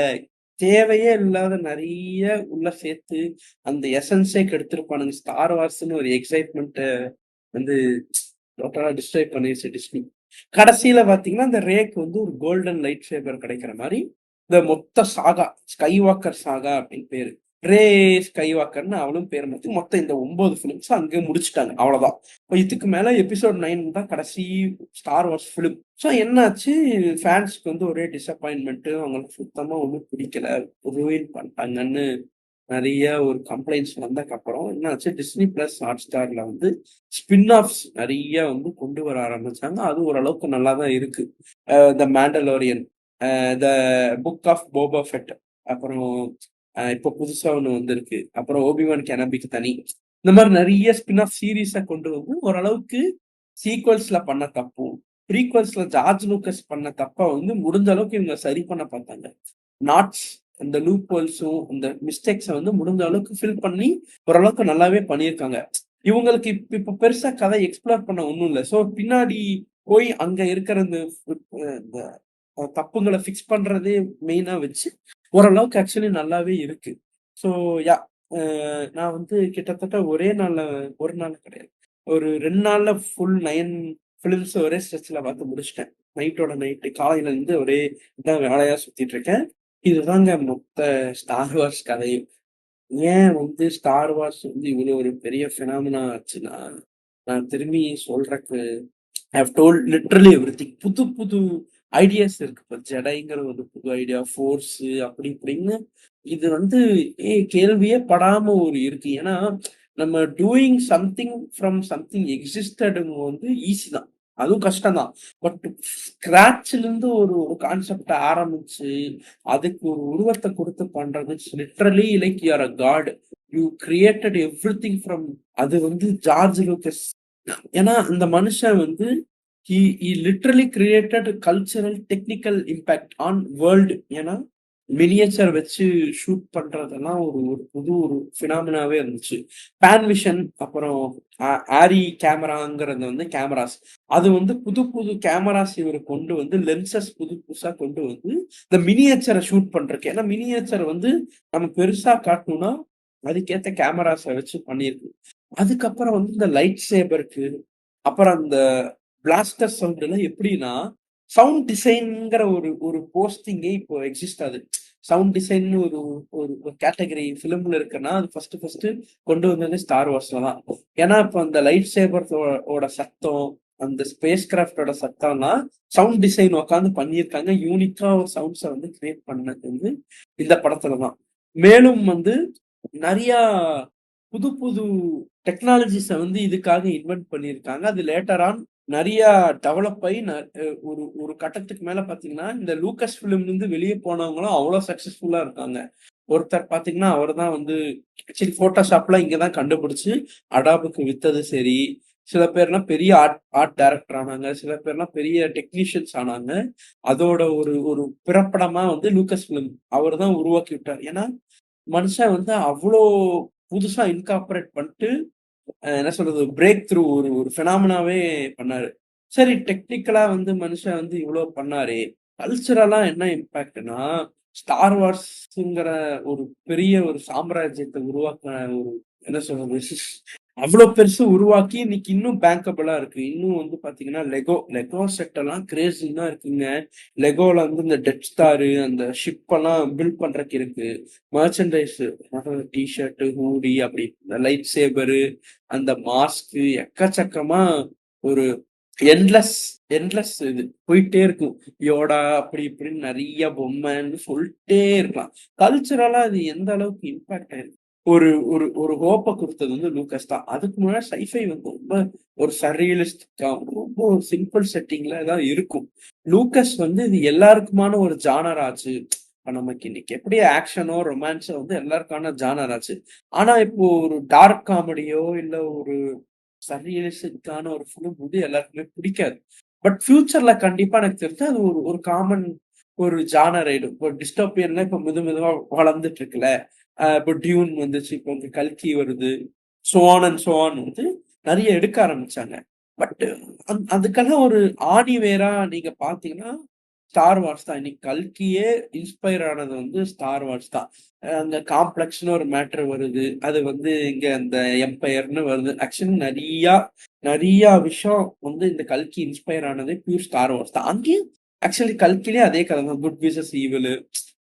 தேவையே இல்லாத நெறைய உள்ள சேர்த்து அந்த எசன்ஸே கெடுத்திருப்பானுங்க. ஸ்டார் வார்ஸ்ன்னு ஒரு எக்ஸைட்மென்ட்ட வந்து டோட்டலா டிஸ்ட்ராய் பண்ணிருச்சு டிஸ்னி. கடைசியில பார்த்தீங்கன்னா, இந்த ரேக்கு வந்து ஒரு கோல்டன் லைட் சேபர் கிடைக்கிற மாரி, இந்த மொத்த சாகா, ஸ்கை வாக்கர் சாகா அப்படின்னு பேரு. ரே ஸ்கை வாக்கர்ன்னு அவளும் பேர் மாத்தி மொத்தம் இந்த 9 ஃபிலிம்ஸ அங்கே முடிச்சுட்டாங்க. அவ்வளோதான். இப்ப இதுக்கு மேல எபிசோட் 9 தான் கடைசி ஸ்டார் வார்ஸ் ஃபிலிம். ஸோ என்னாச்சு, ஃபேன்ஸ்க்கு வந்து ஒரே டிசப்பாயின்ட்மென்ட். அவங்களுக்கு சுத்தமா ஒண்ணும் பிடிக்கல. ரூயின் பண்ணிட்டாங்கன்னு நிறைய ஒரு கம்ப்ளைண்ட்ஸ் வந்தக்கப்புறம் என்னாச்சு, டிஸ்னி பிளஸ் ஹாட் ஸ்டார்ல வந்து ஸ்பின் ஆஃப்ஸ் நிறைய வந்து கொண்டு வர ஆரம்பிச்சாங்க. அது ஓரளவுக்கு நல்லா தான் இருக்கு. The Mandalorian, the Book of Boba Fett, அப்புறம் இப்போ புதுசா ஒண்ணு வந்திருக்கு. அப்புறம் ஓபிவான் கெனபிக்கு தனி. இந்த மாதிரி நிறைய ஸ்பின் ஆஃப் சீரீஸை கொண்டு வந்து ஓரளவுக்கு சீக்வல்ஸ்ல பண்ண தப்பும், ப்ரீக்வல்ஸ்ல ஜார்ஜ் லூக்கஸ் பண்ண தப்ப வந்து முடிஞ்ச அளவுக்கு இவங்க சரி பண்ண பார்த்தாங்க. நாட்ஸ், அந்த லூப் ஹோல்ஸும் அந்த மிஸ்டேக்ஸை வந்து முடிஞ்ச அளவுக்கு ஃபில் பண்ணி ஓரளவுக்கு நல்லாவே பண்ணியிருக்காங்க. இவங்களுக்கு இப்ப பெருசா கதை எக்ஸ்ப்ளோர் பண்ண ஒண்ணும் இல்ல. ஸோ பின்னாடி போய் அங்க இருக்கிற இந்த தப்புங்களை ஃபிக்ஸ் பண்றதே மெயினா வச்சு ஓரளவுக்கு ஆக்சுவலி நல்லாவே இருக்கு. ஸோ யா நான் வந்து கிட்டத்தட்ட ஒரே நாள்ல, ஒரு நாள் கிடையாது, ஒரு 2 நாள்ல ஃபுல் 9 ஃபிலிம்ஸ் ஒரே ஸ்ட்ரெச்ல பார்த்து முடிச்சுட்டேன். நைட்டோட நைட்டு காலையில இருந்து ஒரே இதான் வேலையா சுத்திட்டு இருக்கேன். இதுதாங்க மொத்த ஸ்டார் வார்ஸ் கதையும். ஏன் வந்து ஸ்டார் வார்ஸ் வந்து இவ்வளவு ஒரு பெரிய பினாமினா ஆச்சுன்னா, நான் திரும்பி சொல்றக்கு I have told literally everything. புது புது ஐடியாஸ் இருக்கு. இப்ப ஜெடைங்கிற ஒரு புது ஐடியா, ஃபோர்ஸ் அப்படி இப்படின்னு இது வந்து கேள்வியே படாம ஒரு இருக்கு. ஏன்னா நம்ம doing something from something existed வந்து ஈஸி தான், அதுவும் கஷ்டம் தான். பட் ஸ்கிராச்ல இருந்து ஒரு ஒரு கான்செப்ட ஆரம்பிச்சு அதுக்கு ஒரு உருவத்தை கொடுத்து பண்றது literally like you are a god. You created everything from, அது வந்து ஜார்ஜ் லூக்கஸ். ஏன்னா அந்த மனுஷன் வந்து he literally created cultural technical impact on world. ஏன்னா மினியேச்சர் வச்சு ஷூட் பண்றதெல்லாம் ஒரு ஒரு புது ஒரு பினாமினாவே இருந்துச்சு. பேன்விஷன், அப்புறம் ஆரி கேமராங்கிறது வந்து கேமராஸ், அது வந்து புது புது கேமராஸ் இவர் கொண்டு வந்து லென்சஸ் புது புதுசா கொண்டு வந்து இந்த மினியேச்சரை ஷூட் பண்றதுக்கு. ஏன்னா மினியேச்சர் வந்து நம்ம பெருசா காட்டணும்னா அதுக்கேத்த கேமராஸை வச்சு பண்ணியிருக்கு. அதுக்கப்புறம் வந்து இந்த லைட் சேபருக்கு, அப்புறம் அந்த பிளாஸ்டர் சவுண்ட் எல்லாம் எப்படின்னா, சவுண்ட் டிசைன்ங்கிற ஒரு ஒரு போஸ்டிங்கே இப்போ எக்ஸிஸ்ட் ஆகுது. சவுண்ட் டிசைன் ஒரு ஒரு கேட்டகரி ஃபிலிம்ல இருக்குன்னா அது ஃபர்ஸ்ட் கொண்டு வந்தது ஸ்டார் வார்ஸ்ல தான். ஏன்னா இப்போ அந்த லைட் சேபர்ஸோட சத்தம், அந்த ஸ்பேஸ் கிராஃப்டோட சத்தம்லாம் சவுண்ட் டிசைன் உட்காந்து பண்ணியிருக்காங்க. யூனிக்கா ஒரு சவுண்ட்ஸை வந்து கிரியேட் பண்ணது வந்து இந்த படத்துல தான். மேலும் வந்து நிறைய புது புது டெக்னாலஜிஸை வந்து இதுக்காக இன்வென்ட் பண்ணியிருக்காங்க. அது லேட்டர் ஆன் நிறைய டெவலப் ஆகி ஒரு ஒரு கட்டத்துக்கு மேல பாத்தீங்கன்னா இந்த லூக்கஸ் பிலிம்ல இருந்து வெளியே போனவங்களும் அவ்வளவு சக்சஸ்ஃபுல்லா இருக்காங்க. ஒருத்தர் பாத்தீங்கன்னா அவர் தான் வந்து ஆக்சுவலி போட்டோஷாப்லாம் இங்கதான் கண்டுபிடிச்சு அடாபுக்கு வித்தது. சரி, சில பேர்லாம் பெரிய ஆர்ட் டைரக்டர் ஆனாங்க, சில பேர்லாம் பெரிய டெக்னீஷியன்ஸ் ஆனாங்க. அதோட ஒரு ஒரு பிறப்படமா வந்து லூக்கஸ் பிலிம் அவர் தான் உருவாக்கி விட்டார். ஏன்னா மனுஷன் வந்து அவ்வளோ புதுசா இன்கார்பரேட் பண்ணிட்டு என்ன சொல்றது, பிரேக் த்ரூ ஒரு ஒரு பினாமினாவே பண்ணாரு. சரி, டெக்னிக்கலா வந்து மனுஷன் வந்து இவ்வளவு பண்ணாரே, கல்ச்சரலா என்ன இம்பாக்ட்னா, ஸ்டார் வார்ஸ்ங்கிற ஒரு பெரிய ஒரு சாம்ராஜ்யத்தை உருவாக்கின ஒரு என்ன சொல்றது, அவ்வளவு பெருசு உருவாக்கி இன்னைக்கு இன்னும் பேங்கபிளா இருக்கு. இன்னும் வந்து பாத்தீங்கன்னா லெகோ செட் எல்லாம் கிரேசினா இருக்குங்க. லெகோல வந்து இந்த டெட் ஸ்டாரு, அந்த ஷிப் எல்லாம் பில்ட் பண்றதுக்கு இருக்கு. மர்ச்சன்டைஸ், டிஷர்ட், ஹூடி, அப்படி லைட் சேபரு, அந்த மாஸ்க், எக்கச்சக்கமா ஒரு என்லெஸ் என்லெஸ் இது போயிட்டே இருக்கும். யோடா அப்படி இப்படின்னு நிறைய பொம்மைன்னு சொல்லிட்டே இருக்கலாம். கல்ச்சரலா அது எந்த அளவுக்கு இம்பாக்ட் ஆயிருக்கு. ஒரு ஒரு ஒரு ஹோப்பை கொடுத்தது வந்து லூக்கஸ் தான். அதுக்கு முன்னாடி சைஃபை வந்து ரொம்ப ஒரு சர்ரியலிஸ்டிக்கா ரொம்ப ஒரு சிம்பிள் செட்டிங்ல தான் இருக்கும். லூக்கஸ் வந்து இது எல்லாருக்குமான ஒரு ஜானர் ஆச்சு. இப்ப நமக்கு இன்னைக்கு எப்படி ஆக்ஷனோ ரொமான்ஸோ வந்து எல்லாருக்கான ஜானர் ஆச்சு. ஆனா இப்போ ஒரு டார்க் காமெடியோ இல்ல ஒரு சர்ரியலிஸ்டிக்கான ஒரு ஃபிலிம் வந்து எல்லாருக்குமே பிடிக்காது. பட் ஃபியூச்சர்ல கண்டிப்பா எனக்கு தெரிஞ்சு அது ஒரு ஒரு காமன் ஒரு ஜானர் ஆயிடும். இப்போ டிஸ்டோபியன்ல இப்ப மெதுவா வளர்ந்துட்டு இருக்குல்ல. இப்போ டியூன் வந்துச்சு, இப்போ வந்து கல்கி வருது, சோன் அண்ட் சோன் வந்து நிறைய எடுக்க ஆரம்பிச்சாங்க. பட் அதுக்கெல்லாம் ஒரு ஆணி வேரா நீங்க பாத்தீங்கன்னா ஸ்டார் வார்ஸ் தான். இன்னைக்கு கல்கியே இன்ஸ்பயர் ஆனது வந்து ஸ்டார் வார்ஸ் தான். அங்க காம்ப்ளெக்ஸ்னு ஒரு மேட்டர் வருது, அது வந்து இங்க அந்த எம்பையர்னு வருது. ஆக்சுவலி நிறைய நிறைய விஷயம் வந்து இந்த கல்கி இன்ஸ்பயர் ஆனது பியூர் ஸ்டார் வார்ஸ் தான். அங்கேயும் ஆக்சுவலி கல்கிலேயே அதே கதை தான். குட் விசஸ் ஈவில்,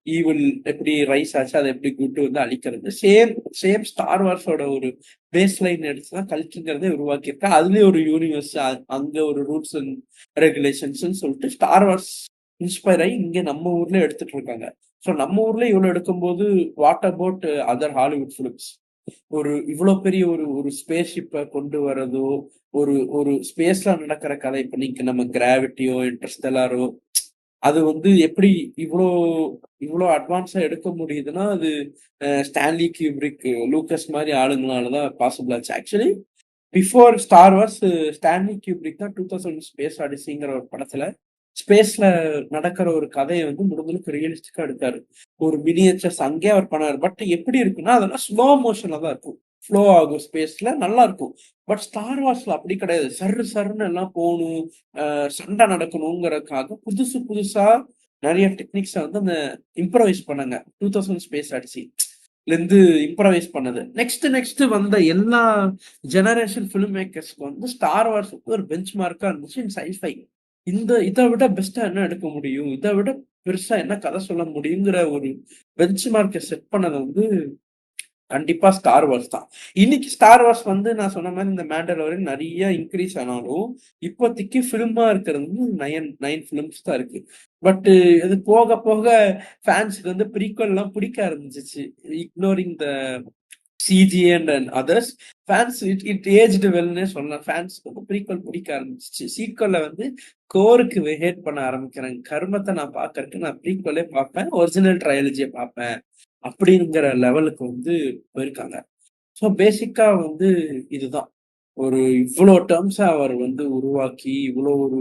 ஈவில் எப்படி ரைஸ் ஆச்சு, அதை எப்படி குட் வந்து அழிக்கிறது. சேம் சேம் ஸ்டார் வார்ஸோட ஒரு பேஸ் லைன் எடுத்துதான் கல்கிங்கிறதே உருவாக்கியிருக்கா. அதுலயே ஒரு யூனிவர்ஸ், அங்க ஒரு ரூல்ஸ் அண்ட் ரெகுலேஷன்ஸ் சொல்லிட்டு ஸ்டார் வார்ஸ் இன்ஸ்பயர் ஆகி இங்க நம்ம ஊர்ல எடுத்துட்டு இருக்காங்க. ஸோ நம்ம ஊர்ல இவ்வளவு எடுக்கும்போது what about other Hollywood films? ஒரு இவ்வளோ பெரிய ஒரு ஒரு ஸ்பேஸ் ஷிப்பை கொண்டு வரதோ, ஒரு ஒரு ஸ்பேஸ்ல நடக்கிற கதை, இப்ப நீங்க நம்ம கிராவிட்டியோ இன்டர்ஸ்டெல்லாரோ, அது வந்து எப்படி இவ்வளோ இவ்வளோ அட்வான்ஸா எடுக்க முடியுதுன்னா, அது ஸ்டான்லி கியூப்ரிக், லூக்கஸ் மாதிரி ஆளுங்களால தான் பாசிபிள் ஆச்சு. Actually before star Wars, Stanley Kubrick தான் 2000 ஸ்பேஸ் ஆடிசிங்கிற ஒரு படத்துல ஸ்பேஸ்ல நடக்கிற ஒரு கதையை வந்து முடிஞ்சளவுக்கு ரியலிஸ்டிக்கா எடுத்தாரு. ஒரு மினியேச்சர்ஸ் அங்கேயே அவர் பண்ணாரு. பட் எப்படி இருக்குன்னா, அதெல்லாம் ஸ்லோ மோஷன்ல தான் இருக்கும். ஃப்ளோ ஆகும் ஸ்பேஸ்ல, நல்லா இருக்கும். பட் ஸ்டார் வார்ஸ்ல அப்படி கிடையாது. சர்ரு சர்ருன்னு எல்லாம் போகணும், சண்டை நடக்கணுங்கிறதுக்காக புதுசு புதுசா நிறைய டெக்னிக்ஸ வந்து அந்த இம்ப்ரவைஸ் பண்ணாங்க. 2000 ஸ்பேஸ் ஆடிசி இருந்து இம்ப்ரவைஸ் பண்ணது. நெக்ஸ்ட் வந்த எல்லா ஜெனரேஷன் ஃபிலிம் மேக்கர்ஸ்க்கு வந்து ஸ்டார் வார்ஸ் ஒரு பெஞ்ச் மார்க்கா இருந்துச்சு இன் சைஃபை. இதை விட பெஸ்டா என்ன எடுக்க முடியும், இதை விட பெருசா என்ன கதை சொல்ல முடியுங்கிற ஒரு பெஞ்ச் மார்க்கை செட் பண்ணது வந்து கண்டிப்பா ஸ்டார் வார்ஸ் தான். இன்னைக்கு ஸ்டார் வார்ஸ் வந்து நான் சொன்ன மாதிரி இந்த மேண்டலோரியன் நிறைய இன்க்ரீஸ் ஆனாலும் இப்போதைக்கு ஃபிலிமா இருக்கிறது வந்து 9 ஃபிலிம்ஸ் தான் இருக்கு. பட் இது போக போக ஃபேன்ஸுக்கு வந்து ப்ரீக்வல் எல்லாம் பிடிக்க ஆரம்பிச்சிச்சு. Ignoring the CG and others, fans it aged வெல்னே சொல்லலாம். ஃபேன்ஸ்க்கு வந்து ப்ரீக்வல் பிடிக்க ஆரம்பிச்சிச்சு. சீக்வல்ல வந்து கோருக்கு ஹேட் பண்ண ஆரம்பிக்கிறாங்க. கர்மத்தை நான் பாக்கறதுக்கு நான் ப்ரீக்வலே பார்ப்பேன், ஒரிஜினல் ட்ரையாலஜியை பார்ப்பேன் அப்படிங்கிற லெவலுக்கு வந்து போயிருக்காங்க. ஸோ பேசிக்கா வந்து இதுதான். ஒரு இவ்வளோ டேர்ம்ஸ அவர் வந்து உருவாக்கி, இவ்வளோ ஒரு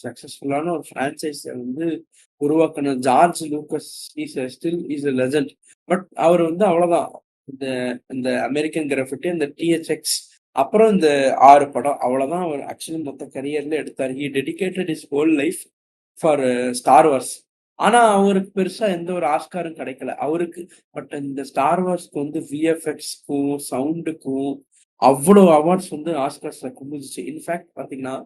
சக்சஸ்ஃபுல்லான ஒரு ஃப்ரான்ச்சைஸ வந்து உருவாக்குன George Lucas still is a legend. But அவர் வந்து அவ்வளவுதான். இந்த இந்த அமெரிக்கன் கிராஃபிட்டி, இந்த டிஹெச்எக்ஸ், அப்புறம் இந்த 6 படம், அவ்வளவுதான் அவர் ஆக்சுவலி மொத்த கரியர்ல எடுத்தார். He dedicated his whole life for star Wars. ஆனா அவருக்கு பெருசா எந்த ஒரு ஆஸ்காரும் கிடைக்கல அவருக்கு. பட் இந்த ஸ்டார் வார்ஸ்க்கு வந்து விஎஃப்எக்ஸ்க்கும் சவுண்டுக்கும் அவ்வளோ அவார்ட்ஸ் வந்து ஆஸ்கர்ஸ்ல குமிஞ்சிச்சு. இன்ஃபேக்ட் பாத்தீங்கன்னா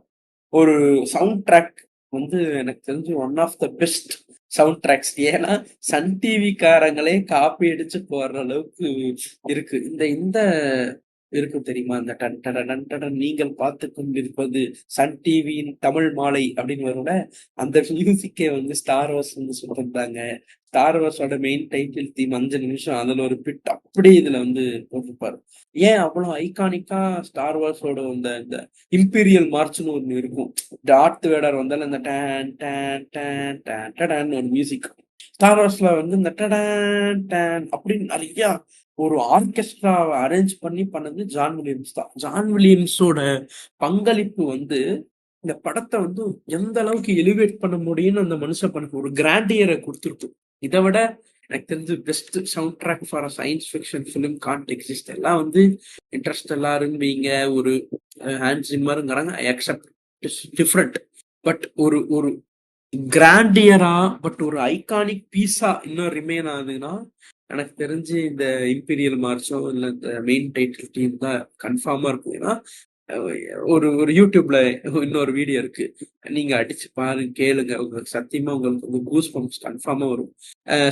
ஒரு சவுண்ட் ட்ராக் வந்து எனக்கு தெரிஞ்சு one of the best soundtracks. ஏன்னா சன் டிவி காரங்களே காப்பி அடிச்சு போடுற அளவுக்கு இருக்கு. இந்த இந்த இருக்கு தெரியுமா, இந்த டன் டன் டன் டன் நீங்கள் பார்த்து கொண்டிருப்பது சன் டிவியின் தமிழ் மாலை அப்படின்னு வரும்ல, அந்த மியூசிக்கே வந்து ஸ்டார் வார்ஸ் வந்து சொல்லிருந்தாங்க. ஸ்டார் வார்ஸோட மெயின் டைட்டில் தீம் 5 நிமிஷம், அதுல ஒரு பிட் அப்படியே இதுல வந்து போட்டிருப்பாரு. ஏன் அவ்வளவு ஐகானிக்கா ஸ்டார் வார்ஸோட இந்த இந்த இம்பீரியல் மார்ச்னு ஒண்ணு இருக்கும். டார்த் வேடர் வந்தாலும் இந்த டேன் டேன் டேன் டேன் டேன் ஒரு மியூசிக். ஸ்டார் வார்ஸ்ல வந்து இந்த டேன் டேன் அப்படின்னு நிறைய ஒரு ஆர்கெஸ்ட்ராவை அரேஞ்ச் பண்ணது ஜான் வில்லியம்ஸ் தான். ஜான் வில்லியம்ஸோட பங்களிப்பு வந்து இந்த படத்தை வந்து எந்த அளவுக்கு எலிவேட் பண்ண முடியும்னு அந்த மனுஷன் பண்ண ஒரு கிராண்டியரை கொடுத்துருக்கு. இதை விட எனக்கு தெரிஞ்சு best soundtrack for science fiction film can't exist. எல்லாம் வந்து இன்ட்ரெஸ்டெல்லாரும்பீங்க, ஒரு ஹேண்ட் ஜிம்மருங்கிறாங்க. I accept, different. பட் ஒரு ஒரு கிராண்டியரா, பட் ஒரு ஐகானிக் பீஸா இன்னும் ரிமைன் ஆகுதுன்னா எனக்கு தெரிஞ்சு இந்த இம்பீரியல் மார்ச்சோ இல்ல இந்த மெயின் டைட்டில் டீம் தான் கன்ஃபார்மா இருக்கும். ஏன்னா ஒரு ஒரு யூடியூப்ல இன்னொரு வீடியோ இருக்கு, நீங்க அடிச்சு பாருங்க, கேளுங்க, உங்களுக்கு சத்தியமா உங்களுக்கு கூஸ் பம்ப்ஸ் கன்ஃபார்மா வரும்.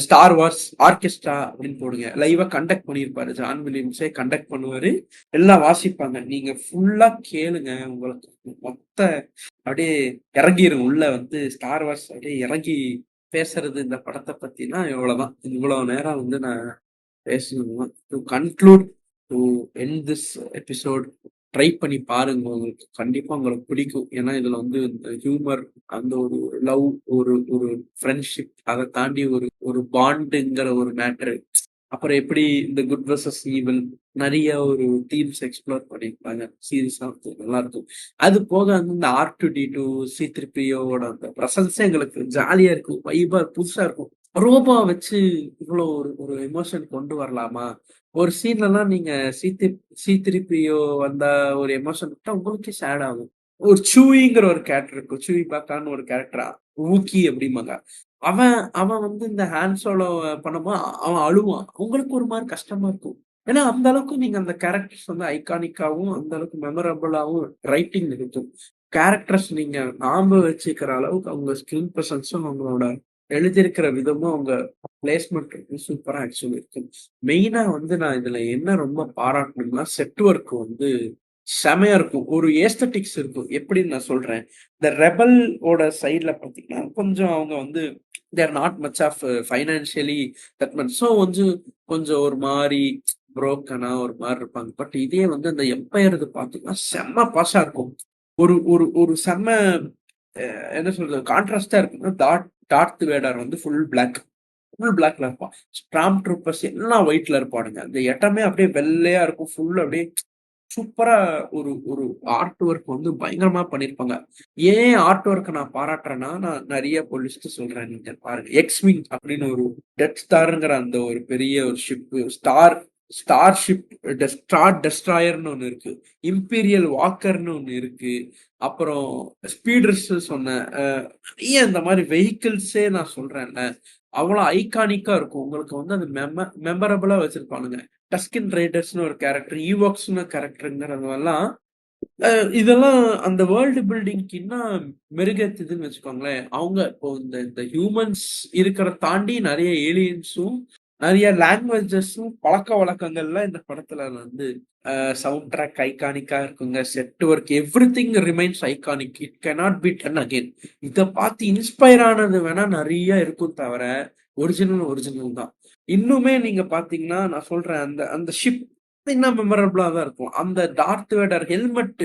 ஸ்டார் வார்ஸ் ஆர்கெஸ்ட்ரா அப்படின்னு போடுங்க, லைவா கண்டக்ட் பண்ணியிருப்பாரு, ஜான் வில்லியம்ஸே கண்டக்ட் பண்ணுவாரு, எல்லாம் வாசிப்பாங்க. நீங்க ஃபுல்லா கேளுங்க, உங்களுக்கு மொத்த அப்படியே இறங்கிரும் உள்ள வந்து ஸ்டார் வார்ஸ் அப்படியே இறங்கி பேசுறது இந்த படத்தை பத்தினா இவ்வளவுதான். இவ்வளவு நேரம் வந்து நான் பேசணும். To conclude, to end this episode, try பண்ணி பாருங்க, உங்களுக்கு கண்டிப்பா உங்களுக்கு பிடிக்கும். ஏன்னா இதுல வந்து ஹியூமர், அந்த ஒரு லவ், ஒரு ஒரு ஃப்ரெண்ட்ஷிப், அதை தாண்டி ஒரு ஒரு பாண்டுங்கிற ஒரு மேட்டர், அப்புறம் எப்படி இந்த குட் வர்சஸ் ஈவல், நிறைய ஒரு தீம்ஸ் எக்ஸ்ப்ளோர் பண்ணியிருப்பாங்க. சீரியஸா நல்லா இருக்கும். அது போக வந்து இந்த R2D2 C3POவோட அந்த பிரசன்ஸே எங்களுக்கு ஜாலியா இருக்கும், வைபா புதுசா இருக்கும். ரோபோ வச்சு இவ்வளவு ஒரு ஒரு எமோஷன் கொண்டு வரலாமா? ஒரு சீன்லலாம் நீங்க C3PO வந்தா ஒரு எமோஷன் விட்டா உங்களுக்கே சேட் ஆகும். ஒரு சூயிங்கிற ஒரு கேரக்டர் இருக்கும், சூயி பாக்கான்னு ஒரு கேரக்டரா, ஊக்கி அப்படிம்பாங்க. அவன் அவன் வந்து இந்த ஹேண்ட் சோலோ பண்ணும்போது அவன் அழுவான். உங்களுக்கு ஒரு மாதிரி கஷ்டமா இருக்கும். ஏன்னா அந்த அளவுக்கு நீங்க அந்த கேரக்டர்ஸ் வந்து ஐகானிக்காவும் அந்த அளவுக்கு மெமரபிளாவும் ரைட்டிங் இருக்கும். கேரக்டர்ஸ் நீங்க ஞாபகம் வச்சுக்கிற அளவுக்கு அவங்க ஸ்கிரீன் பிரசன்ஸும் அவங்களோட எழுதியிருக்கிற விதமும் அவங்க பிளேஸ்மெண்ட் சூப்பரா ஆக்சுவலி இருக்கும். மெயினா வந்து நான் இதுல என்ன ரொம்ப பாராட்டணும்னா செட் ஒர்க் வந்து செமையா இருக்கும். ஒரு ஏஸ்தட்டிக்ஸ் இருக்கும். எப்படின்னு நான் சொல்றேன். இந்த ரெபல் ஓட சைட்ல பாத்தீங்கன்னா கொஞ்சம் அவங்க வந்து they're not much off financially that much. So கொஞ்சம் ஒரு மாதிரி புரோக்கனா ஒரு மாதிரி இருப்பாங்க. பட் இதே வந்து அந்த எம்பையர் இது பார்த்தீங்கன்னா செம்ம பாஷா இருக்கும். ஒரு ஒரு ஒரு செம்ம என்ன சொல்றது கான்ட்ராஸ்டா இருக்குன்னா, டார்த் வேடர் வந்து ஃபுல் பிளாக்ல இருப்பான். ஸ்ட்ராம் ட்ரூப்பர்ஸ் எல்லாம் ஒயிட்ல இருப்பானுங்க. அந்த இடமே அப்படியே வெள்ளையா இருக்கும். ஃபுல் அப்படியே சூப்பரா ஒரு ஒரு ஆர்ட் ஒர்க் வந்து பயங்கரமா பண்ணியிருப்பாங்க. ஏன் ஆர்ட் ஒர்க்க நான் பாராட்டுறேன்னா, நான் நெறைய ஒரு லிஸ்ட் சொல்றேன். நீங்க பாருங்க. எக்ஸ்-விங் அப்படின்னு ஒரு டெத் ஸ்டார்ங்கிற அந்த ஒரு பெரிய ஒரு ஷிப், ஸ்டார் ஷிப், ஸ்டார் டெஸ்ட்ராயர்ன்னு ஒண்ணு இருக்கு. இம்பீரியல் வாக்கர்ன்னு ஒண்ணு இருக்கு. அப்புறம் ஸ்பீடர்ஸ் சொன்னேன். நெறைய இந்த மாரி வெஹிக்கிள்ஸே நான் சொல்றேன்ல, அவ்வளோ ஐகானிக்கா இருக்கும். உங்களுக்கு வந்து அது மெமரபிளா வச்சிருப்பானுங்க. டஸ்கின் ரைடர்ஸ்ன்னு ஒரு கேரக்டர், ஈவாக்ஸ்ன்னு கேரக்டருங்கிறதெல்லாம் இதெல்லாம் அந்த வேர்ல்டு பில்டிங்க்கு இன்னும் மெருகேத்துதுன்னு வச்சுக்கோங்களேன். அவங்க இப்போ இந்த இந்த ஹியூமன்ஸ் இருக்கிறத தாண்டி நெறைய ஏலியன்ஸும், நெறைய லாங்குவேஜஸும், பழக்கவழக்கங்கள்லாம் இந்த படத்துல வந்து சவுண்ட் ட்ராக் ஐகானிக்கா இருக்குங்க. Set work everything remains iconic. It cannot be done again. இத பார்த்து இன்ஸ்பயர் ஆனது வேணா நெறைய இருக்கும் தவிர, ஒரிஜினல் தான். இன்னுமே நீங்க பார்த்தீங்கன்னா, நான் சொல்றேன் அந்த அந்த ஷிப் இன்னும் மெமரபிளா தான் இருக்கும். அந்த டார்த் வேடர் ஹெல்மெட்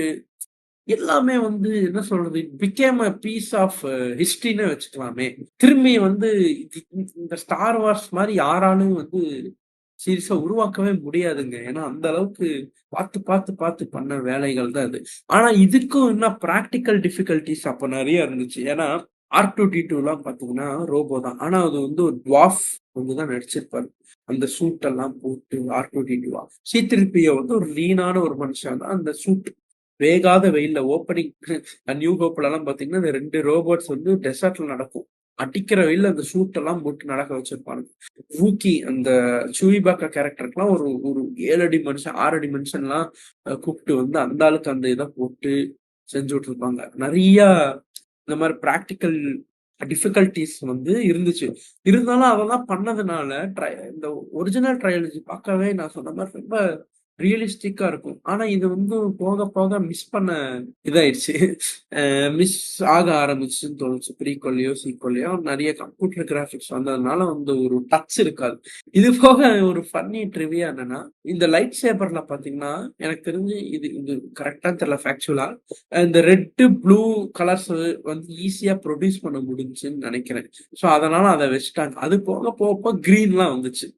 எல்லாமே வந்து என்ன சொல்றது? It became a piece of ஹிஸ்டரின்னு வச்சுக்கலாமே. திரும்பி வந்து இந்த ஸ்டார் வார்ஸ் மாரி யாராலும் வந்து சீரிஸா உருவாக்கவே முடியாதுங்க. ஏன்னா அந்த அளவுக்கு பார்த்து பண்ண வேலைகள் தான் அது. ஆனா இதுக்கும் இன்னும் பிராக்டிகல் டிஃபிகல்டீஸ் அப்ப நெறைய இருந்துச்சு. ஏன்னா R2-D2லாம் பார்த்தீங்கன்னா ரோபோ தான். ஆனா அது வந்து ஒரு டுவார்ஃப் வந்து தான் நடிச்சிருப்பாரு. அந்த சூட் எல்லாம் போட்டு R2-D2 C-3PO வந்து ஒரு லீனான ஒரு மனுஷன் தான். அந்த சூட் வேகாத வெயில்ல ஓப்பனிங் நியூ ஹோப்லலாம் பார்த்தீங்கன்னா, இந்த 2 ரோபோட்ஸ் வந்து டெசர்ட்ல நடக்கும். அடிக்கிற வெயில்ல அந்த சூட் எல்லாம் போட்டு நடக்க வச்சிருப்பானுங்க. வூக்கி அந்த சூயிபாக்கா கேரக்டருக்குலாம் ஒரு ஒரு 7 அடி மனுஷன், 6 அடி மனுஷன்லாம் கூப்ட்டு வந்து அந்த ஆளுக்கு அந்த இத போட்டு செஞ்சு விட்டுருப்பாங்க. நெறையா இந்த மாரி பிராக்டிகல் டிஃபிகல்டீஸ் வந்து இருந்துச்சு. இருந்தாலும் அதெல்லாம் பண்ணதுனால, இந்த ஒரிஜினல் ட்ரையாலஜி பார்க்கவே நான் சொன்ன மாரி ரொம்ப ரியலிஸ்டிக்கா இருக்கும். ஆனா இது வந்து போக போக மிஸ் பண்ண இதாயிடுச்சு. மிஸ் ஆக ஆரம்பிச்சுன்னு தோணுச்சு. ப்ரீக்வல்லயோ, சீக்வல்லயோ நெறைய கம்ப்யூட்டர் கிராபிக்ஸ் வந்ததுனால வந்து ஒரு டச் இருக்காது. இது போக ஒரு ஃபன்னி ட்ரிவியா என்னன்னா, இந்த லைட் சேபர்ல பார்த்தீங்கன்னா, எனக்கு தெரிஞ்சு இது இது கரெக்ட்டான்னு தெரியல ஃபேக்சுவலா. இந்த ரெட், ப்ளூ கலர்ஸ் வந்து ஈஸியா ப்ரொடியூஸ் பண்ண முடிஞ்சுன்னு நெனைக்கிறேன். ஸோ அதனால அத வச்சுட்டாங்க. அது போக கிரீன்லாம் வந்துச்சு.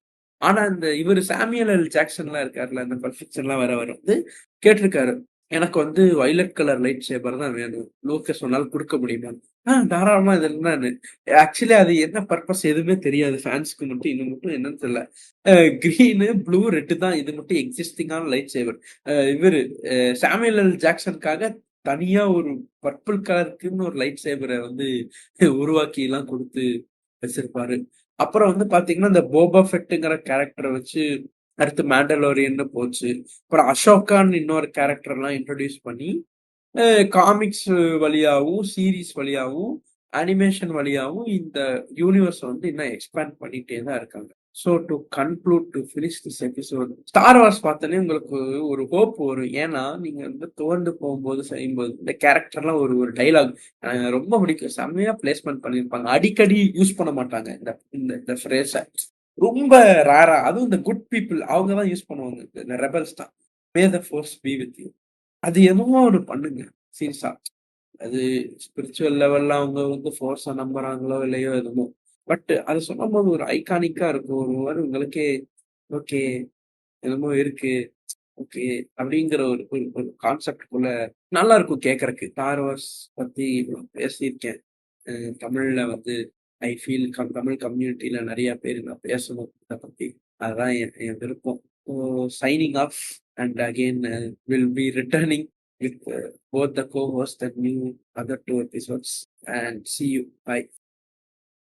ஆனா இந்த இவரு சாமுவேல் எல் ஜாக்சன்லாம் இருக்காருல்ல, இந்த பல்ப் ஃபிக்ஷன்லாம் வரவரு வந்து கேட்டிருக்காரு. எனக்கு வந்து வயலட் கலர் லைட் சேபர் தான் வேணும். லூக்கஸ் உன்னால குடுக்க முடியுமான்னு. தாராளமா இது என்னன்னு. ஆக்சுவலி அது என்ன பர்ப்பஸ் எதுவுமே தெரியாது. ஃபேன்ஸ்க்கு மட்டும் இன்னும் மட்டும் என்னன்னு தெரியல. கிரீனு, ப்ளூ, ரெட் தான் இது மட்டும் எக்ஸிஸ்டிங்கான லைட் சேவர். இவரு சாமுவேல் எல் ஜாக்சனுக்காக தனியா ஒரு பர்பிள் கலருக்குன்னு ஒரு லைட் சேபர வந்து உருவாக்கிலாம் குடுத்து வச்சிருப்பாரு. அப்புறம் வந்து பாத்தீங்கன்னா, இந்த போபா ஃபெட்டுங்கிற கேரக்டர வச்சு அடுத்து மேண்டலோரியன்னு போச்சு. அப்புறம் அசோகான்னு இன்னொரு கேரக்டர்லாம் இன்ட்ரோடியூஸ் பண்ணி, காமிக்ஸ் வழியாவும், சீரிஸ் வழியாவும், அனிமேஷன் வழியாவும் இந்த யூனிவர்ஸ வந்து இன்னும் எக்ஸ்பேண்ட் பண்ணிட்டே தான் இருக்காங்க. So to conclude to finish this episode, star Wars பார்த்தோனே உங்களுக்கு ஒரு ஹோப் வரும். ஏன்னா, நீங்க வந்து துவண்டு போகும்போது, செய்யும்போது இந்த கேரக்டர்லாம் ஒரு ஒரு டயலாக் எனக்கு ரொம்ப பிடிக்கும். செம்மையா பிளேஸ்மென்ட் பண்ணியிருப்பாங்க. அடிக்கடி யூஸ் பண்ண மாட்டாங்க இந்த இந்த இந்த ஃப்ரேஸ. ரொம்ப ரேரா அதுவும் இந்த குட் பீப்பிள் அவங்க தான் யூஸ் பண்ணுவாங்க. இந்த ரெபெல்ஸ் தான். May the force be with you. அது என்னமோ ஒண்ணு பண்ணுங்க. சீரியஸா. அது ஸ்பிரிச்சுவல் லெவல்ல அவங்க வந்து ஃபோர்ஸா நம்புறாங்களோ இல்லையோ என்னமோ. பட் அது சொல்லும்போது ஒரு ஐகானிக்கா இருக்கும். ஒரு மாரி உங்களுக்கே ஓகே என்னமோ இருக்கு. ஓகே. அப்படிங்கிற ஒரு ஒரு ஒரு கான்செப்ட்குள்ள நல்லா இருக்கும் கேட்கறக்கு. ஸ்டார் வார்ஸ் பத்தி இவ்வளோ பேசியிருக்கேன். அ தமிழ்ல வந்து ஐ ஃபீல் தமிழ் கம்யூனிட்டில நெறைய பேர் நான் பேசணும் இத பத்தி. அதுதான் என் விருப்பம். So signing off and again will be returning with both the co-host and new other 2 episodes and see you. Bye.